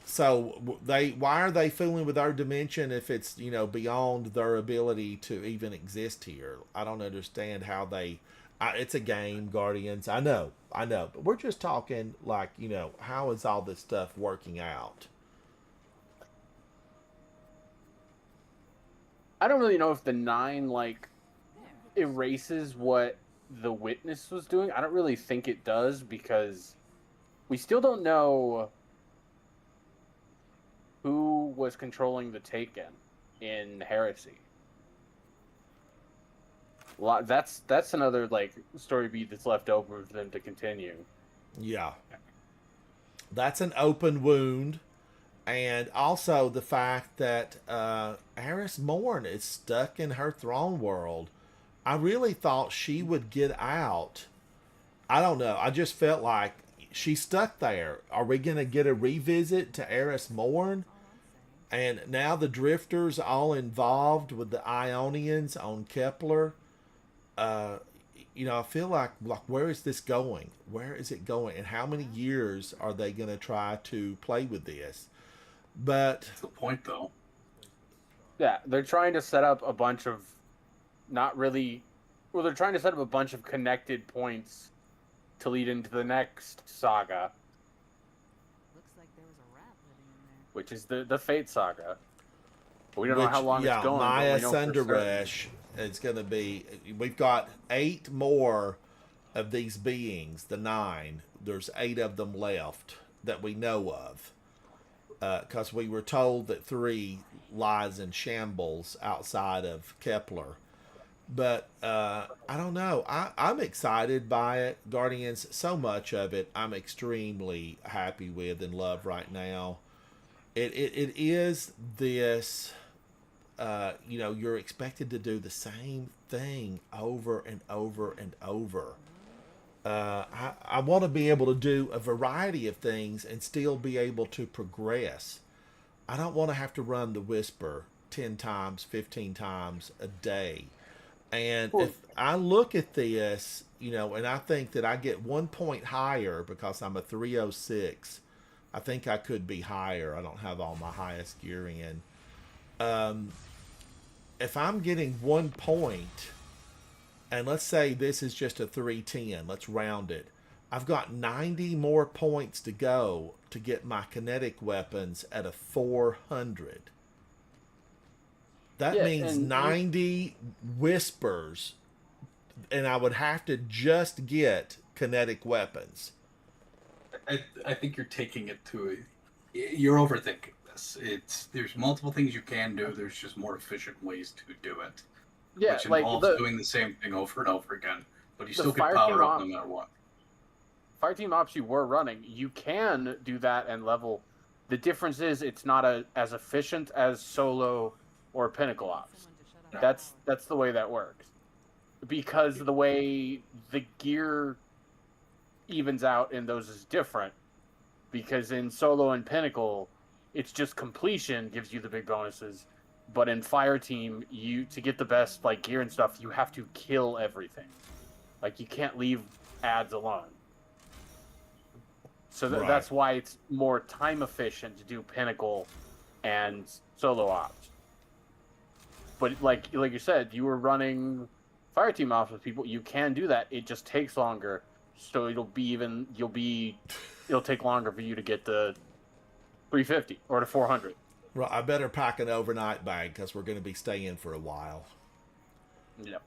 So why are they fooling with our dimension if it's beyond their ability to even exist here? I don't understand how they. It's a game, Guardians. I know, but we're just talking like how is all this stuff working out? I don't really know if the 9 erases what the witness was doing. I don't really think it does because we still don't know who was controlling the Taken in Heresy. That's another story beat that's left over for them to continue. Yeah, that's an open wound, and also the fact that Eris Morn is stuck in her throne world. I really thought she would get out. I don't know. I just felt like she's stuck there. Are we going to get a revisit to Eris Morn? And now the Drifters all involved with the Ionians on Kepler. I feel like where is this going? Where is it going? And how many years are they going to try to play with this? But that's the point, though. Yeah, they're trying to set up a bunch of they're trying to set up a bunch of connected points to lead into the next saga. Looks like there was a rat living in there. Which is the Fate saga. We don't know how long it's going. Maya but we know for Sundaresh. It's going to be. We've got 8 more of these beings. The 9. There's 8 of them left that we know of. Because we were told that 3 lies in shambles outside of Kepler. But I don't know. I'm excited by it. Guardians, so much of it I'm extremely happy with and love right now. It is this, you're expected to do the same thing over and over and over. I want to be able to do a variety of things and still be able to progress. I don't want to have to run the Whisper 10 times, 15 times a day. And if I look at this, and I think that I get 1 point higher because I'm a 306. I think I could be higher. I don't have all my highest gear in. If I'm getting 1 point, and let's say this is just a 310, let's round it. I've got 90 more points to go to get my kinetic weapons at a 400. That means 90 whispers, and I would have to just get kinetic weapons. I think you're taking it to you're overthinking this. There's multiple things you can do. There's just more efficient ways to do it. Yeah, which involves doing the same thing over and over again. But you still get power up no matter what. Fireteam Ops you were running, you can do that and level. The difference is it's not as efficient as solo or Pinnacle Ops. That's the way that works. Because the way the gear evens out in those is different. Because in solo and Pinnacle, it's just completion gives you the big bonuses. But in Fireteam, to get the best gear and stuff, you have to kill everything. You can't leave ads alone. So that's why it's more time efficient to do Pinnacle and solo ops. But like you said, you were running Fireteam ops with people. You can do that. It just takes longer. So it'll take longer for you to get the 350 or the 400. Well, I better pack an overnight bag because we're going to be staying for a while. Yep.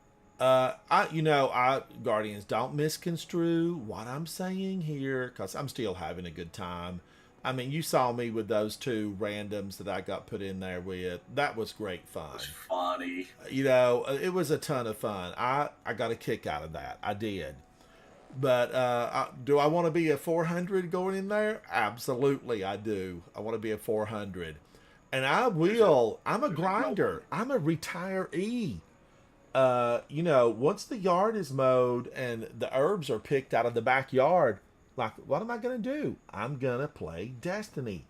Guardians, don't misconstrue what I'm saying here because I'm still having a good time. I mean, you saw me with those 2 randoms that I got put in there with. That was great fun. It was funny. It was a ton of fun. I got a kick out of that. I did. But do I want to be a 400 going in there? Absolutely, I do. I want to be a 400. And I will. I'm a grinder. I'm a retiree. Once the yard is mowed and the herbs are picked out of the backyard, Like, what am I going to do? I'm going to play Destiny.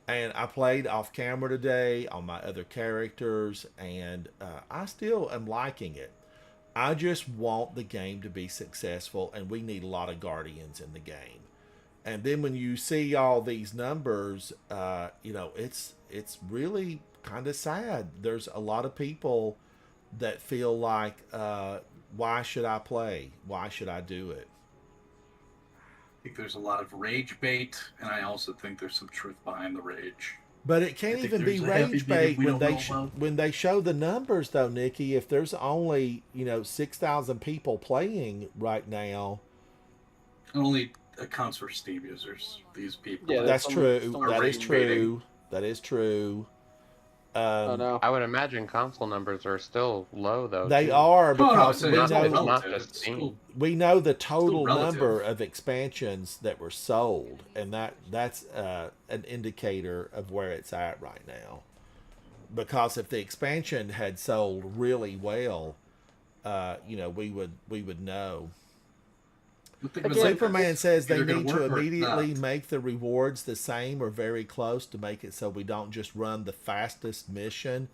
And I played off camera today on my other characters, and I still am liking it. I just want the game to be successful, and we need a lot of Guardians in the game. And then when you see all these numbers, it's really kind of sad. There's a lot of people that feel like, why should I play? Why should I do it? I think there's a lot of rage bait, and I also think there's some truth behind the rage. But it can't even be rage bait when they show the numbers, though, Nikki. If there's only 6,000 people playing right now, it only accounts for Steam users. These people. Yeah, that's true. That is true. That is true. I would imagine console numbers are still low, though. They are, because we know the total number of expansions that were sold, and that's an indicator of where it's at right now. Because if the expansion had sold really well, we would know. Superman says they need to immediately make the rewards the same or very close to make it so we don't just run the fastest mission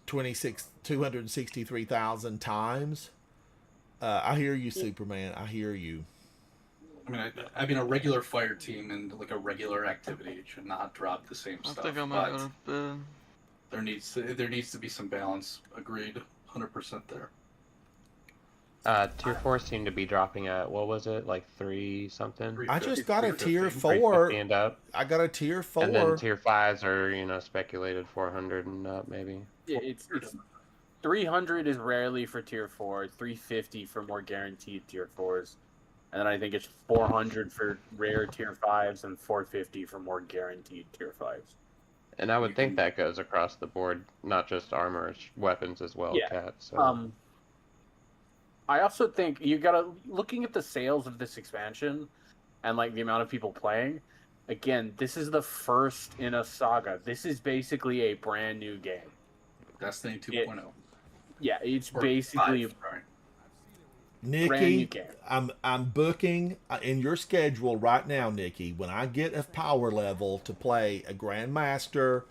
263,000 times. I hear you, Superman. I hear you. I mean, a regular fire team and like a regular activity should not drop the same stuff. I think I might go to bed. There needs to be some balance. Agreed, 100% there. Tier 4 seem to be dropping at, what was it, like 3 something? I just got a tier 4. And up. I got a tier 4. And then tier 5s are, speculated 400 and up, maybe. Yeah, it's 300 is rarely for tier 4, 350 for more guaranteed tier 4s. And then I think it's 400 for rare tier 5s and 450 for more guaranteed tier 5s. And I would think that goes across the board, not just armor, weapons as well, yeah. Kat. So. I also think you gotta, looking at the sales of this expansion and like the amount of people playing, again, this is the first in a saga. This is basically a brand new game. Destiny 2.0. Yeah, it's basically a Nikki, brand new game. I'm booking in your schedule right now, Nikki, when I get a power level to play a Grandmaster.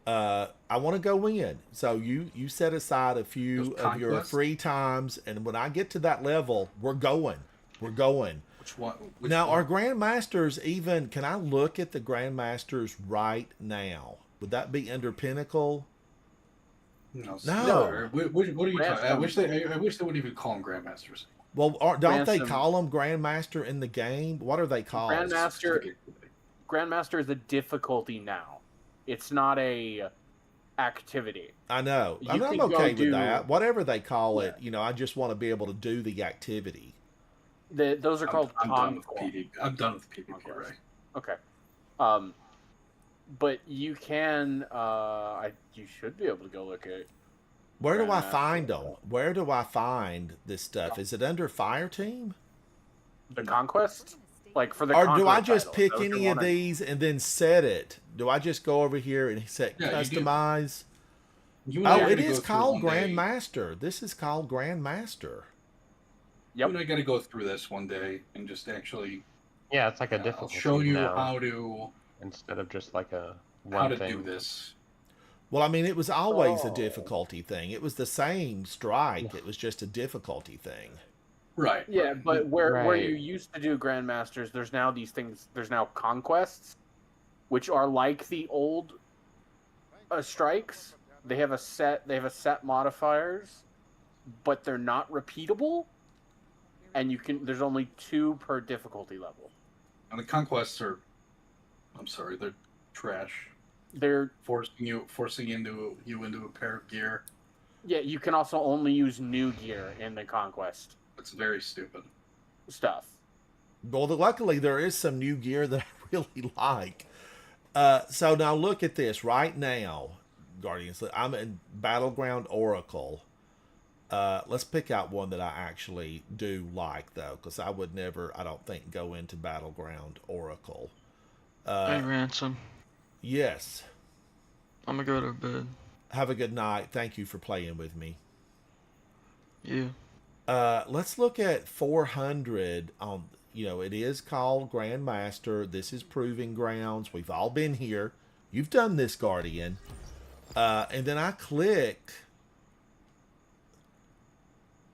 I want to go in. So you set aside a few of your free times, and when I get to that level, we're going. We're going. Which one? Now, are Grandmasters even... Can I look at the Grandmasters right now? Would that be under Pinnacle? No. No. What are you talking? I wish they wouldn't even call them Grandmasters. Well, don't they call them Grandmaster in the game? What are they called? Grandmaster is a difficulty now. It's not a activity. I know. I'm okay with that. Whatever they call it, I just want to be able to do the activity. Those are called PvP. I'm done with PvP, right? Okay. But you can. You should be able to go look at. Where do I find them? Where do I find this stuff? Is it under Fireteam? The Conquest? Like for the or do I just pick any of these and then set it? Do I just go over here and set customize? It is called Grandmaster. This is called Grandmaster. Yep. I got to go through this one day and just actually. Yeah, it's like a difficult. I'll show you how to. Instead of just like a one thing. Do this. Well, I mean, it was always a difficulty thing. It was the same strike. It was just a difficulty thing. Right. Yeah, but where you used to do Grandmasters, there's now these things. There's now Conquests, which are like the old strikes. They have a set. They have set modifiers, but they're not repeatable. And you can. There's only 2 per difficulty level. And the Conquests are. I'm sorry, they're trash. They're forcing you into a pair of gear. Yeah, you can also only use new gear in the Conquest. It's very stupid stuff. Well, luckily there is some new gear that I really like. So now look at this right now, Guardians. I'm in Battleground Oracle. Let's pick out one that I actually do like, though, because I would never, I don't think, go into Battleground Oracle. Hey, Ransom. Yes. I'm going to go to bed. Have a good night. Thank you for playing with me. Yeah. Let's look at 400 on you know, it is called Grandmaster. This is Proving Grounds. We've all been here. You've done this, Guardian. And then I click.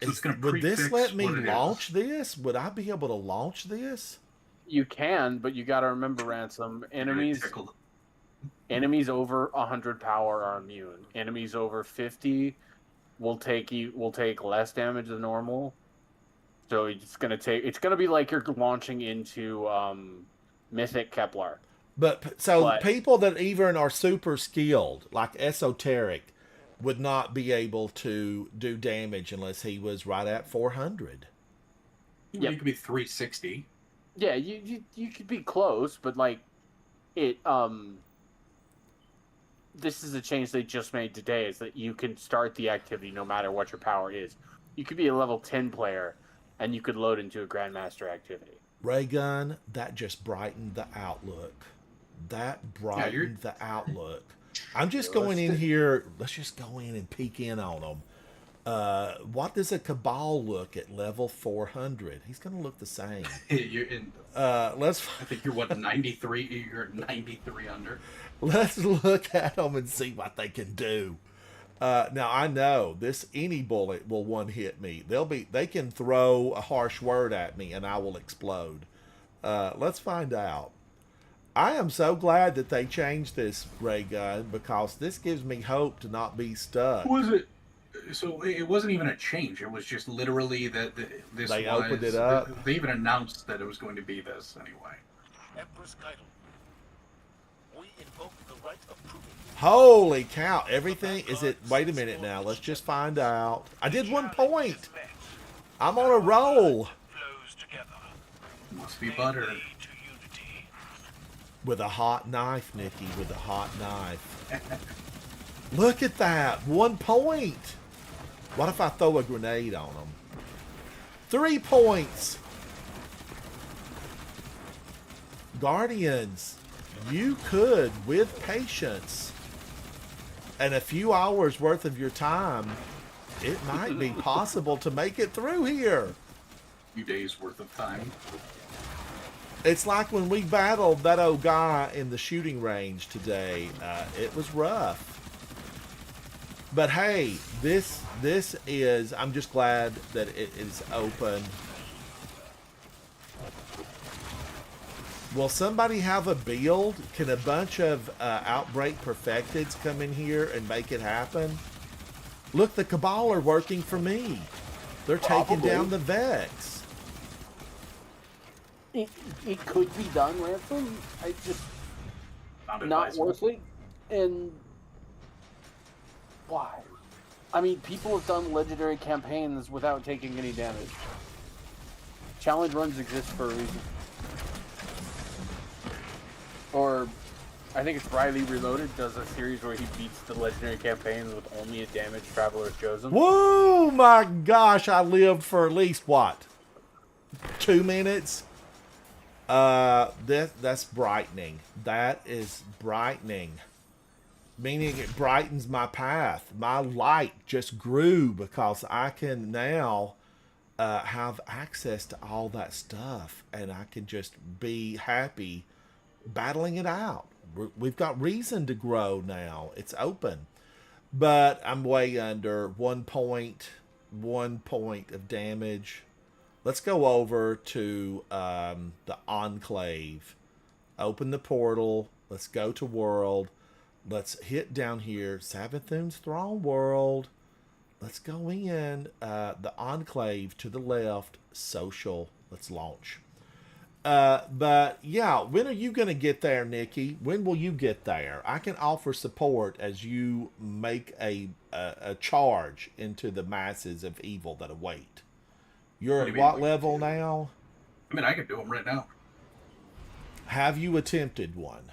So it's gonna Would this prefix let me what it launch is. this? Would I be able to launch this? You can, but you got to remember, Ransom. Enemies over 100 power are immune. Enemies over 50 will take less damage than normal. So it's gonna be like you're launching into Mythic Kepler. But people that even are super skilled, like Esoteric, would not be able to do damage unless he was right at 400. You could be 360. Yeah, you could be close, but like it this is a change they just made today, is that you can start the activity no matter what your power is. You could be a level 10 player and you could load into a Grandmaster activity. Ray gun, that just brightened the outlook. That brightened the outlook. I'm just going in here. Let's just go in and peek in on them. What does a Cabal look at level 400? He's going to look the same. You're in. I think you're what, 93? You're 93 under. Let's look at them and see what they can do. Now I know any bullet will one hit me. They can throw a harsh word at me and I will explode. Let's find out. I am so glad that they changed this ray gun, because this gives me hope to not be stuck. Was it? So it wasn't even a change. It was just literally that this. They opened it up. They even announced that it was going to be this anyway. Empress Keitel, we invoke the right of proving. Holy cow! Everything is it? Wait a minute now. Let's just find out. I did 1 point. I'm on a roll. Must be butter. With a hot knife, Nikki. With a hot knife. Look at that. 1 point. What if I throw a grenade on them? 3 points. Guardians, you could, with patience and a few hours worth of your time, it might be possible to make it through here. A few days worth of time. It's like when we battled that old guy in the shooting range today. It was rough. But hey, this is, I'm just glad that it is open. Will somebody have a build? Can a bunch of Outbreak Perfecteds come in here and make it happen? Look, the Cabal are working for me. They're taking down the Vex. It could be done, Ransom. I just not worth it. And why? I mean, people have done legendary campaigns without taking any damage. Challenge runs exist for a reason. Or, I think it's Riley Reloaded does a series where he beats the legendary campaigns with only a damaged Traveler chosen. Whoa, my gosh, I lived for at least, what, 2 minutes? That's brightening. That is brightening. Meaning it brightens my path. My light just grew because I can now have access to all that stuff, and I can just be happy battling it out. We've got reason to grow now. It's open. But I'm way under 1 point, 1 point of damage. Let's go over to the Enclave. Open the portal. Let's go to World. Let's hit down here. Savathun's Throne World. Let's go in. The Enclave to the left. Social. Let's launch. But yeah, when are you going to get there, Nikki? When will you get there? I can offer support as you make a charge into the masses of evil that await. You're at what level now? I mean, I could do them right now. Have you attempted one?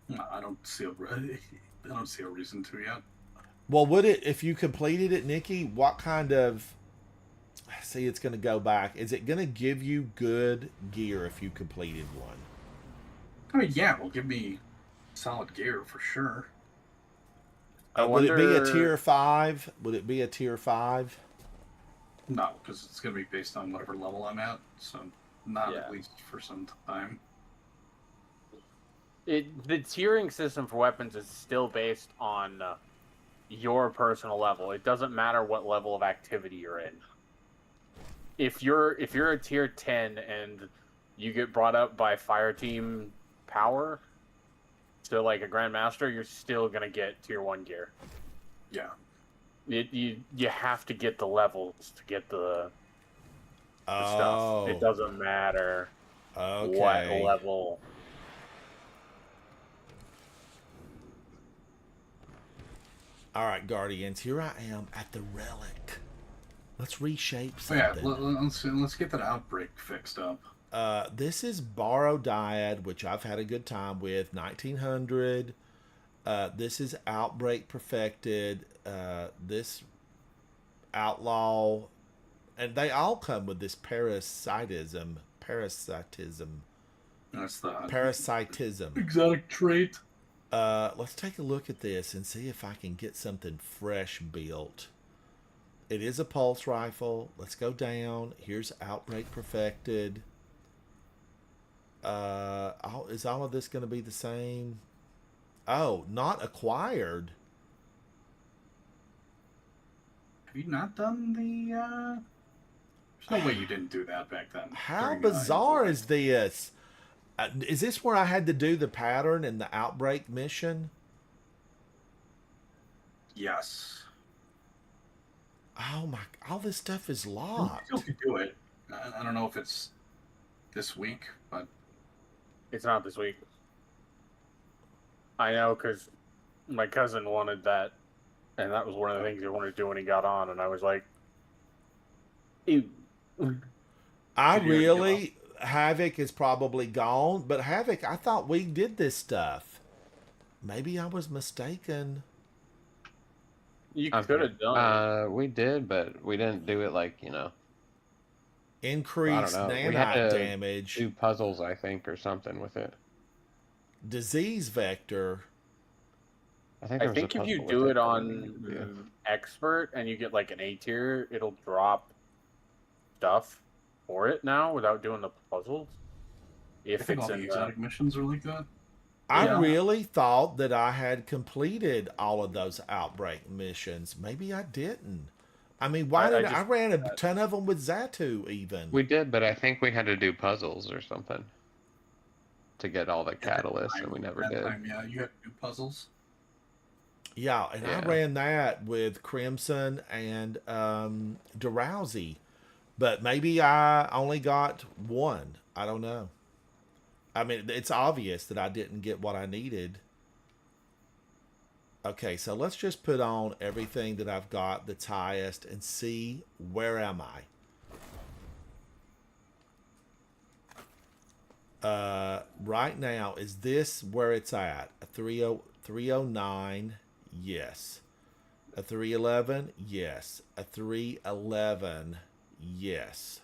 No, I don't see a reason to yet. Well, would it, if you completed it, Nikki, what kind of... See, it's going to go back. Is it going to give you good gear if you completed one? I mean, yeah, it will give me solid gear for sure. Would it be a tier 5? Would it be a tier 5? No, because it's going to be based on whatever level I'm at. So Not Yeah. at least for some time. The tiering system for weapons is still based on your personal level. It doesn't matter what level of activity you're in. If you're a tier 10 and you get brought up by fire team power to like a grandmaster, you're still gonna get tier 1 gear. Yeah. You have to get the levels to get the Oh, stuff. It doesn't matter okay. what level. All right, Guardians. Here I am at the relic. Let's reshape Oh, yeah, something. let's get that outbreak fixed up. This is Borrow Dyad, which I've had a good time with. 1900. This is Outbreak Perfected. This Outlaw, and they all come with this parasitism. That's the Parasitism. exotic trait. Let's take a look at this and see if I can get something fresh built. It is a pulse rifle. Let's go down. Here's Outbreak Perfected. Is all of this going to be the same? Oh, not acquired. Have you not done the? There's no way you didn't do that back then. How during, bizarre is this? Is this where I had to do the pattern in the Outbreak mission? Yes. Oh my! All this stuff is You locked. still can do it. I don't know if it's this week, but It's not this week. I know, because my cousin wanted that, and that was one of the things he wanted to do when he got on, and I was like, ew. I Did you already give really Havoc is probably gone, but Havoc, I thought we did this stuff. Maybe I was mistaken. You could have done it. We did, but we didn't do it like, you know. I Increased don't know. We had nanite to damage, do puzzles, I think, or something with it. disease vector. I think, there I was a think if you puzzle do with it that we on needed to do. expert and you get like an A tier, it'll drop stuff for it now without doing the puzzles. I If think it's all the in exotic missions are like that. I Yeah. really thought that I had completed all of those Outbreak missions. Maybe I didn't. I mean, why did I ran a ton of them with Zatu even? We did, but I think we had to do puzzles or something to get all the catalysts, and we never That did. time, yeah, you had to do puzzles. Yeah, and I Yeah. ran that with Crimson and Drowsy. But maybe I only got one. I don't know. I mean, it's obvious that I didn't get what I needed. Okay, so let's just put on everything that I've got that's highest and see where am I. Right now, is this where it's at? A 309, yes. A 311, yes. A 311, yes.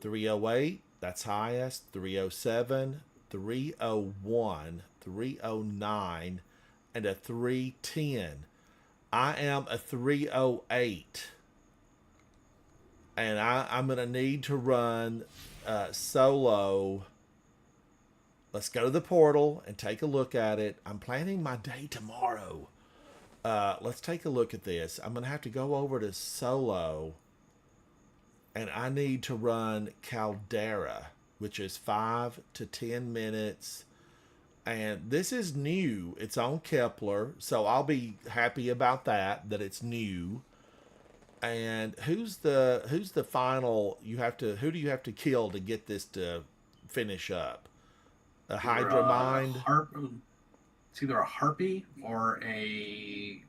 308, that's highest. 307, 301, 309, and a 310. I am a 308. And I'm going to need to run solo. Let's go to the portal and take a look at it. I'm planning my day tomorrow. Let's take a look at this. I'm going to have to go over to solo. And I need to run Caldera, which is 5 to 10 minutes. And this is new. It's on Kepler, so I'll be happy about that it's new. And who's the final who do you have to kill to get this to finish up? A Hydra Mind? It's either a harpy or a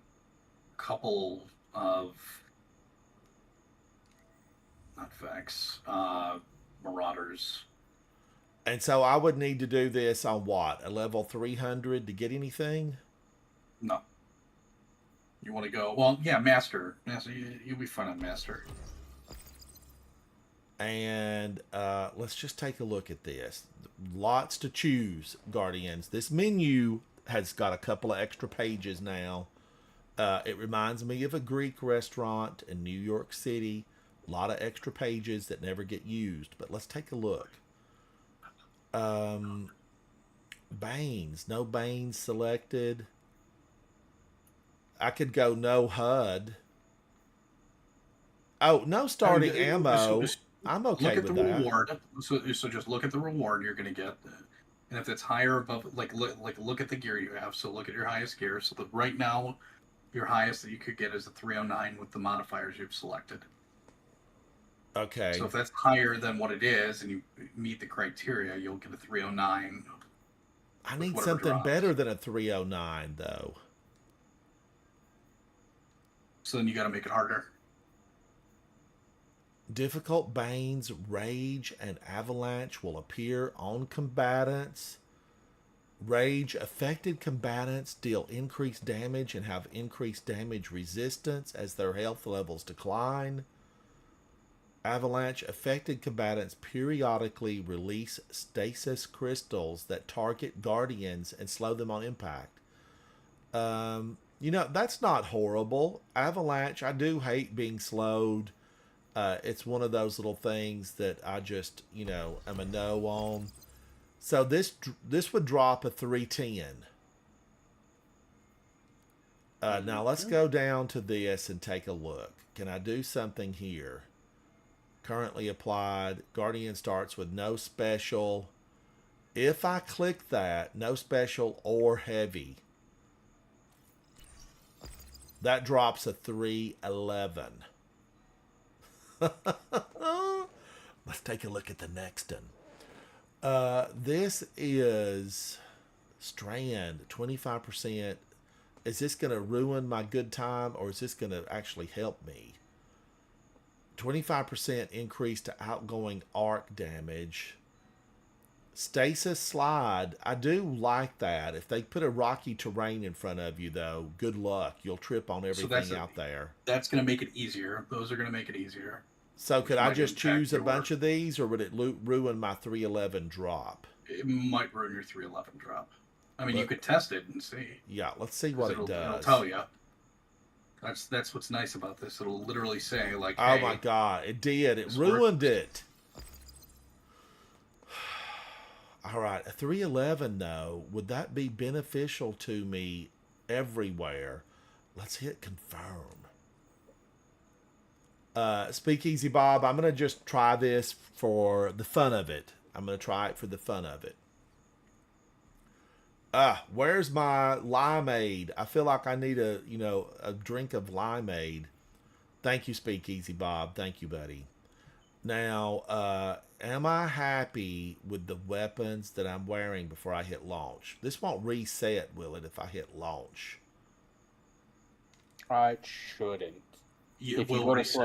couple of not Vex, Marauders. And so I would need to do this on what? A level 300 to get anything? No. You want to go? Well, yeah, Master. You'll be fine on Master. And let's just take a look at this. Lots to choose, Guardians. This menu has got a couple of extra pages now. It reminds me of a Greek restaurant in New York City. A lot of extra pages that never get used. But let's take a look. Banes. No Banes selected. I could go no HUD. Oh, no starting ammo. I'm okay with that. Look at the reward. So just look at the reward you're going to get. And if it's higher above, look at the gear you have. So look at your highest gear. So right now, your highest that you could get is a 309 with the modifiers you've selected. Okay. So if that's higher than what it is, and you meet the criteria, you'll get a 309. I need something better than a 309, though. So then you got to make it harder. Difficult Banes, Rage, and Avalanche will appear on combatants. Rage affected combatants deal increased damage and have increased damage resistance as their health levels decline. Avalanche affected combatants periodically release stasis crystals that target guardians and slow them on impact. You know, that's not horrible. Avalanche, I do hate being slowed. It's one of those little things that I just, you know, am a no on. So this would drop a 310. Now let's go down to this and take a look. Can I do something here? Currently applied. Guardian starts with no special. If I click that, no special or heavy, that drops a 311. Let's take a look at the next one. This is Strand, 25%. Is this going to ruin my good time, or is this going to actually help me? 25% increase to outgoing arc damage. Stasis slide. I do like that. If they put a rocky terrain in front of you, though, good luck. You'll trip on everything out there. That's going to make it easier. Those are going to make it easier. So could I just choose a bunch of these, or would it ruin my 311 drop? It might ruin your 311 drop. I mean, you could test it and see. Yeah, let's see what it does. It'll tell you. That's what's nice about this. It'll literally say, like, oh hey, my God, it did. It ruined it. All right, a 311, though, would that be beneficial to me everywhere? Let's hit confirm. Speakeasy Bob, I'm going to just try this for the fun of it. I'm going to try it for the fun of it. Where's my limeade? I feel like I need a drink of limeade. Thank you, Speakeasy Bob. Thank you, buddy. Now, am I happy with the weapons that I'm wearing before I hit launch? This won't reset, will it, if I hit launch? It shouldn't. If you want to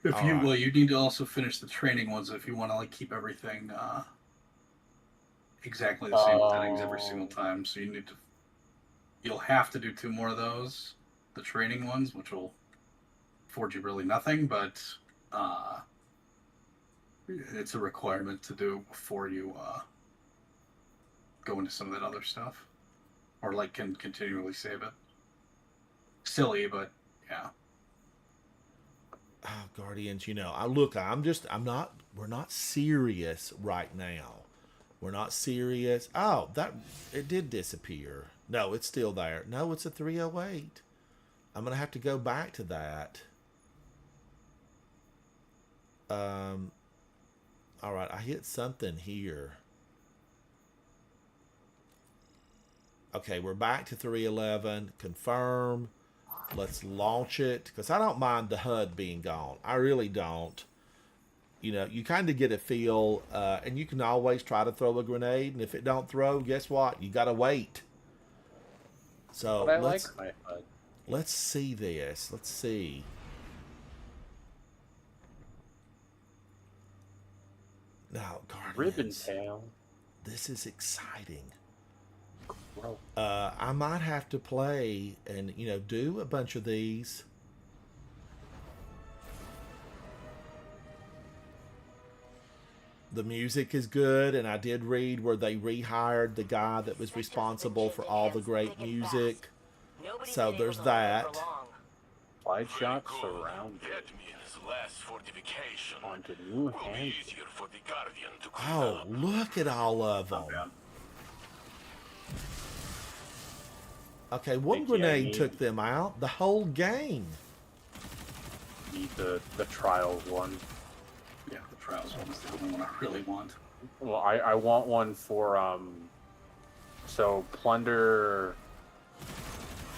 well, you need to also finish the training ones if you want to like keep everything exactly the same settings every single time. So you'll have to do 2 more of those, the training ones, which will afford you really nothing, but it's a requirement to do before you go into some of that other stuff, or like can continually save it. Silly, but yeah. Oh, Guardians, we're not serious right now. We're not serious. Oh, it did disappear. No, it's still there. No, it's a 308. I'm going to have to go back to that. All right, I hit something here. Okay, we're back to 311. Confirm. Let's launch it, because I don't mind the HUD being gone. I really don't. You kind of get a feel, and you can always try to throw a grenade, and if it don't throw, guess what? You got to wait. So let's see this. Let's see. Now, Guardians, Ribbontail. This is exciting. I might have to play and do a bunch of these. The music is good, and I did read where they rehired the guy that was responsible for all the great music. So there's that. Wide shot surround. That means last fortification Onto new will be hand. easier for the Guardian to clean Oh, up. look at all of Not them. bad. Okay, one Think, yeah, grenade you took them out. The whole game. need the trials one. Yeah, the trials one is the only one I really want. Well, I want one for so Plunder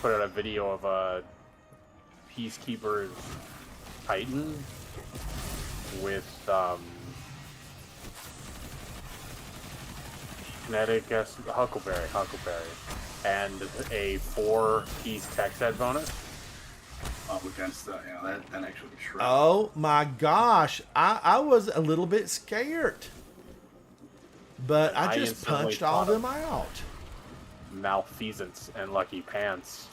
put out a video of a Peacekeeper's Titan with kinetic Huckleberry, and a 4-piece tech set bonus. Against that actually shreds. Oh my gosh. I was a little bit scared. But I just instantly punched all thought of them out. Malfeasance and Lucky Pants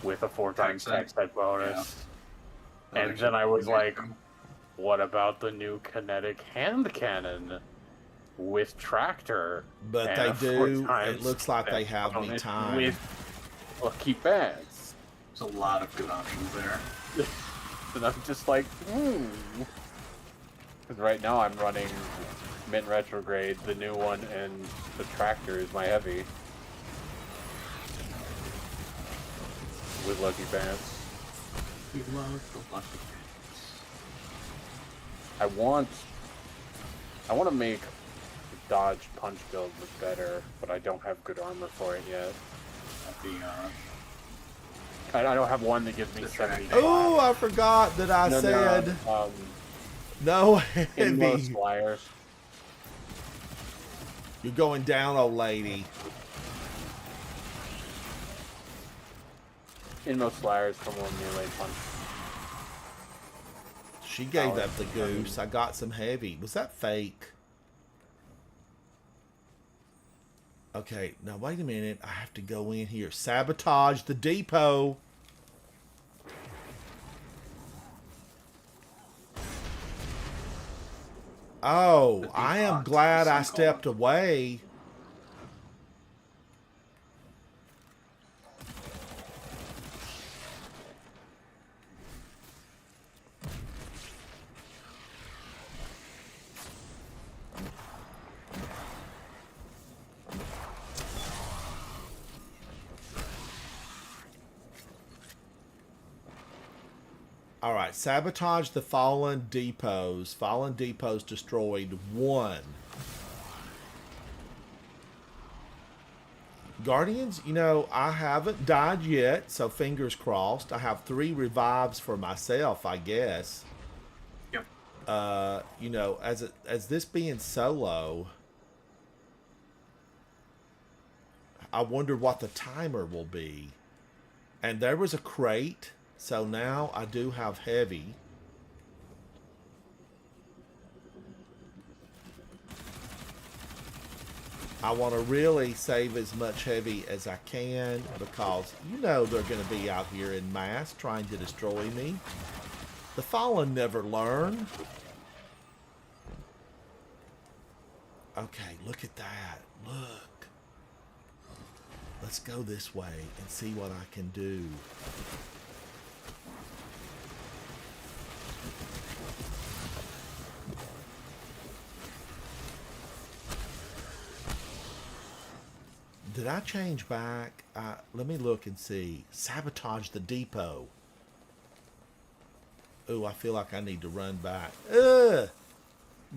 with a 4 Tech times set. tech set bonus. That And actually then I was would like, make them. what about the new kinetic hand cannon with tractor? But and they a 4 do. It times looks like they tech have me bonus timed. with Lucky Pants. There's a lot of good options there. And I'm just like, because right now I'm running Mint Retrograde, the new one, and the tractor is my heavy. With Lucky Pants. We love the lucky I want to make the dodge punch build look better, but I don't have good armor for it yet. I don't have one that gives me 70. Oh, I forgot that I said no Inmost heavy. flyers. You're going down, old lady. Inmost flyers from one melee punch. She gave up the goose. I got some heavy. Was that fake? Okay, now wait a minute. I have to go in here. Sabotage the depot. Oh, I am glad I stepped away. All right, sabotage the fallen depots. Fallen depots destroyed 1. Guardians, you know, I haven't died yet, so fingers crossed. I have 3 revives for myself, I guess. Yep. You know, as this being solo, I wonder what the timer will be. And there was a crate. So now I do have heavy. I want to really save as much heavy as I can because you know they're going to be out here in mass trying to destroy me. The Fallen never learn. Okay, look at that. Look. Let's go this way and see what I can do. Did I change back? Let me look and see. Sabotage the depot. Ooh, I feel like I need to run back. Ugh!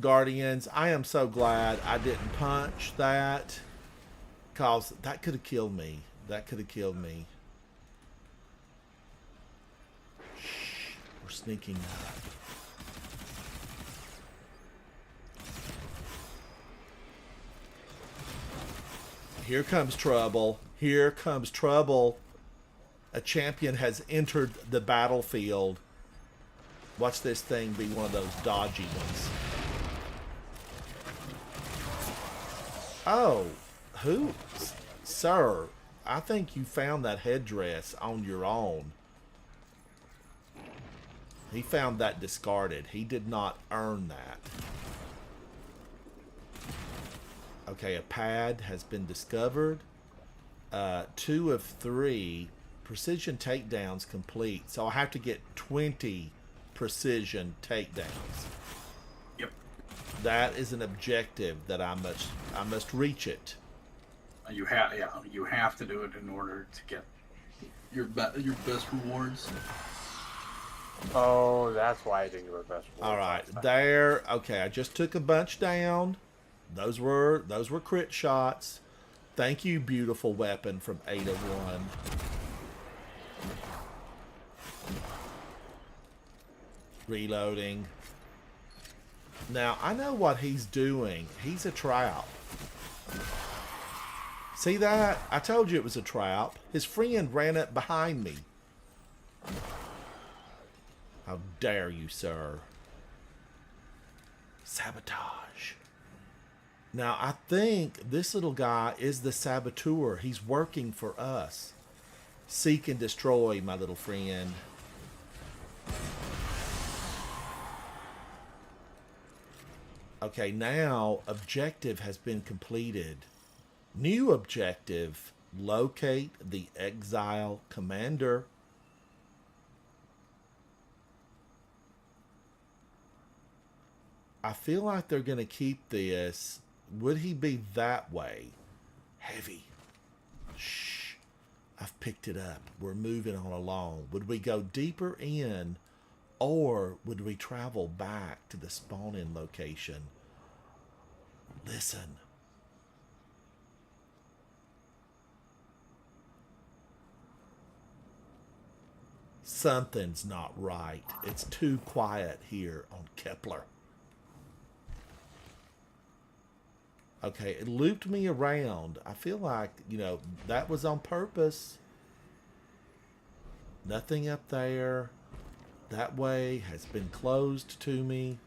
Guardians, I am so glad I didn't punch that. Because that could have killed me. That could have killed me. Shh. We're sneaking up. Here comes trouble. Here comes trouble. A champion has entered the battlefield. Watch this thing be one of those dodgy ones. Oh, who? Sir, I think you found that headdress on your own. He found that discarded. He did not earn that. Okay, a pad has been discovered. 2 of 3. Precision takedowns complete. So I have to get 20 precision takedowns. Yep. That is an objective that I must reach it. You have to do it in order to get your best rewards. Oh, that's why I didn't get my best. All right, there. Okay, I just took a bunch down. Those were crit shots. Thank you, beautiful weapon from Aida-1. Reloading. Now, I know what he's doing. He's a trap. See that? I told you it was a trap. His friend ran up behind me. How dare you, sir? Sabotage. Now, I think this little guy is the saboteur. He's working for us. Seek and destroy, my little friend. Okay, now objective has been completed. New objective, locate the exile commander. I feel like they're going to keep this. Would he be that way? Heavy. Shh. I've picked it up. We're moving on along. Would we go deeper in, or would we travel back to the spawn-in location? Listen. Something's not right. It's too quiet here on Kepler. Okay, it looped me around. I feel like, that was on purpose. Nothing up there. That way has been closed to me.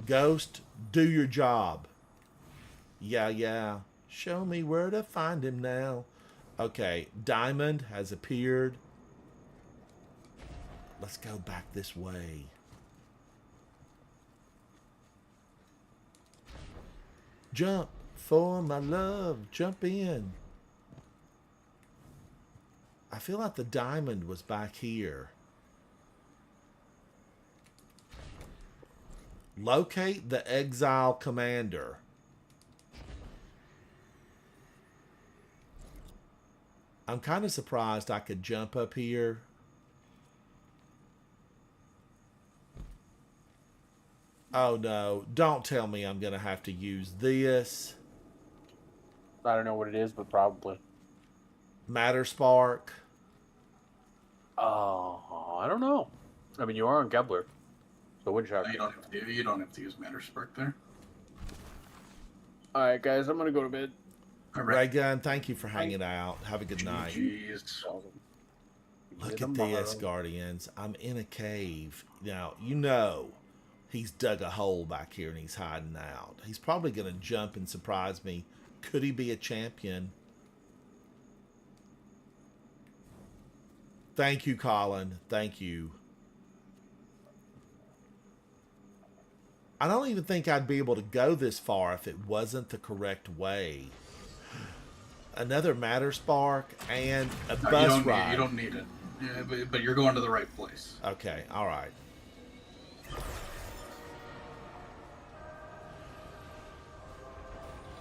Ghost, do your job. Yeah. Show me where to find him now. Okay, Diamond has appeared. Let's go back this way. Jump for my love. Jump in. I feel like the diamond was back here. Locate the exile commander. I'm kind of surprised I could jump up here. Oh no, don't tell me I'm going to have to use this. I don't know what it is, but probably. Matter Spark. Oh, I don't know. I mean, you are on Gebler. So would you have You don't have to use Matter Spark there. Alright, guys, I'm going to go to bed. Ray Gun, thank you for hanging out. Have a good night. Look at this, Guardians. I'm in a cave. Now, he's dug a hole back here and he's hiding out. He's probably going to jump and surprise me. Could he be a champion? Thank you, Colin. Thank you. I don't even think I'd be able to go this far if it wasn't the correct way. Another Matter Spark and a bus ride. You don't need it. Yeah, but you're going to the right place. Okay, all right.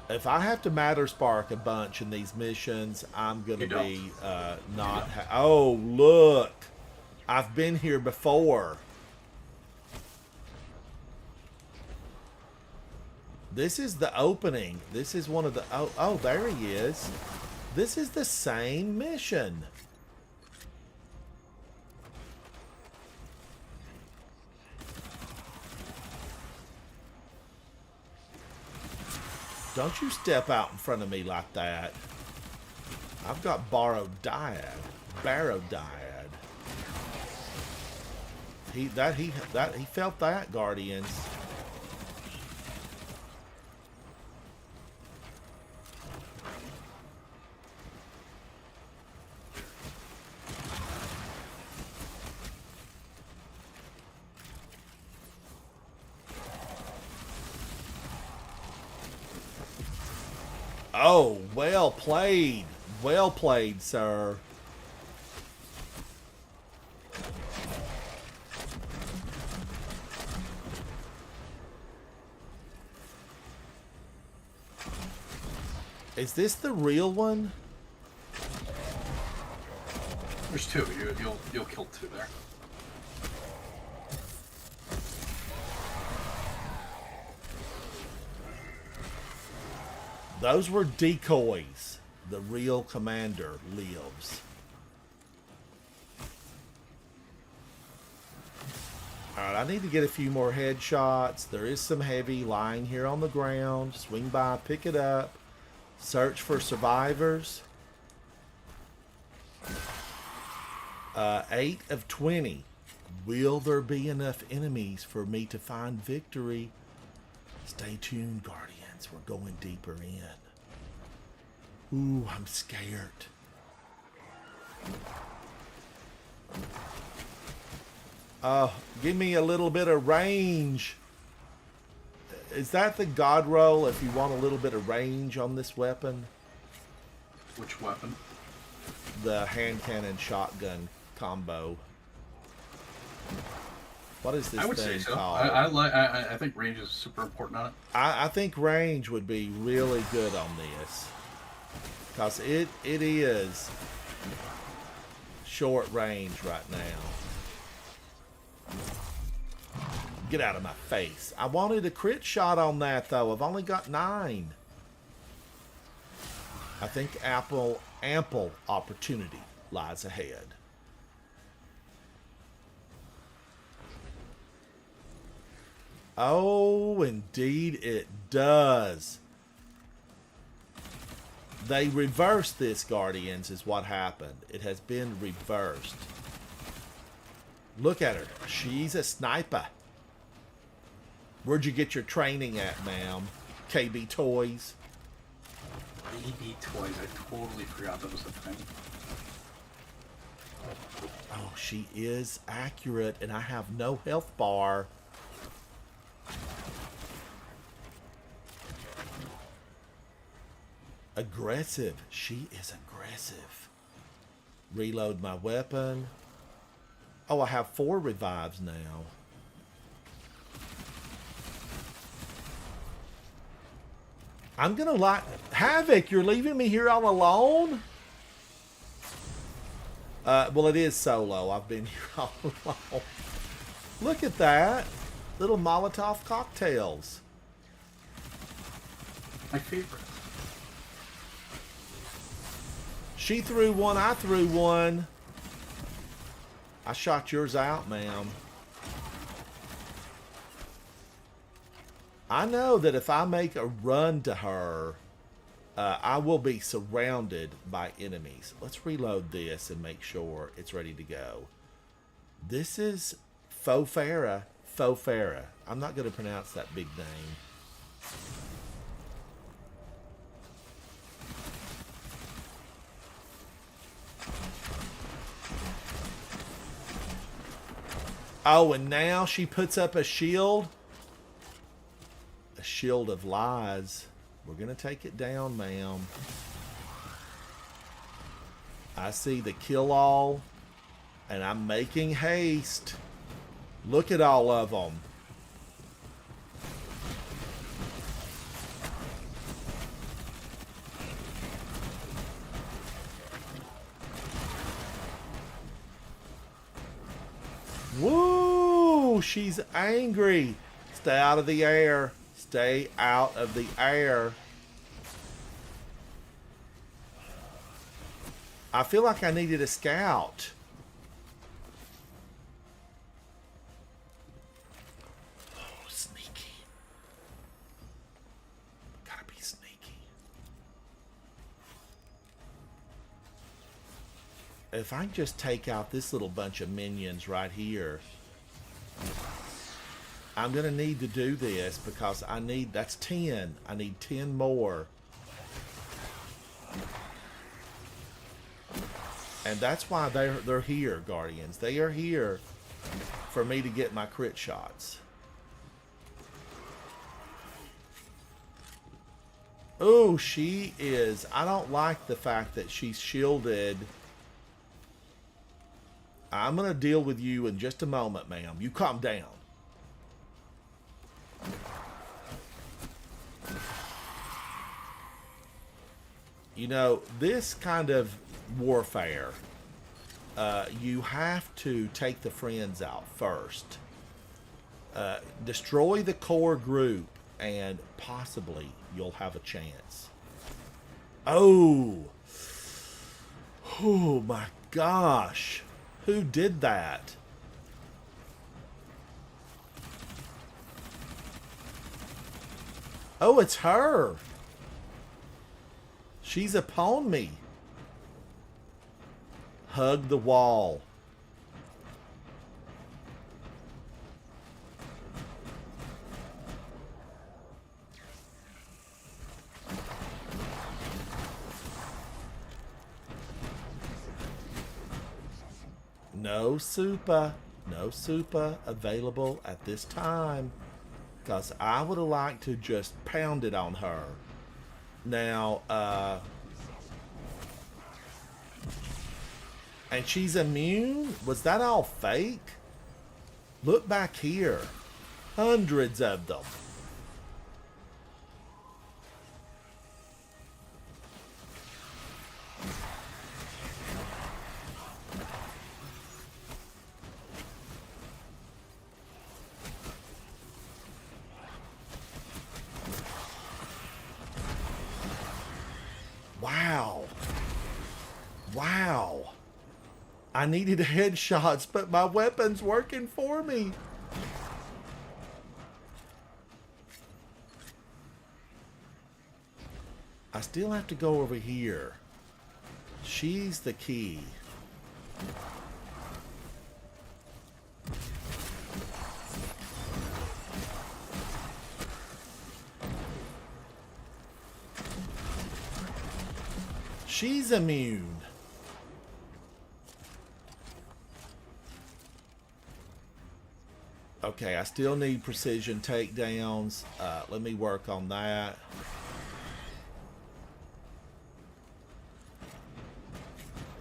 If I have to Matter Spark a bunch in these missions, I'm going to be not... Oh, look! I've been here before. This is the opening. This is one of the... Oh, there he is. This is the same mission. Don't you step out in front of me like that. I've got borrowed dyad. Barrow dyad. He felt that, Guardians. Oh, well played. Well played, sir. Is this the real one? There's two. You'll kill two there. Those were decoys. The real commander lives. Alright, I need to get a few more headshots. There is some heavy lying here on the ground. Swing by, pick it up. Search for survivors. 8 of 20. Will there be enough enemies for me to find victory? Stay tuned, Guardians. We're going deeper in. Ooh, I'm scared. Give me a little bit of range. Is that the God roll if you want a little bit of range on this weapon? Which weapon? The hand cannon shotgun combo. What is this I would thing say so. called? I think range is super important on it. I think range would be really good on this. Because it is short range right now. Get out of my face. I wanted a crit shot on that, though. I've only got 9. I think ample opportunity lies ahead. Oh, indeed it does. They reversed this, Guardians, is what happened. It has been reversed. Look at her. She's a sniper. Where'd you get your training at, ma'am? KB Toys. KB Toys. I totally forgot that was a thing. Oh, she is accurate, and I have no health bar. Aggressive. She is aggressive. Reload my weapon. Oh, I have 4 revives now. I'm gonna like Havoc. You're leaving me here all alone. Well, it is solo. I've been here all alone. Look at that. Little Molotov cocktails. My favorite. She threw one, I threw one. I shot yours out, ma'am. I know that if I make a run to her, I will be surrounded by enemies. Let's reload this and make sure it's ready to go. This is Faux Farah. Faux Farah. I'm not going to pronounce that big name. Oh, and now she puts up a shield. A shield of lies. We're going to take it down, ma'am. I see the kill all, and I'm making haste. Look at all of them. Woo! She's angry. Stay out of the air. Stay out of the air. I feel like I needed a scout. Oh, sneaky. Gotta be sneaky. If I just take out this little bunch of minions right here, I'm going to need to do this because I need, that's 10. I need 10 more. And that's why they're here, Guardians. They are here for me to get my crit shots. Oh, she is. I don't like the fact that she's shielded. I'm going to deal with you in just a moment, ma'am. You calm down. You know, this kind of warfare, you have to take the friends out first. Destroy the core group, and possibly you'll have a chance. Oh! Oh my gosh! Who did that? Oh, it's her! She's upon me. Hug the wall. No super available at this time, because I would have liked to just pound it on her. Now, and she's immune? Was that all fake? Look back here. Hundreds of them. Wow. Wow. I needed headshots, but my weapon's working for me. I still have to go over here. She's the key. She's immune. Okay, I still need precision takedowns. Let me work on that.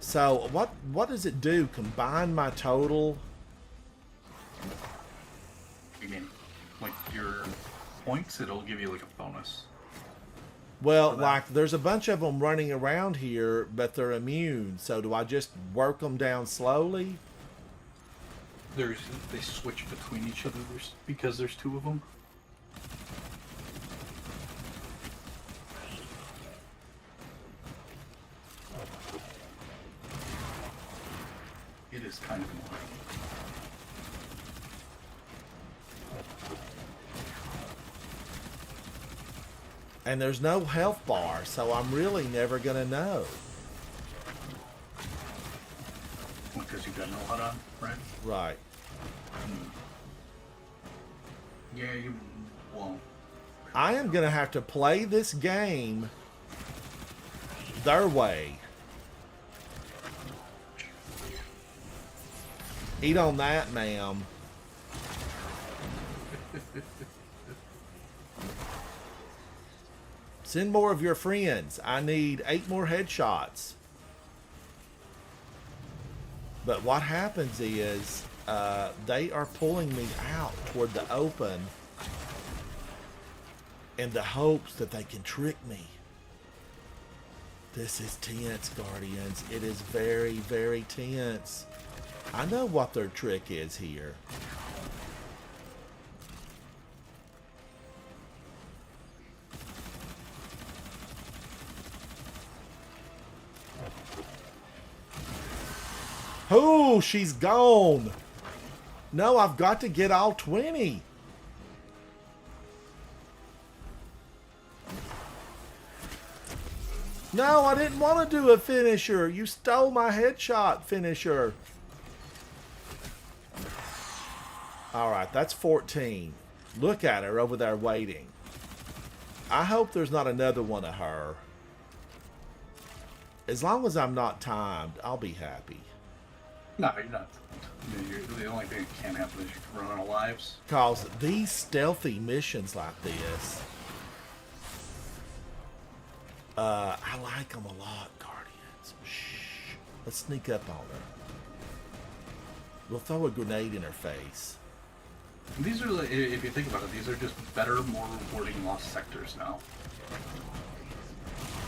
So, what does it do? Combine my total? You mean, like your points? It'll give you like a bonus. Well, like, there's a bunch of them running around here, but they're immune. So do I just work them down slowly? They switch between each other because there's two of them. It is kind of annoying. And there's no health bar, so I'm really never gonna know. Because you got no HUD on, right? Right. Yeah, you won't. I am gonna have to play this game their way. Eat on that, ma'am. Send more of your friends. I need 8 more headshots. But what happens is they are pulling me out toward the open in the hopes that they can trick me. This is tense, Guardians. It is very, very tense. I know what their trick is here. Oh, she's gone. No, I've got to get all 20. No, I didn't want to do a finisher. You stole my headshot finisher. Alright, that's 14. Look at her over there waiting. I hope there's not another one of her. As long as I'm not timed, I'll be happy. No, you're not. The only thing that can happen is you can run out of lives. Because these stealthy missions like this, I like them a lot, Guardians. Shh. Let's sneak up on her. We'll throw a grenade in her face. These are, if you think about it, these are just better, more rewarding lost sectors now.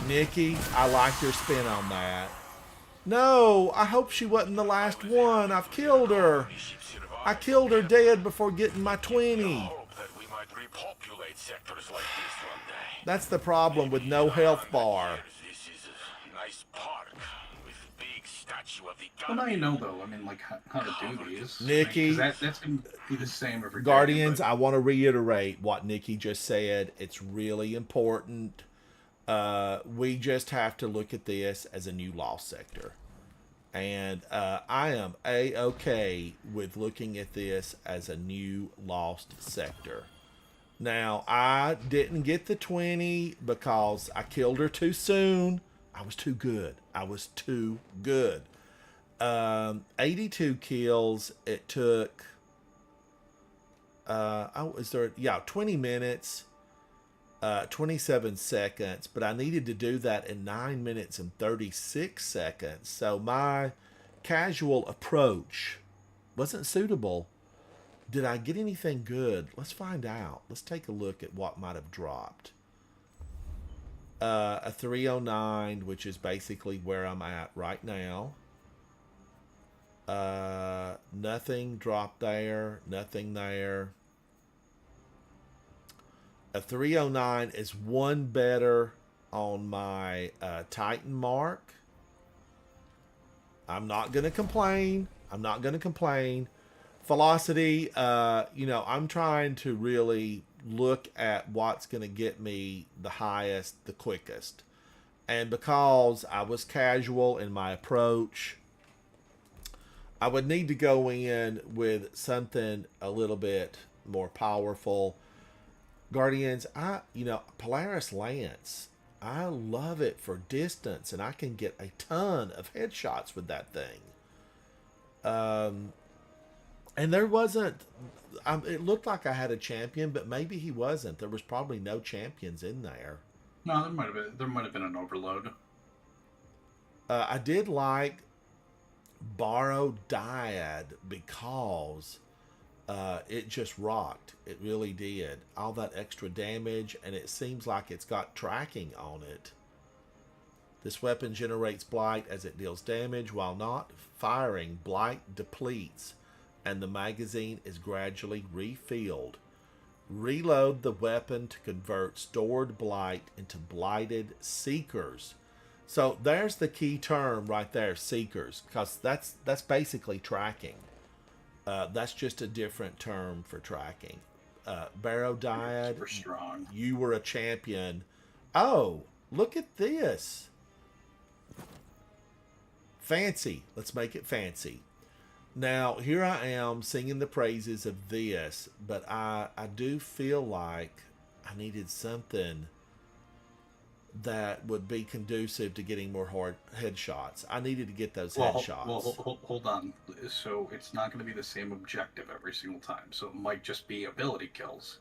Nikki, I like your spin on that. No, I hope she wasn't the last one. I've killed her. I killed her dead before getting my 20. Hope that we might repopulate sectors like this one day. That's the problem with no health bar. This is a nice park with a big statue of the Well, now god. you know, though. I mean, like, how to do these. Nikki. 'Cause that's going to be the same every day, Guardians, but- I want to reiterate what Nikki just said. It's really important. We just have to look at this as a new lost sector. And I am A-okay with looking at this as a new lost sector. Now, I didn't get the 20 because I killed her too soon. I was too good. 82 kills. It took... 20 minutes, 27 seconds, but I needed to do that in 9 minutes and 36 seconds. So my casual approach wasn't suitable. Did I get anything good? Let's find out. Let's take a look at what might have dropped. A 309, which is basically where I'm at right now. Nothing dropped there. Nothing there. A 309 is one better on my Titan mark. I'm not going to complain. Velocity, I'm trying to really look at what's going to get me the highest, the quickest. And because I was casual in my approach, I would need to go in with something a little bit more powerful. Guardians, Polaris Lance, I love it for distance, and I can get a ton of headshots with that thing. And there wasn't, it looked like I had a champion, but maybe he wasn't. There was probably no champions in there. No, there might have been an overload. I did like Borrowed Dyad because it just rocked. It really did. All that extra damage, and it seems like it's got tracking on it. This weapon generates blight as it deals damage. While not firing, blight depletes, and the magazine is gradually refilled. Reload the weapon to convert stored blight into blighted seekers. So there's the key term right there, seekers, because that's basically tracking. That's just a different term for tracking. Barrow Dyad, Super strong. You were a champion. Oh, look at this. Fancy. Let's make it fancy. Now, here I am singing the praises of this, but I do feel like I needed something that would be conducive to getting more hard headshots. I needed to get those headshots. Hold on. So it's not going to be the same objective every single time. So it might just be ability kills.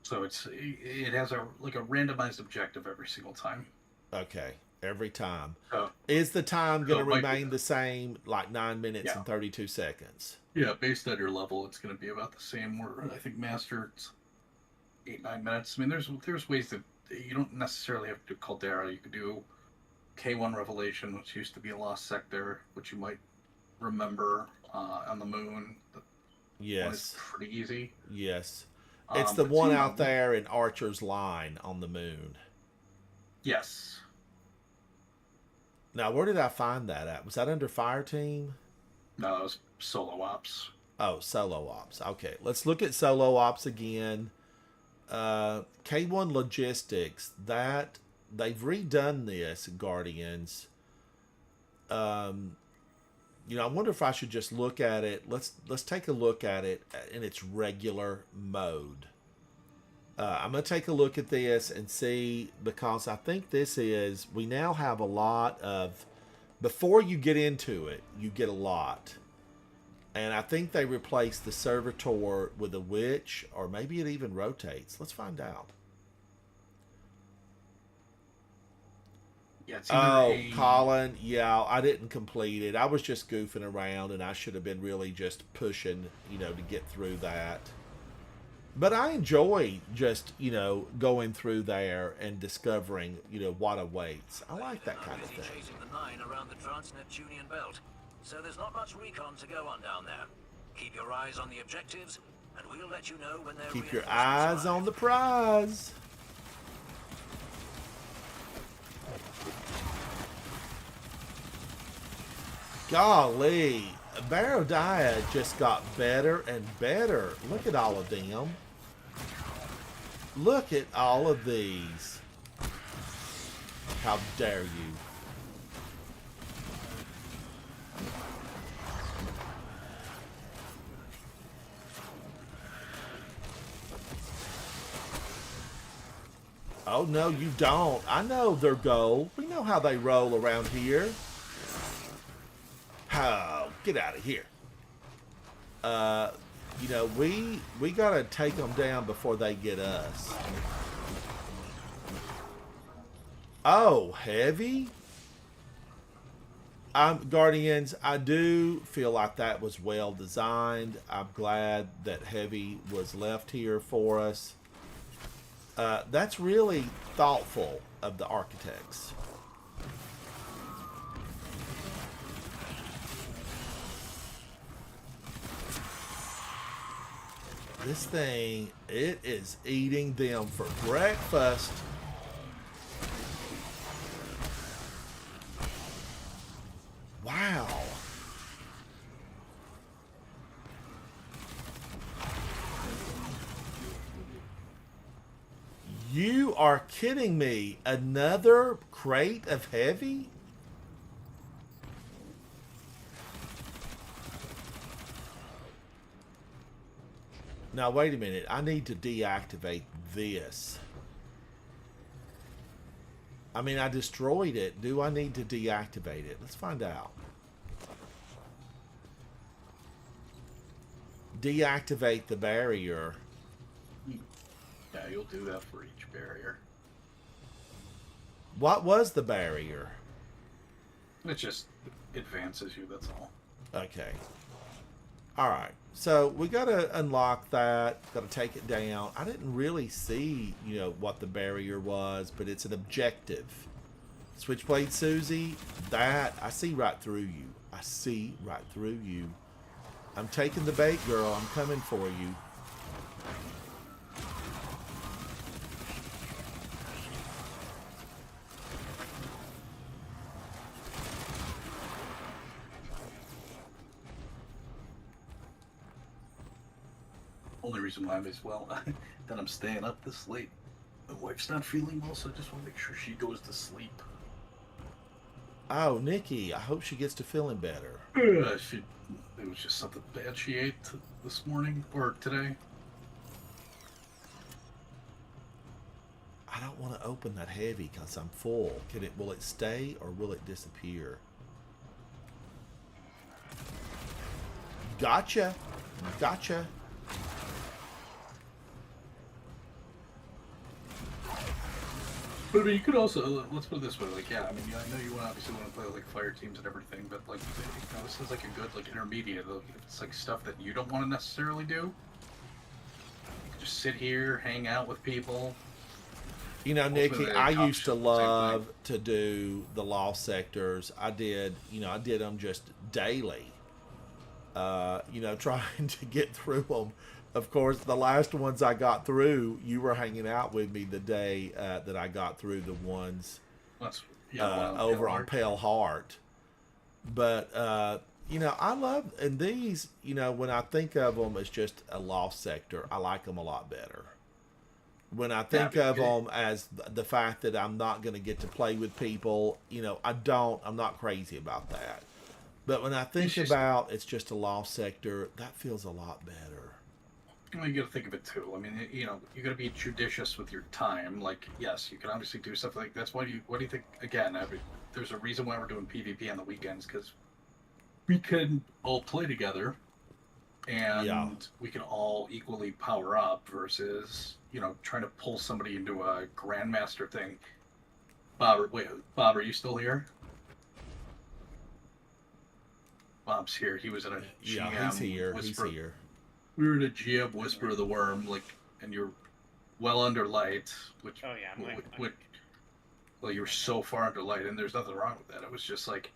So it has a randomized objective every single time. Okay, every time. Oh. Is the time going to So it might remain the same, like 9 minutes and 32 seconds? Yeah, based on your level, it's going to be about the same. Where I think Master, it's 8-9 minutes. I mean, there's ways that you don't necessarily have to do Caldera. You could do K1 Revelation, which used to be a lost sector, which you might remember on the moon. Yes. One is pretty easy. Yes. It's the but one you out know, there in Archer's Line on the moon. Yes. Now, where did I find that at? Was that under Fire Team? No, it was solo ops. Oh, solo ops. Okay, let's look at solo ops again. K1 Logistics, that they've redone this, Guardians. I wonder if I should just look at it. Let's take a look at it in its regular mode. I'm going to take a look at this and see, because I think we now have a lot of, before you get into it, you get a lot. And I think they replaced the Servitor with a Witch, or maybe it even rotates. Let's find out. Yeah, it's Colin, yeah, I didn't complete it. I was just goofing around, and I should have been really just pushing, to get through that. But I enjoy just, going through there and discovering, what awaits. I like that kind of thing. Chasing the 9 around the Trans-Neptunian belt, so there's not much recon to go on down there. Keep your eyes on the objectives, and we'll let you know when they're Keep your eyes on the prize. Golly, Barodaya just got better and better. Look at all of them. Look at all of these. How dare you? Oh, no, you don't. I know their goal. We know how they roll around here. Oh, get out of here. We gotta take them down before they get us. Oh, heavy? Guardians, I do feel like that was well designed. I'm glad that heavy was left here for us. That's really thoughtful of the architects. This thing, it is eating them for breakfast. Wow. You are kidding me. Another crate of heavy? Now, wait a minute. I need to deactivate this. I mean, I destroyed it. Do I need to deactivate it? Let's find out. Deactivate the barrier. Yeah, you'll do that for each barrier. What was the barrier? It just advances you, that's all. Okay. Alright. So we gotta unlock that. Gotta take it down. I didn't really see, what the barrier was, but it's an objective. Switchblade Susie, that, I see right through you. I see right through you. I'm taking the bait, girl. I'm coming for you. Only reason why I'm that I'm staying up this late. My wife's not feeling well, so I just want to make sure she goes to sleep. Oh, Nikki, I hope she gets to feeling better. It was just something bad she ate this morning, or today. I don't want to open that heavy because I'm full. Will it stay or will it disappear? Gotcha. Gotcha. But I mean, you could also, let's put it this way, like, yeah, I mean, I know you obviously want to play, like, fire teams and everything, but, like, this is, like, a good, like, intermediate. If it's, like, stuff that you don't want to necessarily do, you can just sit here, hang out with people. Nikki, I used to love to do the lost sectors. I did them just daily, trying to get through them. Of course, the last ones I got through, you were hanging out with me the day that I got through the ones over on Pale Heart. But, I love, and these, when I think of them as just a lost sector, I like them a lot better. When I think of them as the fact that I'm not going to get to play with people, I'm not crazy about that. But when I think about it's just a lost sector, that feels a lot better. You got to think of it too. I mean, you got to be judicious with your time. Like, yes, you can obviously do stuff like that's. What do you think? Again, there's a reason why we're doing PvP on the weekends, because we can all play together, and we can all equally power up versus trying to pull somebody into a Grandmaster thing. Bob, are you still here? Bob's here. He was in a GM he's here. Whisper. He's here. We were in a GM Whisper of the Worm, like, and you're well under light, which, Oh yeah, well, you were so far under light, and there's nothing wrong with that. It was just like,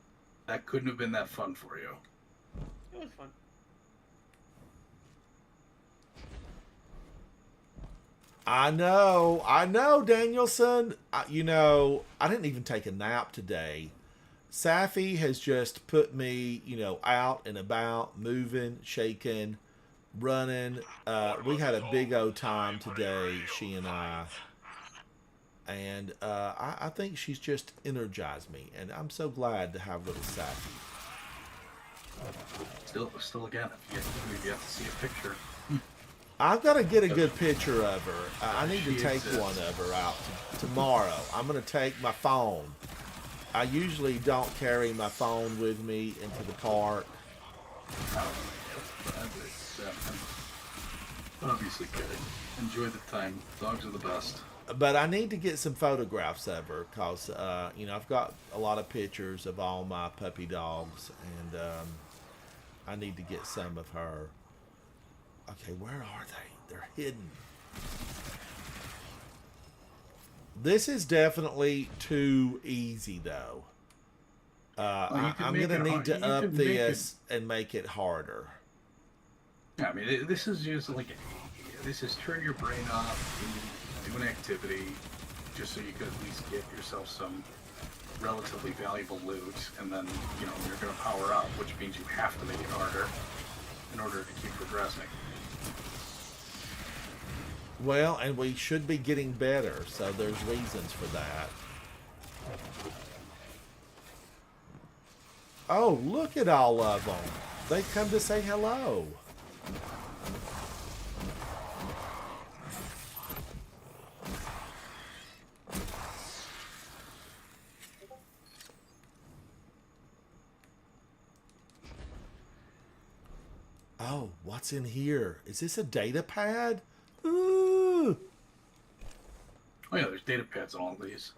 that couldn't have been that fun for you. it was fun. I know, Danielson. You know, I didn't even take a nap today. Safi has just put me, you know, out and about, moving, shaking, running. We had a big old time today, she and I. And I think she's just energized me, and I'm so glad to have little Safi. Still again, if you have to see a picture. I've got to get a good picture of her. I need to take one of her out tomorrow. I'm going to take my phone. I usually don't carry my phone with me into the park. Obviously good. Enjoy the time. Dogs are the best. But I need to get some photographs of her because, you know, I've got a lot of pictures of all my puppy dogs, and I need to get some of her. Okay, where are they? They're hidden. This is definitely too easy, though. I'm going to need to up this and make it harder. Yeah, I mean, this is just like, this is turn your brain off, do an activity, just so you could at least get yourself some relatively valuable loot, and then, you know, you're going to power up, which means you have to make it harder in order to keep progressing. Well, and we should be getting better, so there's reasons for that. Oh, look at all of them. They come to say hello. Oh, what's in here? Is this a data pad? Ooh. Oh yeah, there's data pads on all these.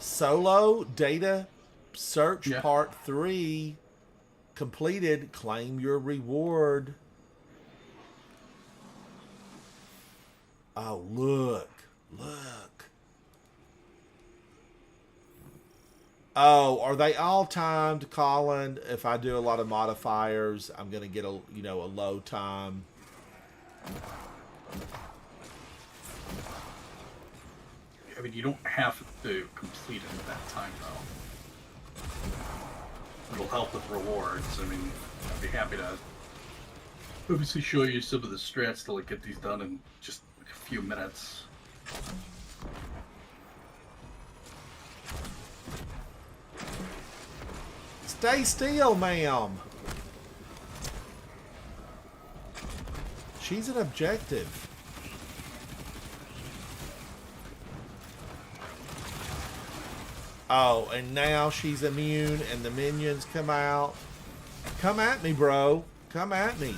Solo data search part 3 completed. Claim your reward. Oh, look. Oh, are they all timed, Colin? If I do a lot of modifiers, I'm gonna get a low time. I mean, you don't have to complete it at that time, though. It'll help with rewards. I mean, I'd be happy to obviously show you some of the strats to like get these done in just a few minutes. Stay still, ma'am. She's an objective. Oh, and now she's immune and the minions come out. Come at me, bro. Come at me.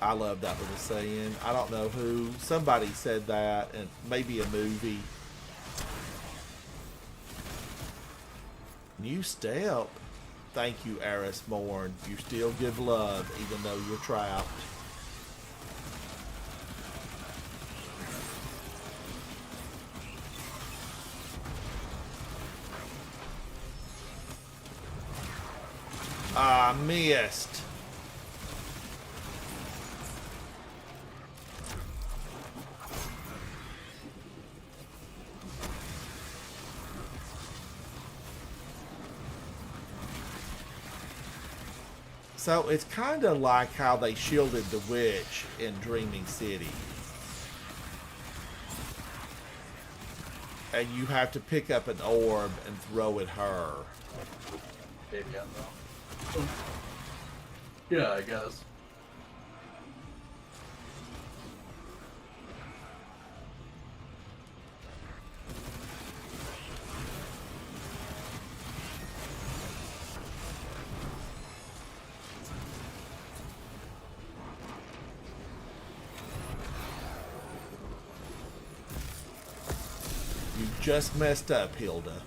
I love that little saying. I don't know who. Somebody said that, and maybe a movie. New step. Thank you, Aris Morn. You still give love, even though you're trapped. I missed. So it's kind of like how they shielded the witch in Dreaming City. And you have to pick up an orb and throw at her. Yeah, I guess. You just messed up, Hilda.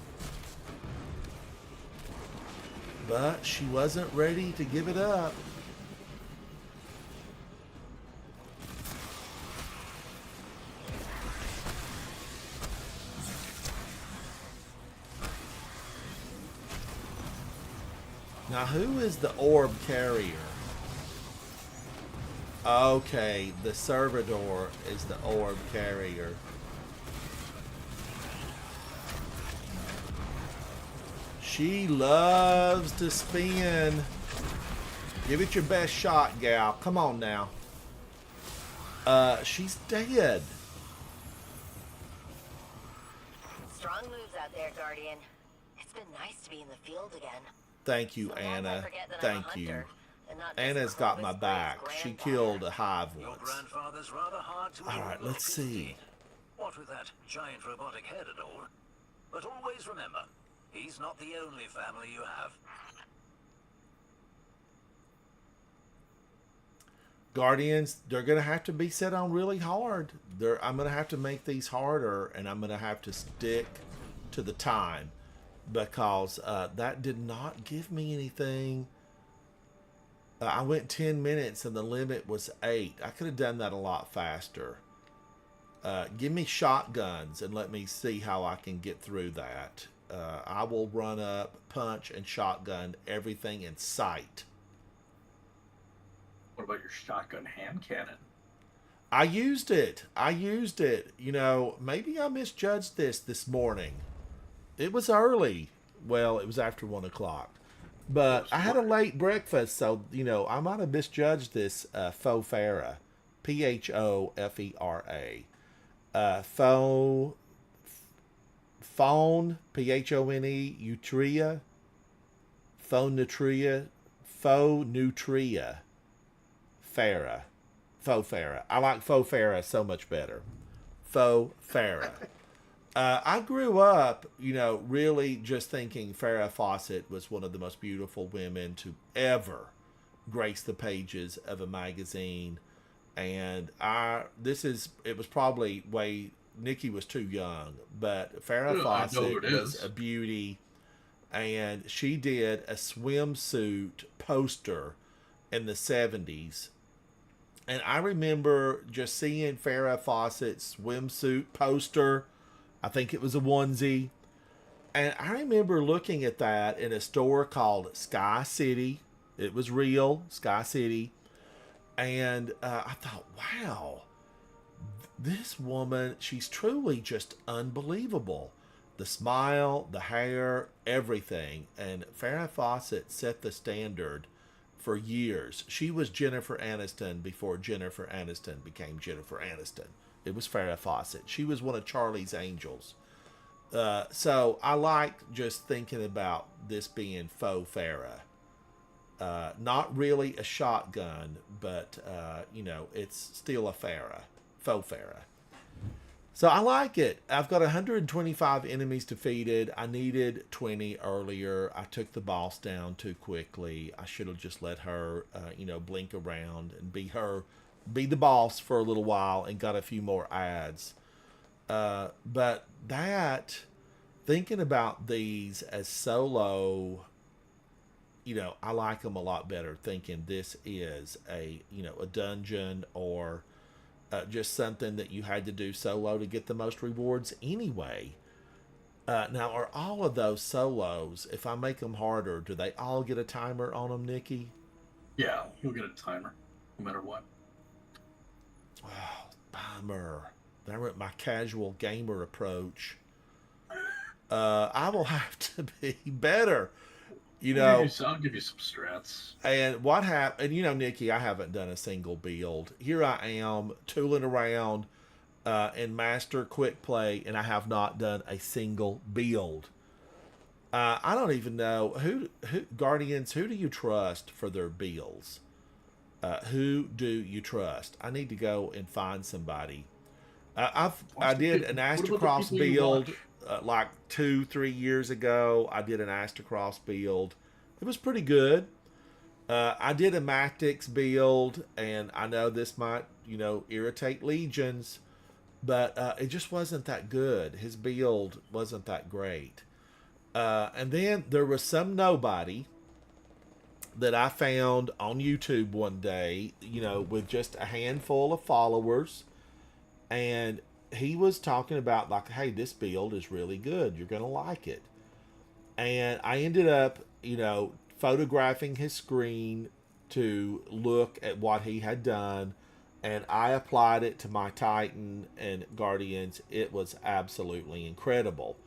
But she wasn't ready to give it up. Now, who is the orb carrier? Okay, the servitor is the orb carrier. She loves to spin. Give it your best shot, gal. Come on now. She's dead. Strong moves out there, Guardian. It's been nice to be in the field again. Thank you, Sometimes I Anna. forget that I'm a Thank you. hunter, and not just Anna's got my Clovis back. Gray's She grandfather. killed a hive Your once. grandfather's rather hard to All right, ignore, let's isn't see. he? What with that giant robotic head and all. But always remember, he's not the only family you have. Guardians, they're going to have to be set on really hard. I'm going to have to make these harder, and I'm going to have to stick to the time because that did not give me anything. I went 10 minutes, and the limit was 8. I could have done that a lot faster. Give me shotguns, and let me see how I can get through that. I will run up, punch, and shotgun everything in sight. What about your shotgun hand cannon? I used it. You know, maybe I misjudged this morning. It was early. Well, it was after 1 o'clock. But I had a late breakfast, so, you know, I might have misjudged this Phofera. Phofera. Phone, Phone, Utria. Phonutria. Phonutria. Farah. Phofera. I like Phofera so much better. Phofera. I grew up, you know, really just thinking Farrah Fawcett was one of the most beautiful women to ever grace the pages of a magazine. And it was probably Nikki was too young, but Farrah Fawcett was a beauty. And she did a swimsuit poster in the 70s. And I remember just seeing Farrah Fawcett's swimsuit poster. I think it was a onesie. And I remember looking at that in a store called Sky City. It was real, Sky City. And I thought, wow, this woman, she's truly just unbelievable. The smile, the hair, everything. And Farrah Fawcett set the standard for years. She was Jennifer Aniston before Jennifer Aniston became Jennifer Aniston. It was Farrah Fawcett. She was one of Charlie's angels. So I liked just thinking about this being faux Farrah. Not really a shotgun, but, you know, it's still a Farrah. Faux Farrah. So I like it. I've got 125 enemies defeated. I needed 20 earlier. I took the boss down too quickly. I should have just let her, you know, blink around and be the boss for a little while and got a few more ads. But thinking about these as solo, you know, I like them a lot better thinking this is a dungeon or just something that you had to do solo to get the most rewards anyway. Now, are all of those solos, if I make them harder, do they all get a timer on them, Nikki? Yeah, you'll get a timer, no matter what. Oh, bummer. That went my casual gamer approach. I will have to be better. You know, I'll give you some strats. And what happened, and you know, Nikki, I haven't done a single build. Here I am, tooling around in Master Quick Play, and I have not done a single build. I don't even know, who Guardians, who do you trust for their builds? Who do you trust? I need to go and find somebody. I did an Astrocross build like 2-3 years ago. I did an Astrocross build. It was pretty good. I did a Mactix build, and I know this might, you know, irritate legions, but it just wasn't that good. His build wasn't that great. And then there was some nobody that I found on YouTube one day, you know, with just a handful of followers. And he was talking about, like, hey, this build is really good. You're going to like it. And I ended up, you know, photographing his screen to look at what he had done, and I applied it to my Titan and Guardians. It was absolutely incredible.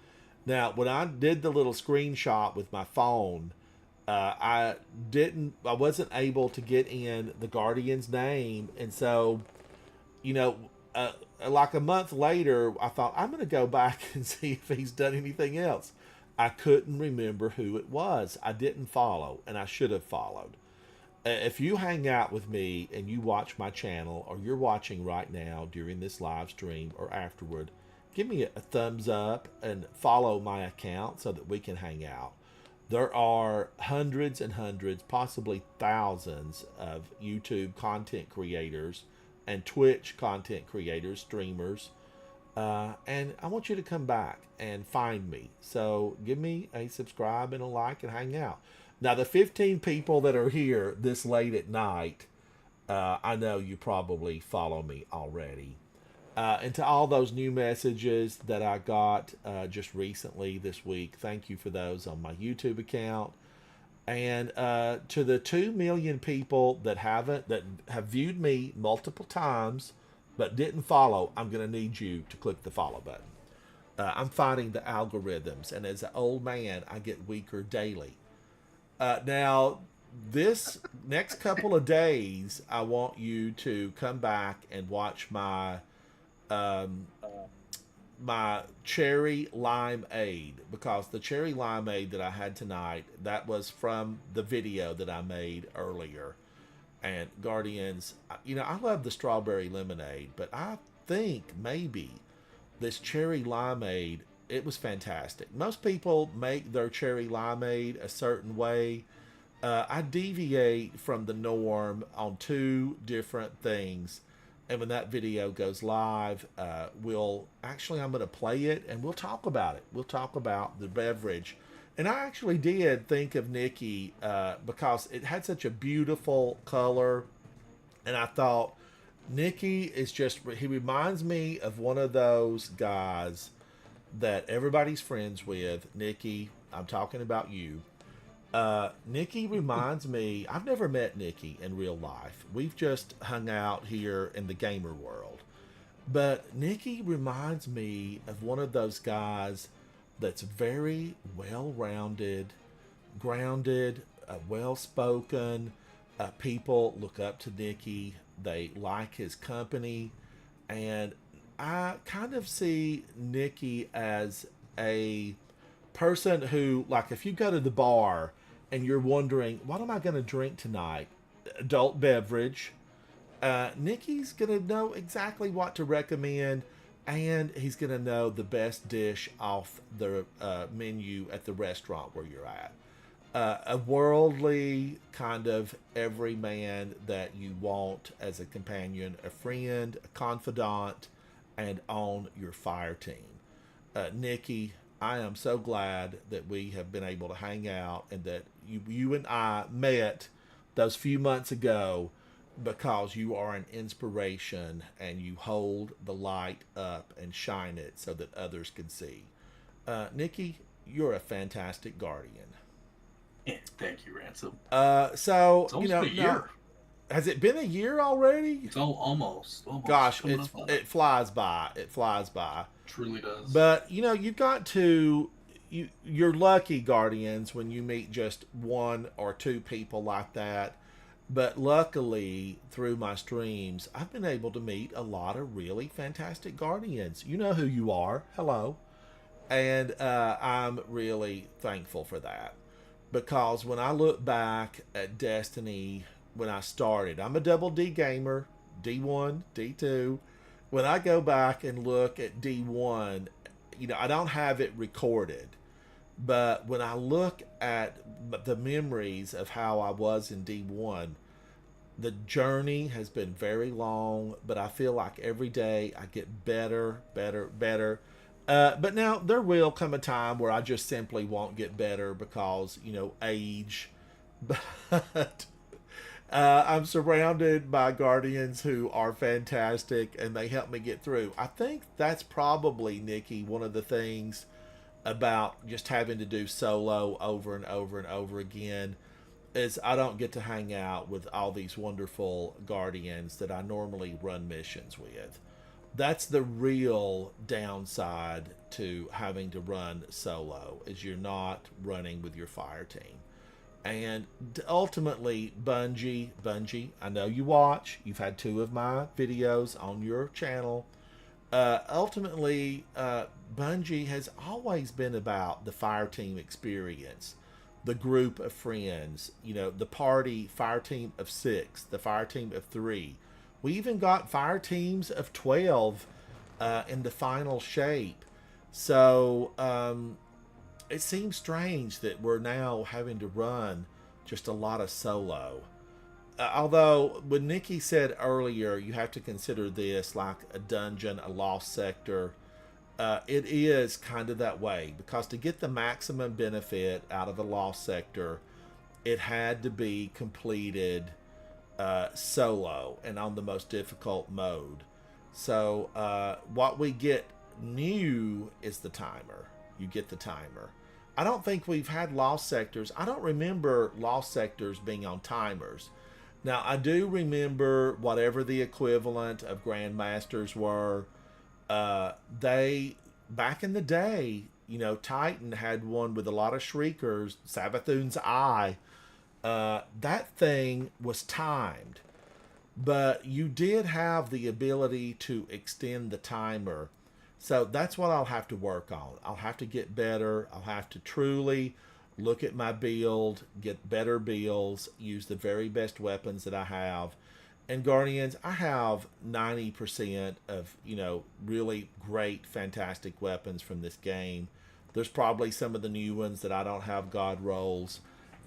Now, when I did the little screenshot with my phone, I wasn't able to get in the Guardian's name, and so, you know, like a month later, I thought I'm going to go back and see if he's done anything else. I couldn't remember who it was. I didn't follow, and I should have followed. If you hang out with me and you watch my channel, or you're watching right now during this live stream or afterward, give me a thumbs up and follow my account so that we can hang out. There are hundreds and hundreds, possibly thousands of YouTube content creators and Twitch content creators, streamers, and I want you to come back and find me. So give me a subscribe and a like and hang out. Now, the 15 people that are here this late at night, I know you probably follow me already. And to all those new messages that I got just recently this week, thank you for those on my YouTube account. And to the 2 million people that have viewed me multiple times but didn't follow, I'm going to need you to click the follow button. I'm fighting the algorithms, and as an old man, I get weaker daily. Now, this next couple of days, I want you to come back and watch my my cherry limeade, because the cherry limeade that I had tonight, that was from the video that I made earlier. And Guardians, you know, I love the strawberry lemonade, but I think maybe this cherry limeade, it was fantastic. Most people make their cherry limeade a certain way. I deviate from the norm on 2 different things. And when that video goes live, I'm going to play it and we'll talk about it. We'll talk about the beverage. And I actually did think of Nikki because it had such a beautiful color. And I thought, Nikki he reminds me of one of those guys that everybody's friends with. Nikki, I'm talking about you. Nikki reminds me, I've never met Nikki in real life. We've just hung out here in the gamer world. But Nikki reminds me of one of those guys that's very well-rounded, grounded, well-spoken. People look up to Nikki. They like his company. And I kind of see Nikki as a person who, like, if you go to the bar and you're wondering, what am I going to drink tonight? Adult beverage. Nikki's going to know exactly what to recommend, and he's going to know the best dish off the menu at the restaurant where you're at. A worldly kind of everyman that you want as a companion, a friend, a confidant, and on your fire team. Nikki, I am so glad that we have been able to hang out and that you and I met those few months ago, because you are an inspiration and you hold the light up and shine it so that others can see. Nikki, you're a fantastic Guardian. Yeah, thank you, Ransom. So, it's almost been a year. Has it been a year already? It's almost. Gosh, it flies by. It flies by. It truly does. But, you know, you've got to... You're lucky, Guardians, when you meet just 1 or 2 people like that. But luckily, through my streams, I've been able to meet a lot of really fantastic Guardians. You know who you are. Hello. And I'm really thankful for that. Because when I look back at Destiny, when I started, I'm a double D gamer, D1, D2. When I go back and look at D1, you know, I don't have it recorded. But when I look at the memories of how I was in D1, the journey has been very long, but I feel like every day I get better. But now there will come a time where I just simply won't get better because, you know, age. But I'm surrounded by Guardians who are fantastic and they help me get through. I think that's probably, Nikki, one of the things about just having to do solo over and over and over again. is I don't get to hang out with all these wonderful guardians that I normally run missions with. That's the real downside to having to run solo, is you're not running with your fire team. And ultimately, Bungie, I know you watch. You've had 2 of my videos on your channel. Ultimately, Bungie has always been about the fire team experience, the group of friends, the party fire team of 6, the fire team of 3. We even got fire teams of 12 in the final shape. So it seems strange that we're now having to run just a lot of solo. Although, when Nikki said earlier, you have to consider this like a dungeon, a lost sector. It is kind of that way, because to get the maximum benefit out of a lost sector, it had to be completed solo and on the most difficult mode. So what we get new is the timer. You get the timer. I don't think we've had lost sectors. I don't remember lost sectors being on timers. Now, I do remember whatever the equivalent of Grandmasters were. They, back in the day, Titan had one with a lot of shriekers, Savathun's Eye. That thing was timed. But you did have the ability to extend the timer. So that's what I'll have to work on. I'll have to get better. I'll have to truly look at my build, get better builds, use the very best weapons that I have. And Guardians, I have 90% of, really great, fantastic weapons from this game. There's probably some of the new ones that I don't have god rolls.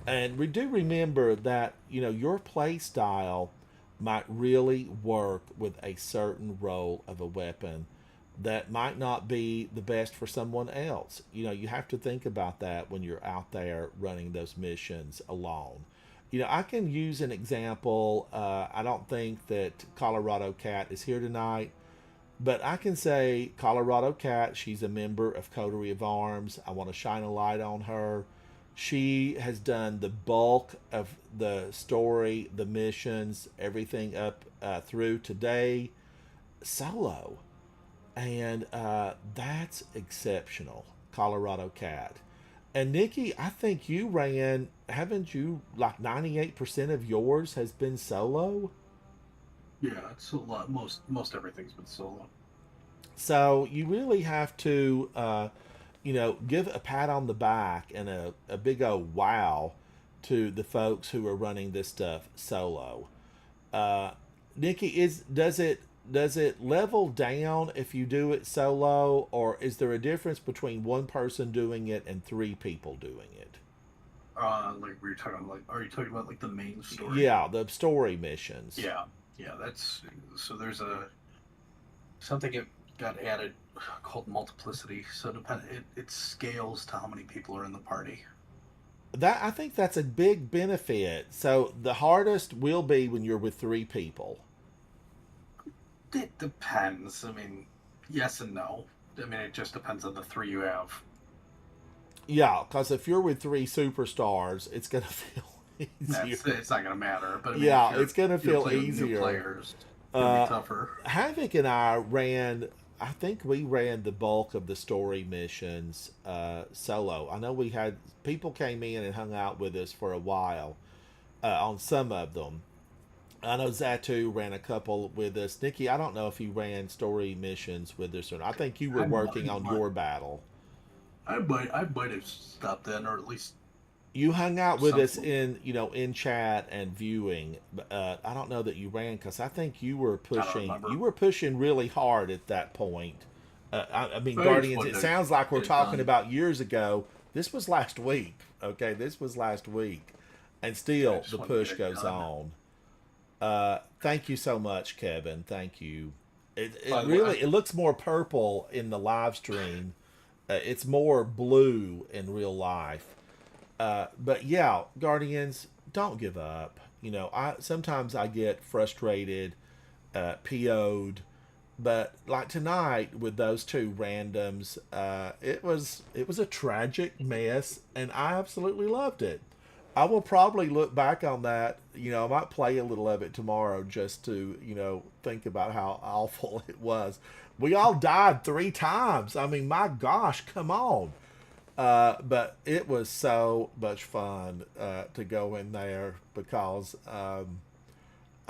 And we do remember that, your play style might really work with a certain role of a weapon that might not be the best for someone else. You have to think about that when you're out there running those missions alone. I can use an example. I don't think that Colorado Cat is here tonight, but I can say Colorado Cat, she's a member of Coterie of Arms. I want to shine a light on her. She has done the bulk of the story, the missions, everything up through today solo. And that's exceptional, Colorado Cat. And Nikki, I think you ran, haven't you, like 98% of yours has been solo? Yeah, it's a lot. Most everything's been solo. So you really have to, give a pat on the back and a big old wow to the folks who are running this stuff solo. Nikki, does it level down if you do it solo, or is there a difference between one person doing it and 3 people doing it? Like we were talking about, are you talking about like the main story? Yeah, the story missions. Yeah, that's, so there's something that got added called multiplicity. So it scales to how many people are in the party. I think that's a big benefit. So the hardest will be when you're with 3 people. It depends. I mean, yes and no. I mean, it just depends on the 3 you have. Yeah, because if you're with 3 superstars, it's going to feel easier. It's not going to matter. But I mean, yeah, it's going to feel easier. New players, it'll be tougher. Havoc and I I think we ran the bulk of the story missions solo. I know we had people came in and hung out with us for a while on some of them. I know Zatu ran a couple with us. Nikki, I don't know if you ran story missions with us or not. I think you were working on your battle. I might have stopped in, or at least you hung out with us in chat and viewing. I don't know that you ran, because I think you were pushing. You were pushing really hard at that point. I mean, Guardians. It sounds like we're talking about years ago. This was last week. Okay, this was last week, and still the push goes on. Thank you so much, Kevin. Thank you. It looks more purple in the live stream. It's more blue in real life. But yeah, Guardians, don't give up. Sometimes I get frustrated, PO'd, but like tonight with those 2 randoms, it was a tragic mess, and I absolutely loved it. I will probably look back on that. You know, I might play a little of it tomorrow just to, you know, think about how awful it was. We all died 3 times. I mean, my gosh, come on. But it was so much fun to go in there because I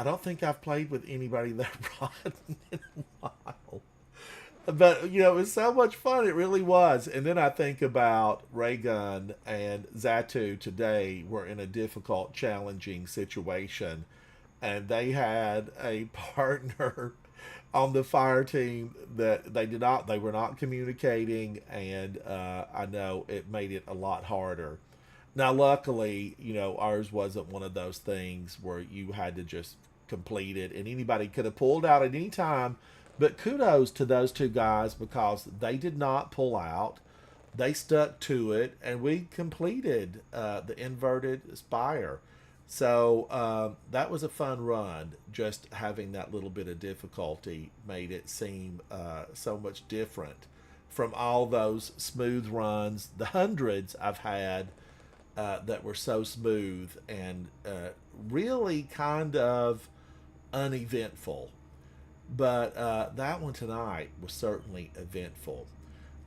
don't think I've played with anybody that rotten in a while. But, you know, it was so much fun. It really was. And then I think about Raygun and Zatu today were in a difficult, challenging situation. And they had a partner on the fire team that they were not communicating. And I know it made it a lot harder. Now, luckily, you know, ours wasn't one of those things where you had to just complete it and anybody could have pulled out at any time. But kudos to those 2 guys because they did not pull out. They stuck to it, and we completed the inverted spire. So that was a fun run. Just having that little bit of difficulty made it seem so much different from all those smooth runs, the hundreds I've had that were so smooth and really kind of uneventful. But that one tonight was certainly eventful.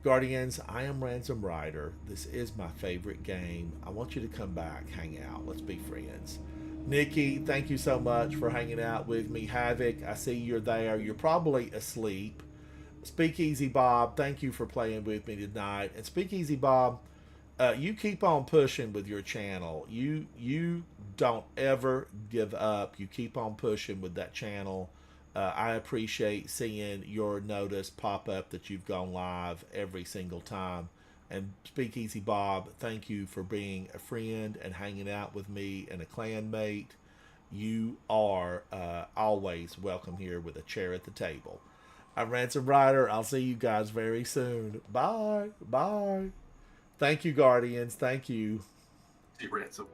Guardians, I am Ransom Rider. This is my favorite game. I want you to come back, hang out. Let's be friends. Nikki, thank you so much for hanging out with me. Havoc, I see you're there. You're probably asleep. Speakeasy Bob, thank you for playing with me tonight. And Speakeasy Bob, you keep on pushing with your channel. You don't ever give up. You keep on pushing with that channel. I appreciate seeing your notice pop up that you've gone live every single time. And Speakeasy Bob, thank you for being a friend and hanging out with me and a clanmate. You are always welcome here with a chair at the table. I'm Ransom Rider. I'll see you guys very soon. Bye. Bye. Thank you, Guardians. Thank you. See you, Ransom.